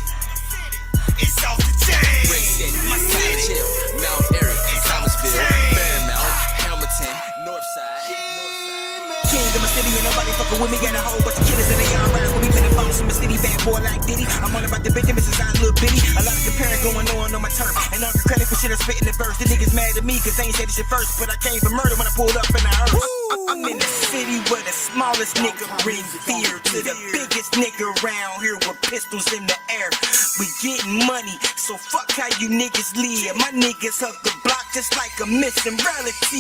is off the chain. Brick City, my city, Mount Airy, Thomasville, Fairmount, Hamilton, Northside. King of my city, and nobody fucking with me. Got a whole bunch of killers and they all ride with me. Been a boss in my city, bad boy like Diddy. I'm all about the Benjamins, is I little bitty. A lot of comparing going on my turf. And I'm credit for shit I spit in the verse. The niggas mad at me cause they ain't said this shit first. But I came for murder when I pulled up in the earth. I'm in the city where the smallest nigga bring fear to the biggest nigga around here with pistols in the air. We getting money, so fuck how you niggas live. My niggas hug the block just like a missing relative.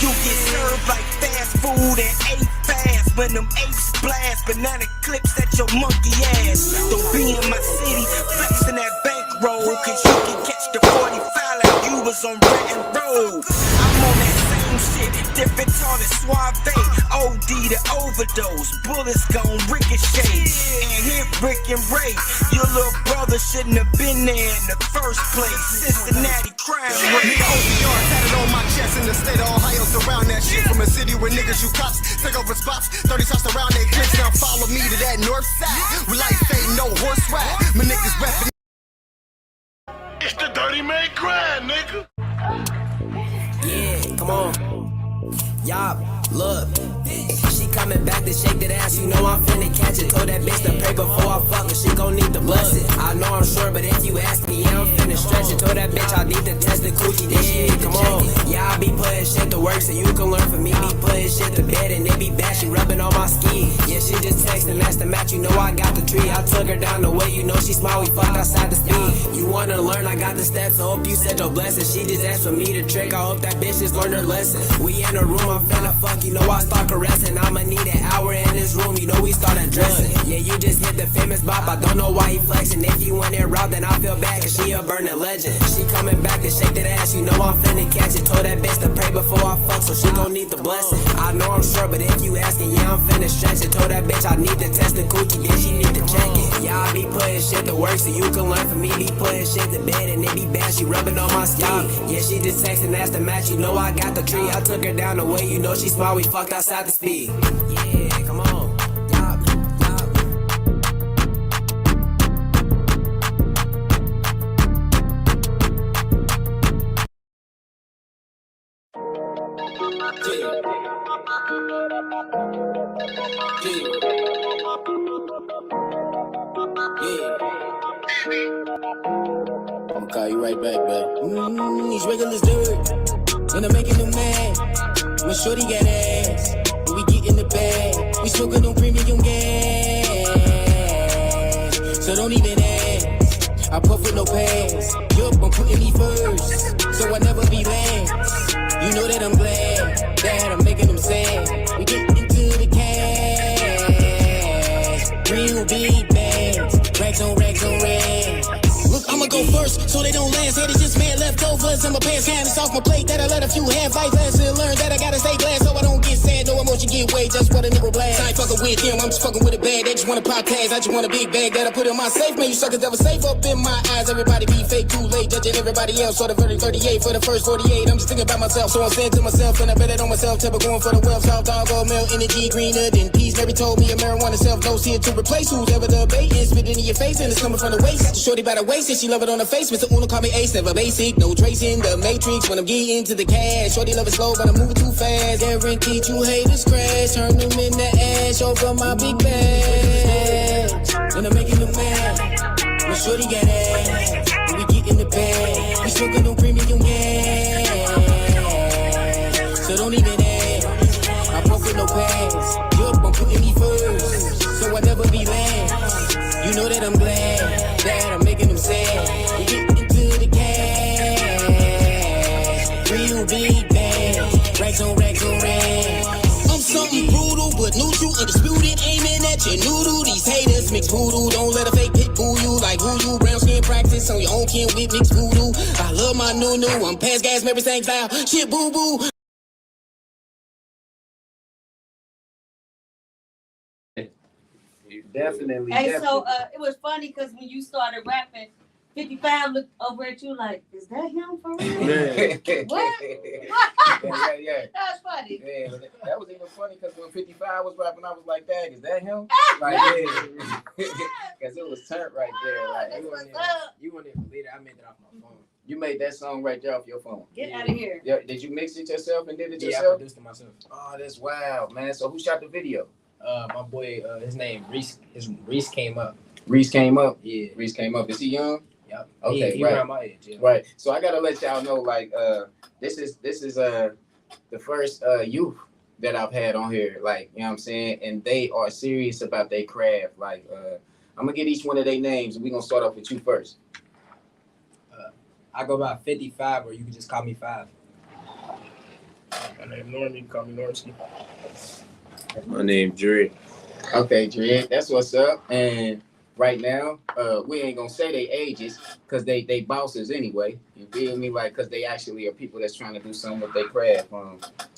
You get served like fast food and ate fast when them apes blast banana clips at your monkey ass. Don't be in my city flexing that bankroll, cause you can catch the 45 like you was on Red and Roll. I'm on that same shit, different tall as Suave, OD to overdose, bullets gon' ricochet and hit Rick and Ray. Your little brother shouldn't have been there in the first place. Cincinnati crime rate. Nigga OVR tatted on my chest in the state of Ohio. Surround that shit from a city where niggas shoot cops, take over spots, 30 shots around their clips. Now follow me to that north side. We like say no horse ride. My niggas rapping. It's the Dirty Man grind, nigga. Yeah, come on. Y'all, look. She coming back to shake that ass, you know I'm finna catch it. Told that bitch to pray before I fuck her, she gon' need to bless it. I know I'm sure, but if you ask me, yeah, I'm finna stretch it. Told that bitch I need to test the coochie, then she need to check it. Yeah, I be putting shit to work, so you can learn from me. Be putting shit to bed and it be bad, she rubbing on my ski. Yeah, she just texting, that's the match, you know I got the tree. I took her down the way, you know she smile, we fucked outside the speed. You wanna learn, I got the steps, I hope you said your blessing. She just asked for me to trick, I hope that bitch just learned her lesson. We in a room, I'm finna fuck, you know I start caressing. I'ma need an hour in this room, you know we start undressing. Yeah, you just hit the famous bop, I don't know why he flexing. If you went in route, then I feel bad, cause she a burning legend. She coming back to shake that ass, you know I'm finna catch it. Told that bitch to pray before I fuck, so she gon' need the blessing. I know I'm sure, but if you asking, yeah, I'm finna stretch it. Told that bitch I need to test the coochie, then she need to check it. Yeah, I be putting shit to work, so you can learn from me. Be putting shit to bed, and it be bad, she rubbing on my skin. Yeah, she just texting, that's the match, you know I got the tree. I took her down the way, you know she smart, we fucked outside the speed. Yeah, come on. I'ma call you right back, babe. These regulars dirt, and I'm making them mad. My shorty got ass, when we get in the bag. We smoking on premium gas, so don't even ask. I puff with no pass. Yup, I'm putting me first, so I never be last. You know that I'm glad that I'm making them sad. We get into the cash, real big bags, racks on racks on racks. Look, I'ma go first, so they don't last. Haters just mad leftovers in my pants. Hands off my plate that I let a few have. Life lesson learned that I gotta stay glass, so I don't get sad. No emotion get way, just what a nigga blast. I ain't fucking with them, I'm just fucking with a bag. They just wanna pop tags, I just want a big bag that I put in my safe. Man, you suckers never safe up in my eyes. Everybody be fake, too late, judging everybody else. So the 38 for the first 48. I'm just thinking about myself, so I'm saying to myself, and I bet it on myself. Tebo going for the wealth, South dog, gold milk, energy greener than peas. Mary told me a marijuana self knows here to replace who's ever the bait is. Spitting in your face, and it's coming from the waist. Got the shorty by the waist, and she love it on her face. Mr. Uno call me Ace, never basic, no tracing the matrix when I'm getting to the cash. Shorty love it slow, but I'm moving too fast. Guaranteed you haters crash, turn them in the ash over my big bag. And I'm making them mad. My shorty got ass, when we get in the bag. We smoking on premium gas, so don't even ask. I puff with no pass. Yup, I'm putting me first, so I never be last. You know that I'm glad that I'm making them sad. We get into the cash, real big bags, racks on racks on racks. I'm something brutal but neutral, undisputed, aiming at your noodle. These haters mix voodoo, don't let a fake pit fool you. Like who you, brown skin practice on your own kin with mixed voodoo. I love my new, I'm past gas, everything foul, shit boo boo. Definitely. Hey, so it was funny because when you started rapping, 55 looked over at you like, is that him for real? Yeah. What? Yeah. That's funny. Yeah, that was even funny because when 55 was rapping, I was like, "Dang, is that him?" Like, yeah, because it was turned right there. Like, you wouldn't even believe it. I made it off my phone. You made that song right there off your phone. Get out of here. Yeah, did you mix it yourself and did it yourself? Yeah, I produced it myself. Oh, that's wild, man. So who shot the video? My boy, his name Reese. Reese came up. Reese came up. Yeah, Reese came up. Is he young? Yep. Okay, he right. around my age. Yeah. Right. So I gotta let y'all know, like, this is the first youth that I've had on here, like, you know what I'm saying, and they are serious about their craft. Like, I'm gonna get each one of their names, and we're gonna start off with you first. I go by 55, or you can just call me 5. My name Norm. You can call me Normski. My name Dre. Okay, Dre, that's what's up. And right now, we ain't gonna say they ages because they bosses anyway. You feel me? Like, because they actually are people that's trying to do something with their craft.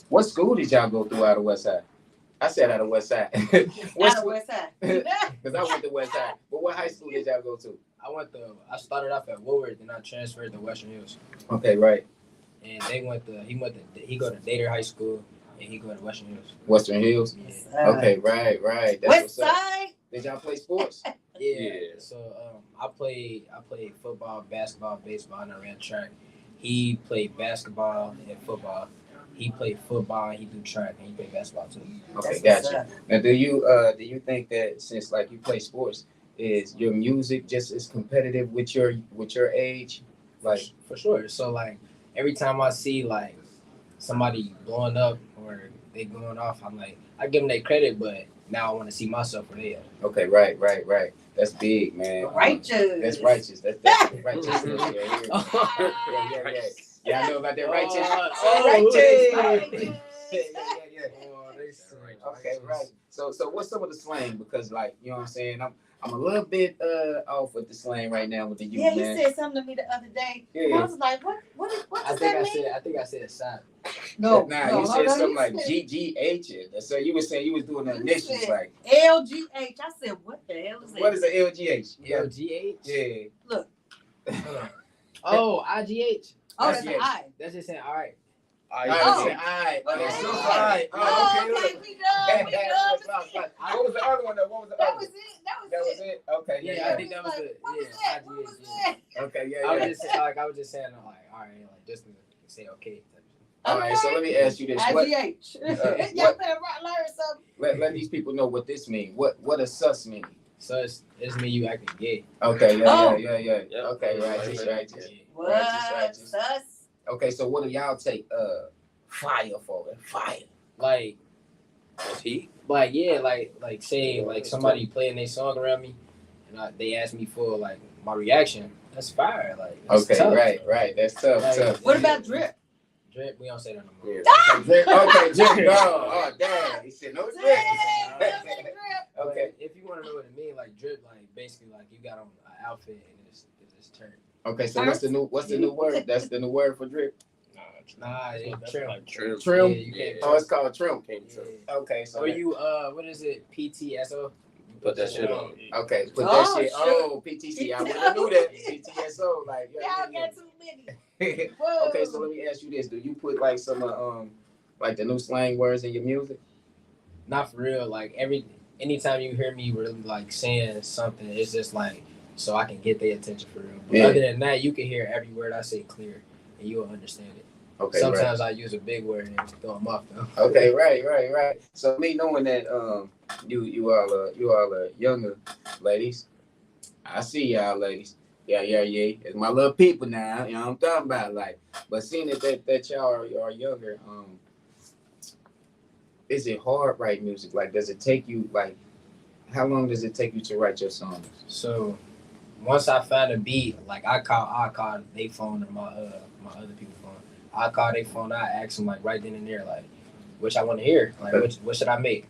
What school did y'all go through out of West Side? I said out of West Side. Out of West Side. Because I went to West Side. But what high school did y'all go to? I started off at Woolworth, then I transferred to Western Hills. Okay, right. And he go to Dater High School, and he go to Western Hills. Western Hills? Yeah. Okay, right. That's West what's up. Side. Did y'all play sports? Yeah. So I played football, basketball, baseball, and I ran track. He played basketball and football. He played football and he do track, and he played basketball too. Okay, gotcha. Now, do you think that since like you play sports, is your music just as competitive with your age? Like for sure. So like every time I see like somebody blowing up or they going off, I'm like, I give them their credit, but now I want to see myself where they at. Okay, right. That's big, man. Righteous. That's righteous. That's definitely righteousness. Yeah. Yeah, I know about that righteous. Righteous. Okay, right. So what's some of the slang? Because like, you know what I'm saying? I'm a little bit off with the slang right now with the youth, Yeah, man. he said something to me the other day. Yeah. I was like, what does that mean? I think I said side. No, you said something like GGH. So you were saying you was doing the initials like LGH. I said, what the hell is that? What is an LGH? LGH? Yeah. Look. Oh, IGH. Oh, that's an I. That's just saying, all right. I. Okay, we done. What was the other one though? What was the other one? That was it. Okay. Yeah, I think that was it. Yeah, IGH. Okay, yeah. I was just saying, like, all right, like just to say okay. All right, so let me ask you this. IGH. Y'all better learn something. Let these people know what this means. What does sus mean? Sus is me you acting gay. Okay, yeah. Okay, righteous. What? Sus? Okay, so what do y'all take fire for? Fire. Like say like somebody playing their song around me and they ask me for like my reaction. That's fire. Like okay, tough. right. That's tough. Like, What about drip? Drip, we don't say that no more. Okay, drip. Oh, damn. He said no drip. Okay. If you want to know what it means, like drip, like basically like you got on an outfit and it's turned. Okay, so what's the new word? That's the new word for drip. Nah, it's trim. Like trim. Trim. Yeah, Oh, it's called trim. Yeah. Okay, so or you what is it? PTSO. Put that shit on. Okay, put that shit. Oh, PTC. I would have knew that. PTSO. Like y'all got too many. Okay, so let me ask you this: do you put like some like the new slang words in your music? Not for real. Like anytime you hear me really like saying something, it's just like so I can get their attention for real. But other than that, you can hear every word I say clear and you'll understand it. Okay. Sometimes I use a big word and throw them off though. Okay, right. So me knowing that you all are younger ladies, I see y'all ladies. Yeah. It's my little people now. You know what I'm talking about, like. But seeing that y'all are younger, is it hard writing music? Like, does it take you like? How long does it take you to write your songs? So, once I find a beat, like I call they phone or my other people's phone. I call their phone. I ask them like right then and there, like, which I want to hear. Like, what should I make?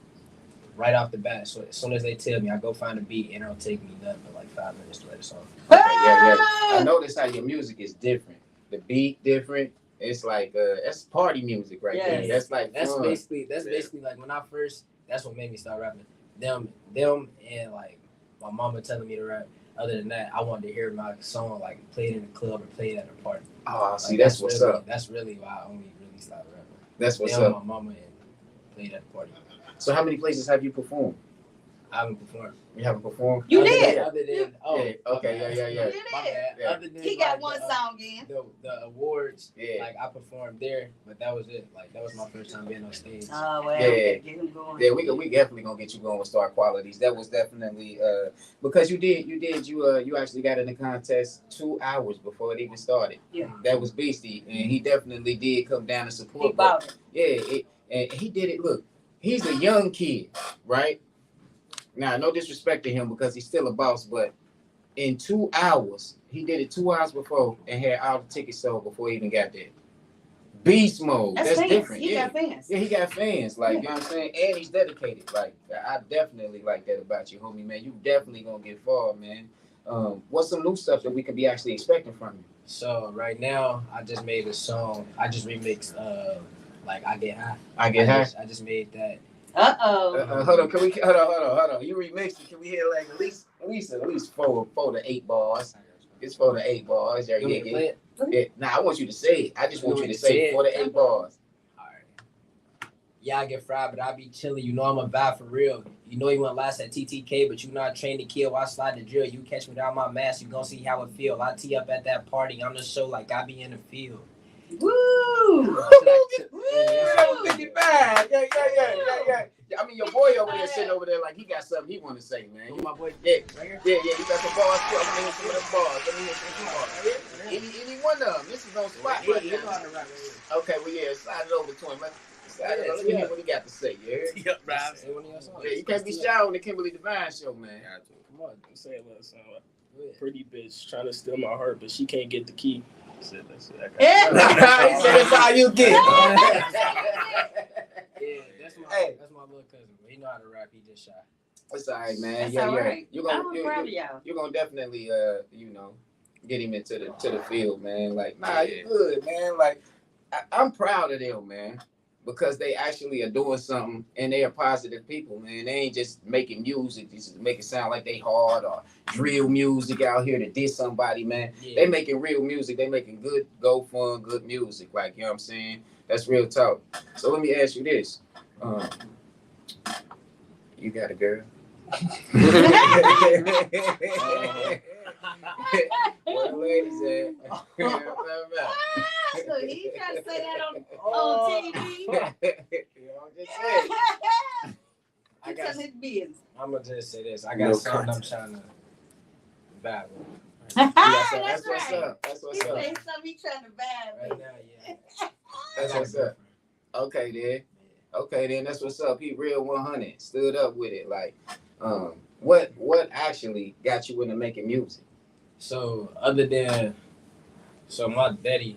Right off the bat. So as soon as they tell me, I go find a beat, and it'll take me nothing but like 5 minutes to write a song. Okay, yeah. I notice how your music is different. The beat different. It's like that's party music right there. That's like that's fun. basically like when I first. That's what made me start rapping. Them, and like my mama telling me to rap. Other than that, I wanted to hear my song like played in the club or played at a party. Oh, like, see, that's what's really, up. That's really why I only really started rapping. That's what's up. up. My mama and played at the party. So how many places have you performed? I haven't performed. You haven't performed? You did. Other than You okay, did. My bad. Yeah. Other than He got like, one song in. The awards, Yeah. like I performed there, but that was it. Like that was my first time being on stage. Oh well, Yeah. get him going. Yeah, we definitely gonna get you going with Star Qualities. That was definitely because you actually got in the contest 2 hours before it even started. Yeah. That was beastie, and he definitely did come down to support. He bought it. Yeah, and he did it. Look, he's a young kid, right? Now, no disrespect to him because he's still a boss, but in 2 hours, He did it 2 hours before and had all the tickets sold before he even got there. Beast mode. That's fans. different. He Yeah. got fans. Yeah, he got fans. Like, you know what I'm saying? And he's dedicated. Like, I definitely like that about you, homie, man. You definitely gonna get far, man. What's some new stuff that we could be actually expecting from you? So right now, I just made a song. I just remixed like I Get High. I Get High? I just made that. Uh-oh. Hold on. Can we hold on. You remixed it. Can we hear like at least 4 to 8 bars? It's 4 to 8 bars. Yeah, You want me to play it? Yeah. Nah, I want you to say it. I just want you to say it? 4 to 8 bars. Yeah, I get fried, but I be chilling. You know I'm a vibe for real. You know you want last at TTK, but you not trained to kill. I slide the drill. You catch me without my mask, you gonna see how it feel. I tee up at that party on the show like I be in the field. Woo! 55. Yeah. I mean, your boy over there sitting over there like he got something he want to say, man. My boy, yeah. You got some bars. I'm gonna hear some of them bars. Let me hear some bars. Any one of them. This is on spot. Okay, well, yeah, slide it over to him. Let me hear what he got to say. Yeah, right. Yeah, you can't be shy on the Kimberly Devine show, man. Come on, I'm saying a little something. Pretty bitch trying to steal my heart, but she can't get the key. That's it. He said that's all you get. That's my little cousin. He know how to rap. He just shy. That's all right, man. That's all right. You're gonna definitely get him into the field, man. Like, nah, you good, man. Like, I'm proud of them, man. Because they actually are doing something and they are positive people, man. They ain't just making music, just make it sound like they hard or drill music out here to diss somebody, man. Yeah. They making real music. They making good, fun, good music. Like, you know what I'm saying? That's real talk. So let me ask you this. You got a girl? Where the ladies at? So he trying to say that on TV? I'm just saying. I'm gonna just say this. I got something I'm trying to battle. That's what's up. He said something he trying to battle. Right now, yeah. That's what's up. Okay, then. That's what's up. He real 100. Stood up with it. Like, what actually got you into making music? So my daddy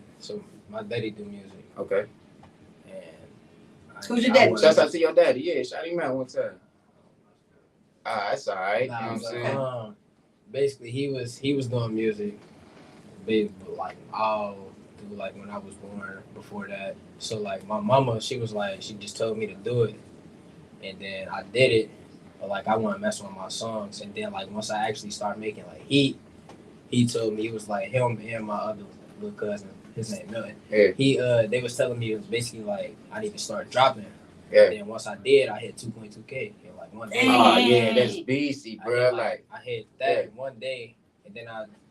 do music. Okay. And who's your daddy? Shout out to your daddy. Yeah, shout him out one time. That's all right. Nah, you know what I'm saying? Basically, he was doing music, like all through like when I was born. Before that, so like my mama, she just told me to do it, and then I did it. But like I wasn't messing with my songs, and then like once I actually started making like heat, he told me, he was like him and my other little cousin, his name Milton. Yeah. They was telling me it was basically like I need to start dropping. Yeah. And then once I did, I hit 2.2K in like one day. Oh yeah, that's beastie, bro. I hit that one day, and then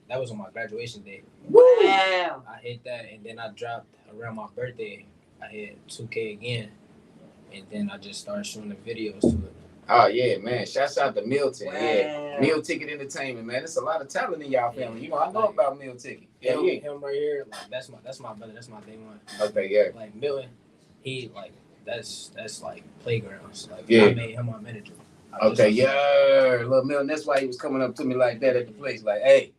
that was on my graduation day. Wow. I hit that, and then I dropped around my birthday. I hit 2K again, and then I just started shooting the videos to it. Oh yeah, man! Shouts out to Milton. Wow. Yeah, Meal Ticket Entertainment, man. There's a lot of talent in y'all family. You know, I know about Meal Ticket. Yeah, him right here. Like that's my brother. That's my day one. Okay, yeah. Like Milton, he like that's like playgrounds. Like yeah. I made him my manager. Okay, yeah, little Milton. That's why he was coming up to me like that at the place. Like, hey,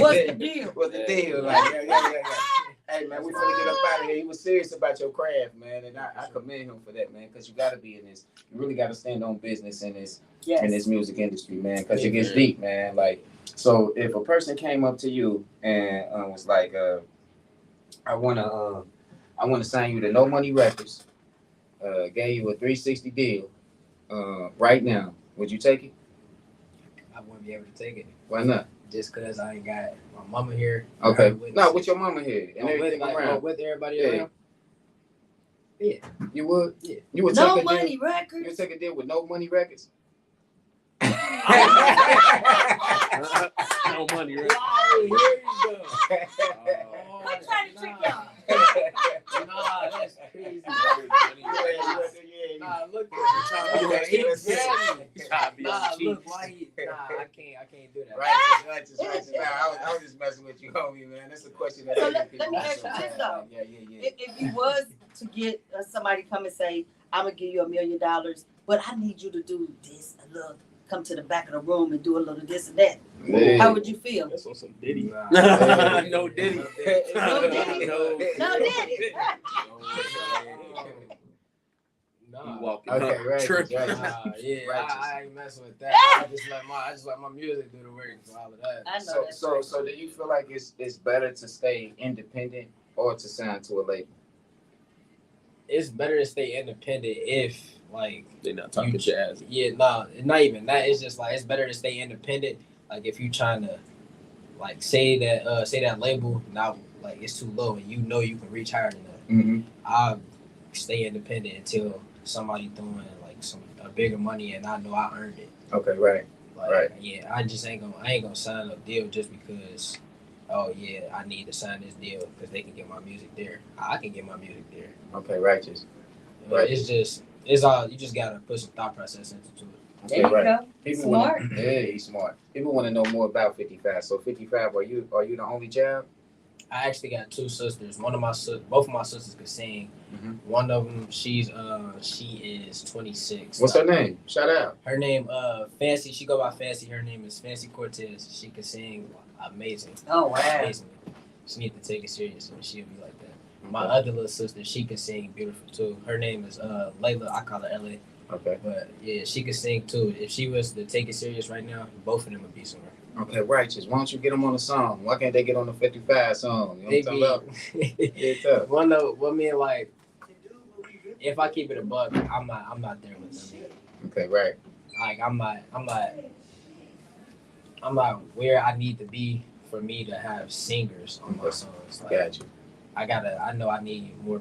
what's the deal? What's the deal? Like, yeah. Hey, man, we finna get up out of here. He was serious about your craft, man, and I commend him for that, man, because you got to be in this. You really got to stand on business in this music industry, man, because it gets deep, man. Like, so if a person came up to you and was like, I wanna sign you to No Money Records, gave you a 360 deal, right now, would you take it? I wouldn't be able to take it. Why not? Just because I ain't got my mama here. Okay. No, with your mama here and everything around. With everybody around. Yeah. You would? Yeah. You would No take Money deal? Records? You would take a deal with No Money Records? No money, right? Here you go. Quit trying to trick y'all. Nah, that's crazy. Nah, look at look, why he? Nah, I can't do that. Righteous. I was just messing with you, homie, man. That's a question that. So let me ask you this though. Yeah. If you was to get somebody come and say, "I'm gonna give you $1 million, but I need you to do this a little come to the back of the room and do a little this and that. Yeah. How would you feel? That's on some Diddy. No Diddy. No Diddy. No Diddy. You walking Okay, up, right. tripping. I ain't messing with that. I just let my music do the work for all of that. I know So do you feel like it's better to stay independent or to sign to a label? It's better to stay independent if like they're not talking jazz. Yeah, no, not even that. It's just like it's better to stay independent. Like if you trying to like say that label now like it's too low and you know you can reach higher than that. Mm-hmm. I'll stay independent until somebody throwing like a bigger money and I know I earned it. Okay, right. Like, right. Yeah, I ain't gonna sign a deal just because. Oh yeah, I need to sign this deal because they can get my music there. I can get my music there. Okay, righteous. It's all you just gotta put some thought process into it. Okay, there you right. go. People Smart. He's smart. People want to know more about 55. So 55, are you the only child? I actually got two sisters. Both of my sisters could sing. Mm-hmm. One of them, she is 26. What's her name? Shout out. Her name, Fancy. She go by Fancy. Her name is Fancy Cortez. She can sing amazing. Oh wow. Amazing. She need to take it serious, and she'll be like that. My other little sister, she can sing beautiful too. Her name is Layla. I call her LA. Okay. But yeah, she can sing too. If she was to take it serious right now, both of them would be somewhere. Okay, righteous. Why don't you get them on a song? Why can't they get on the 55 song? You know what I'm talking about? One man like, if I keep it a buck, I'm not there with them. Okay, right. Like I'm not where I need to be for me to have singers on my songs. Like, Got you. I know I need more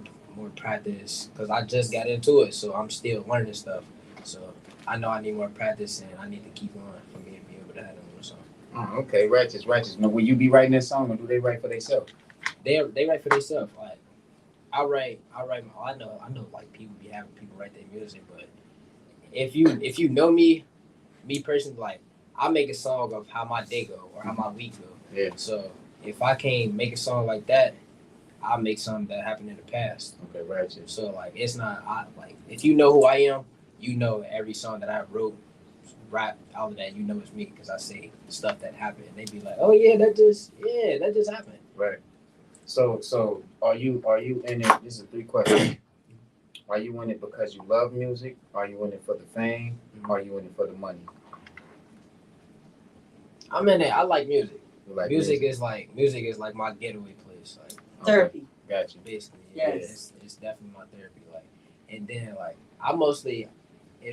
practice because I just got into it, so I'm still learning stuff. So I know I need more practice and I need to keep on for me to be able to have them on a song. Oh, okay, righteous. Now, will you be writing this song or do they write for themselves? They write for themselves. Like I write. I know. Like people be having people write their music, but if you know me personally, like I make a song of how my day go or how my week go. Yeah. So if I can't make a song like that, I'll make something that happened in the past. Okay, righteous. So like it's not if you know who I am, you know every song that I wrote, rap, all of that, you know it's me because I say stuff that happened. They be like, oh yeah, that just happened. Right. So are you in it? This is 3 questions. Are you in it because you love music? Are you in it for the fame? Are you in it for the money? I'm in it. I like music. Like music is like my getaway place. Like therapy. Got you. Basically, yes. It's definitely my therapy. Like, and then like I mostly,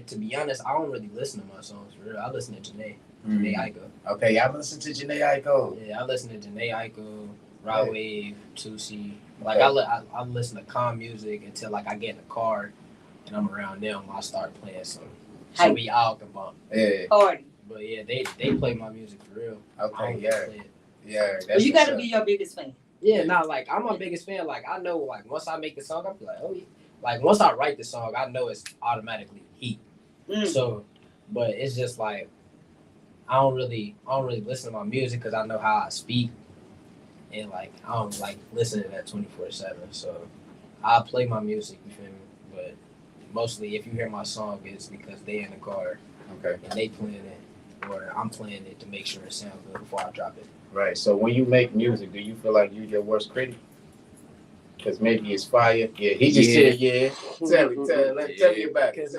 to be honest, I don't really listen to my songs for real. I listen to Janae Aiko. Okay, I listen to Janae Aiko. Yeah, I listen to Janae Aiko, Rod Wave, Tusi. Like I listen to calm music until like I get in the car and I'm around them. I start playing some so we all can bump. Yeah. Party. But yeah, they play my music for real. Okay, yeah. Well, you got to be your biggest fan. Yeah, like I'm my biggest fan. Like I know, like once I make the song, I be like, oh yeah. Like once I write the song, I know it's automatically heat. So, but it's just like I don't really listen to my music because I know how I speak, and like I don't like listening to that 24/7. So I play my music, you feel me? But mostly, if you hear my song, it's because they in the car, okay, and they playing it, or I'm playing it to make sure it sounds good before I drop it. Right. So when you make music, do you feel like you're your worst critic? Because maybe it's fire. Yeah, he just said, yeah. Tell me about it. Tell me about it.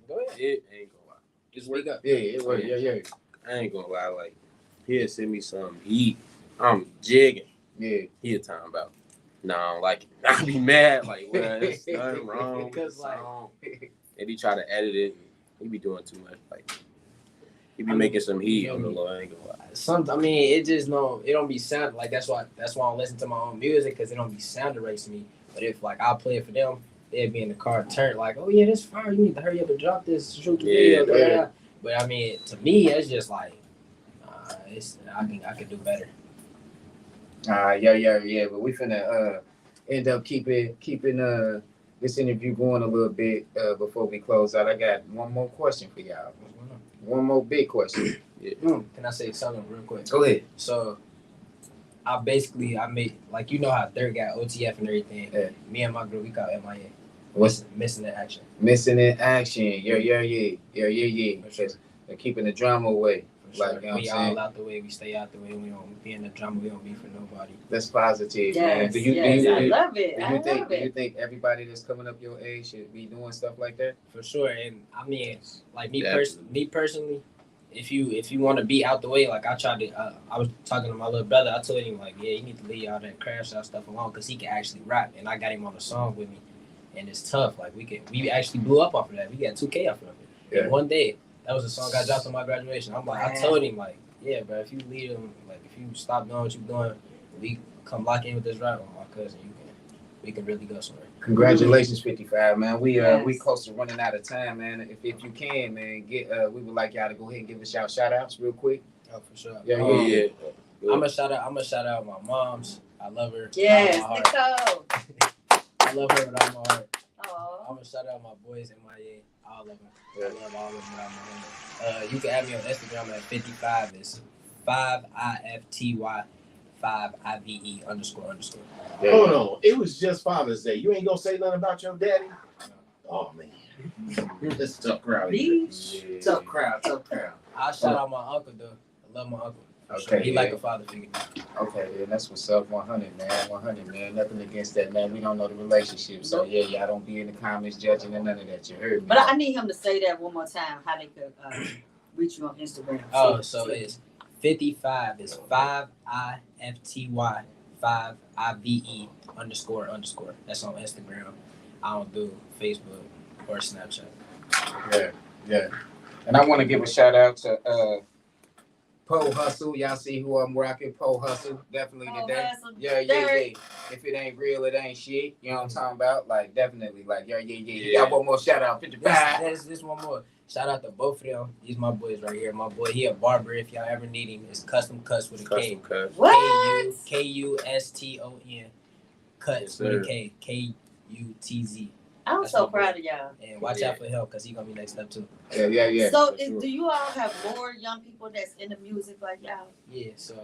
Go ahead. It ain't gonna lie. Just speak up. Yeah, it works. Yeah. I ain't gonna lie. Like, he'll send me some heat. I'm jigging. Yeah. He'll talk about, no, I don't like it. I be mad. Like, well, there's nothing wrong with the Because like, song. And he try to edit it. And he be doing too much. Like, he be making some heat on the low. I ain't gonna lie. It just it don't be sound like that's why I don't listen to my own music because it don't be sounding right to me. But if like I'll play it for them, they'd be in the car turned like, oh yeah, that's fire. You need to hurry up and drop this, shoot the video. Yeah. But I mean, to me, it's just like, I could do better. Yeah. But we finna end up keeping this interview going a little bit before we close out. I got one more question for y'all. One more big question. Yeah. Can I say something real quick? Go ahead. So, I made, like, you know how Third got OTF and everything. Yeah. Me and my group, we call MIA. What's Missing in action. missing in action? Yeah. They're keeping the drama away. For sure. Like, you know We what I'm saying? all out the way. We stay out the way. We don't be in the drama. We don't be for nobody. That's positive, Yes, man. I love it. I love Do you it. think everybody that's coming up your age should be doing stuff like that? For sure. And I mean, like me Definitely. personally, if you want to be out the way, like I tried to, I was talking to my little brother. I told him like, yeah, you need to leave all that crash out stuff alone because he can actually rap, and I got him on a song with me, and it's tough. Like we actually blew up off of that. We got 2K off of it. Yeah. And one day, that was a song I dropped on my graduation. I'm like, I told him like, yeah, bro, if you leave him, like if you stop doing what you're doing, we come lock in with this rap with my cousin. We can really go somewhere. Congratulations, 55, man. We Yes. close to running out of time, man. If you can, man, we would like y'all to go ahead and give us y'all shout outs real quick. Oh, for sure. Yeah. I'm gonna shout out my mom's. I love her. Yes, with all my heart. Nicole. I love her with all my heart. Aw. I'm gonna shout out my boys in MIA. All of them. Yeah. I love all of them with all my heart. You can add me on Instagram at 55. It's 5IFTY 5IVE __. Yeah. Hold on. It was just Father's Day. You ain't gonna say nothing about your daddy? Oh man. It's a tough crowd. Beach. Tough crowd. I'll shout out my uncle though. I love my uncle. Okay, He yeah. like a father figure. Okay, then that's what's up. 100, man. 100, man. Nothing against that, man. We don't know the relationship, so yeah, y'all don't be in the comments judging and none of that. You heard me. But I need him to say that one more time, how they could reach you on Instagram. Oh, so it's 55 is 5IFTY 5IVE __. That's on Instagram. I don't do Facebook or Snapchat. Yeah. And I want to give a shout out to Poe Hustle. Y'all see who I'm rocking? Poe Hustle. Definitely Poe today. Hustle. Yeah. If it ain't real, it ain't shit. You know what I'm talking about? Like, definitely. Like, yeah. You got one more shout out. 55. This one more. Shout out to both of them. These my boys right here. My boy, he a barber. If y'all ever need him, it's Custom Cuts with a K. What? KUSTON. Cuts with a K. KUTZ. I'm That's so my boy. proud of y'all. And watch out for him because he gonna be next up too. Yeah. So, for sure. do you all have more young people that's in the music like y'all? Yeah, so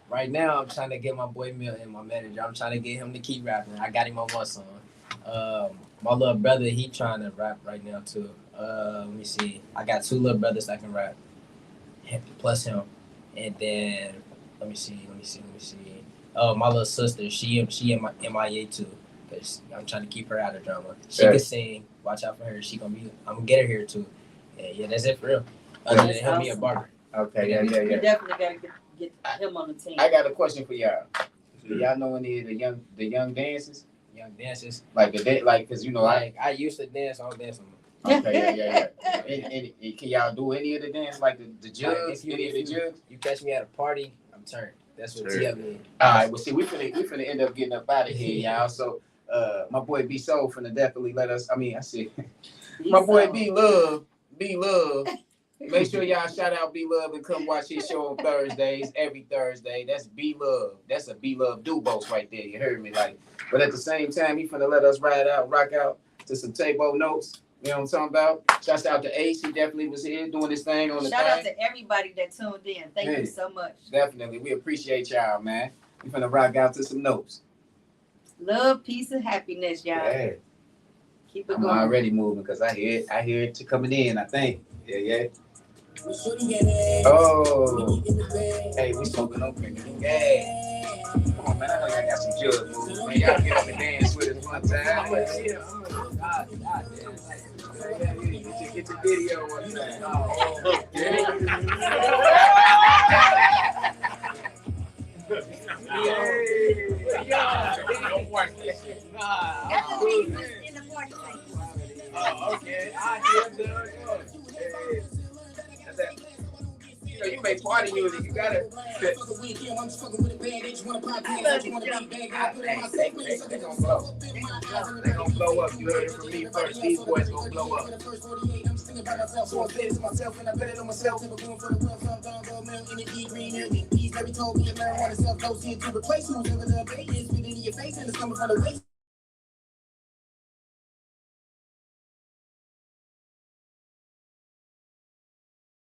right now I'm trying to get my boy Milton, my manager. I'm trying to get him to keep rapping. I got him on one song. My little brother, he trying to rap right now too. Let me see. I got 2 little brothers that can rap, plus him. And then let me see. Oh, my little sister, she in my MIA too. Cause I'm trying to keep her out of drama. She can sing. Watch out for her. I'm gonna get her here too. And yeah, that's it for real. Other than him being a barber. Okay, We yeah. definitely gotta get him on the team. I got a question for y'all. Do y'all know any of the young dances? Young dancers. Cause you know, Like I used to dance, I don't dance no more. Okay, yeah. And can y'all do any of the dance, like the jugs? Any of the jugs? You catch me at a party, I'm turned. That's what T up means. All right, well, see, we finna end up getting up out of here, y'all. So, my boy B Soul finna definitely let us. I said, my boy B Love. Make sure y'all shout out B Love and come watch his show on Thursdays, every Thursday. That's B Love. That's a B Love Dubos right there. You heard me, like. But at the same time, he finna let us rock out to some Tebo notes. You know what I'm talking about? Shouts out to Ace. He definitely was here doing his thing on the Shout thing. out to everybody that tuned in. Thank you so much. Definitely. We appreciate y'all, man. We finna rock out to some notes. Love, peace, and happiness, y'all. Yeah. Keep it I'm going. already moving because I hear it coming in, I think. Yeah. Oh. Hey, we smoking on cricket. Yeah. Come on, man. I know y'all got some jugs moves, man. Y'all get up and dance with us one time. Get the video one time. Don't watch this shit. Okay. You make party music. You gotta. They gonna blow up. You heard it from me first. These boys gonna blow up. So I bet it to myself and I bet it on myself. Never going for the well, in the deep green. He's never told me to learn how to self-close here to replace who's ever the bait is within your face and it's coming from the waist.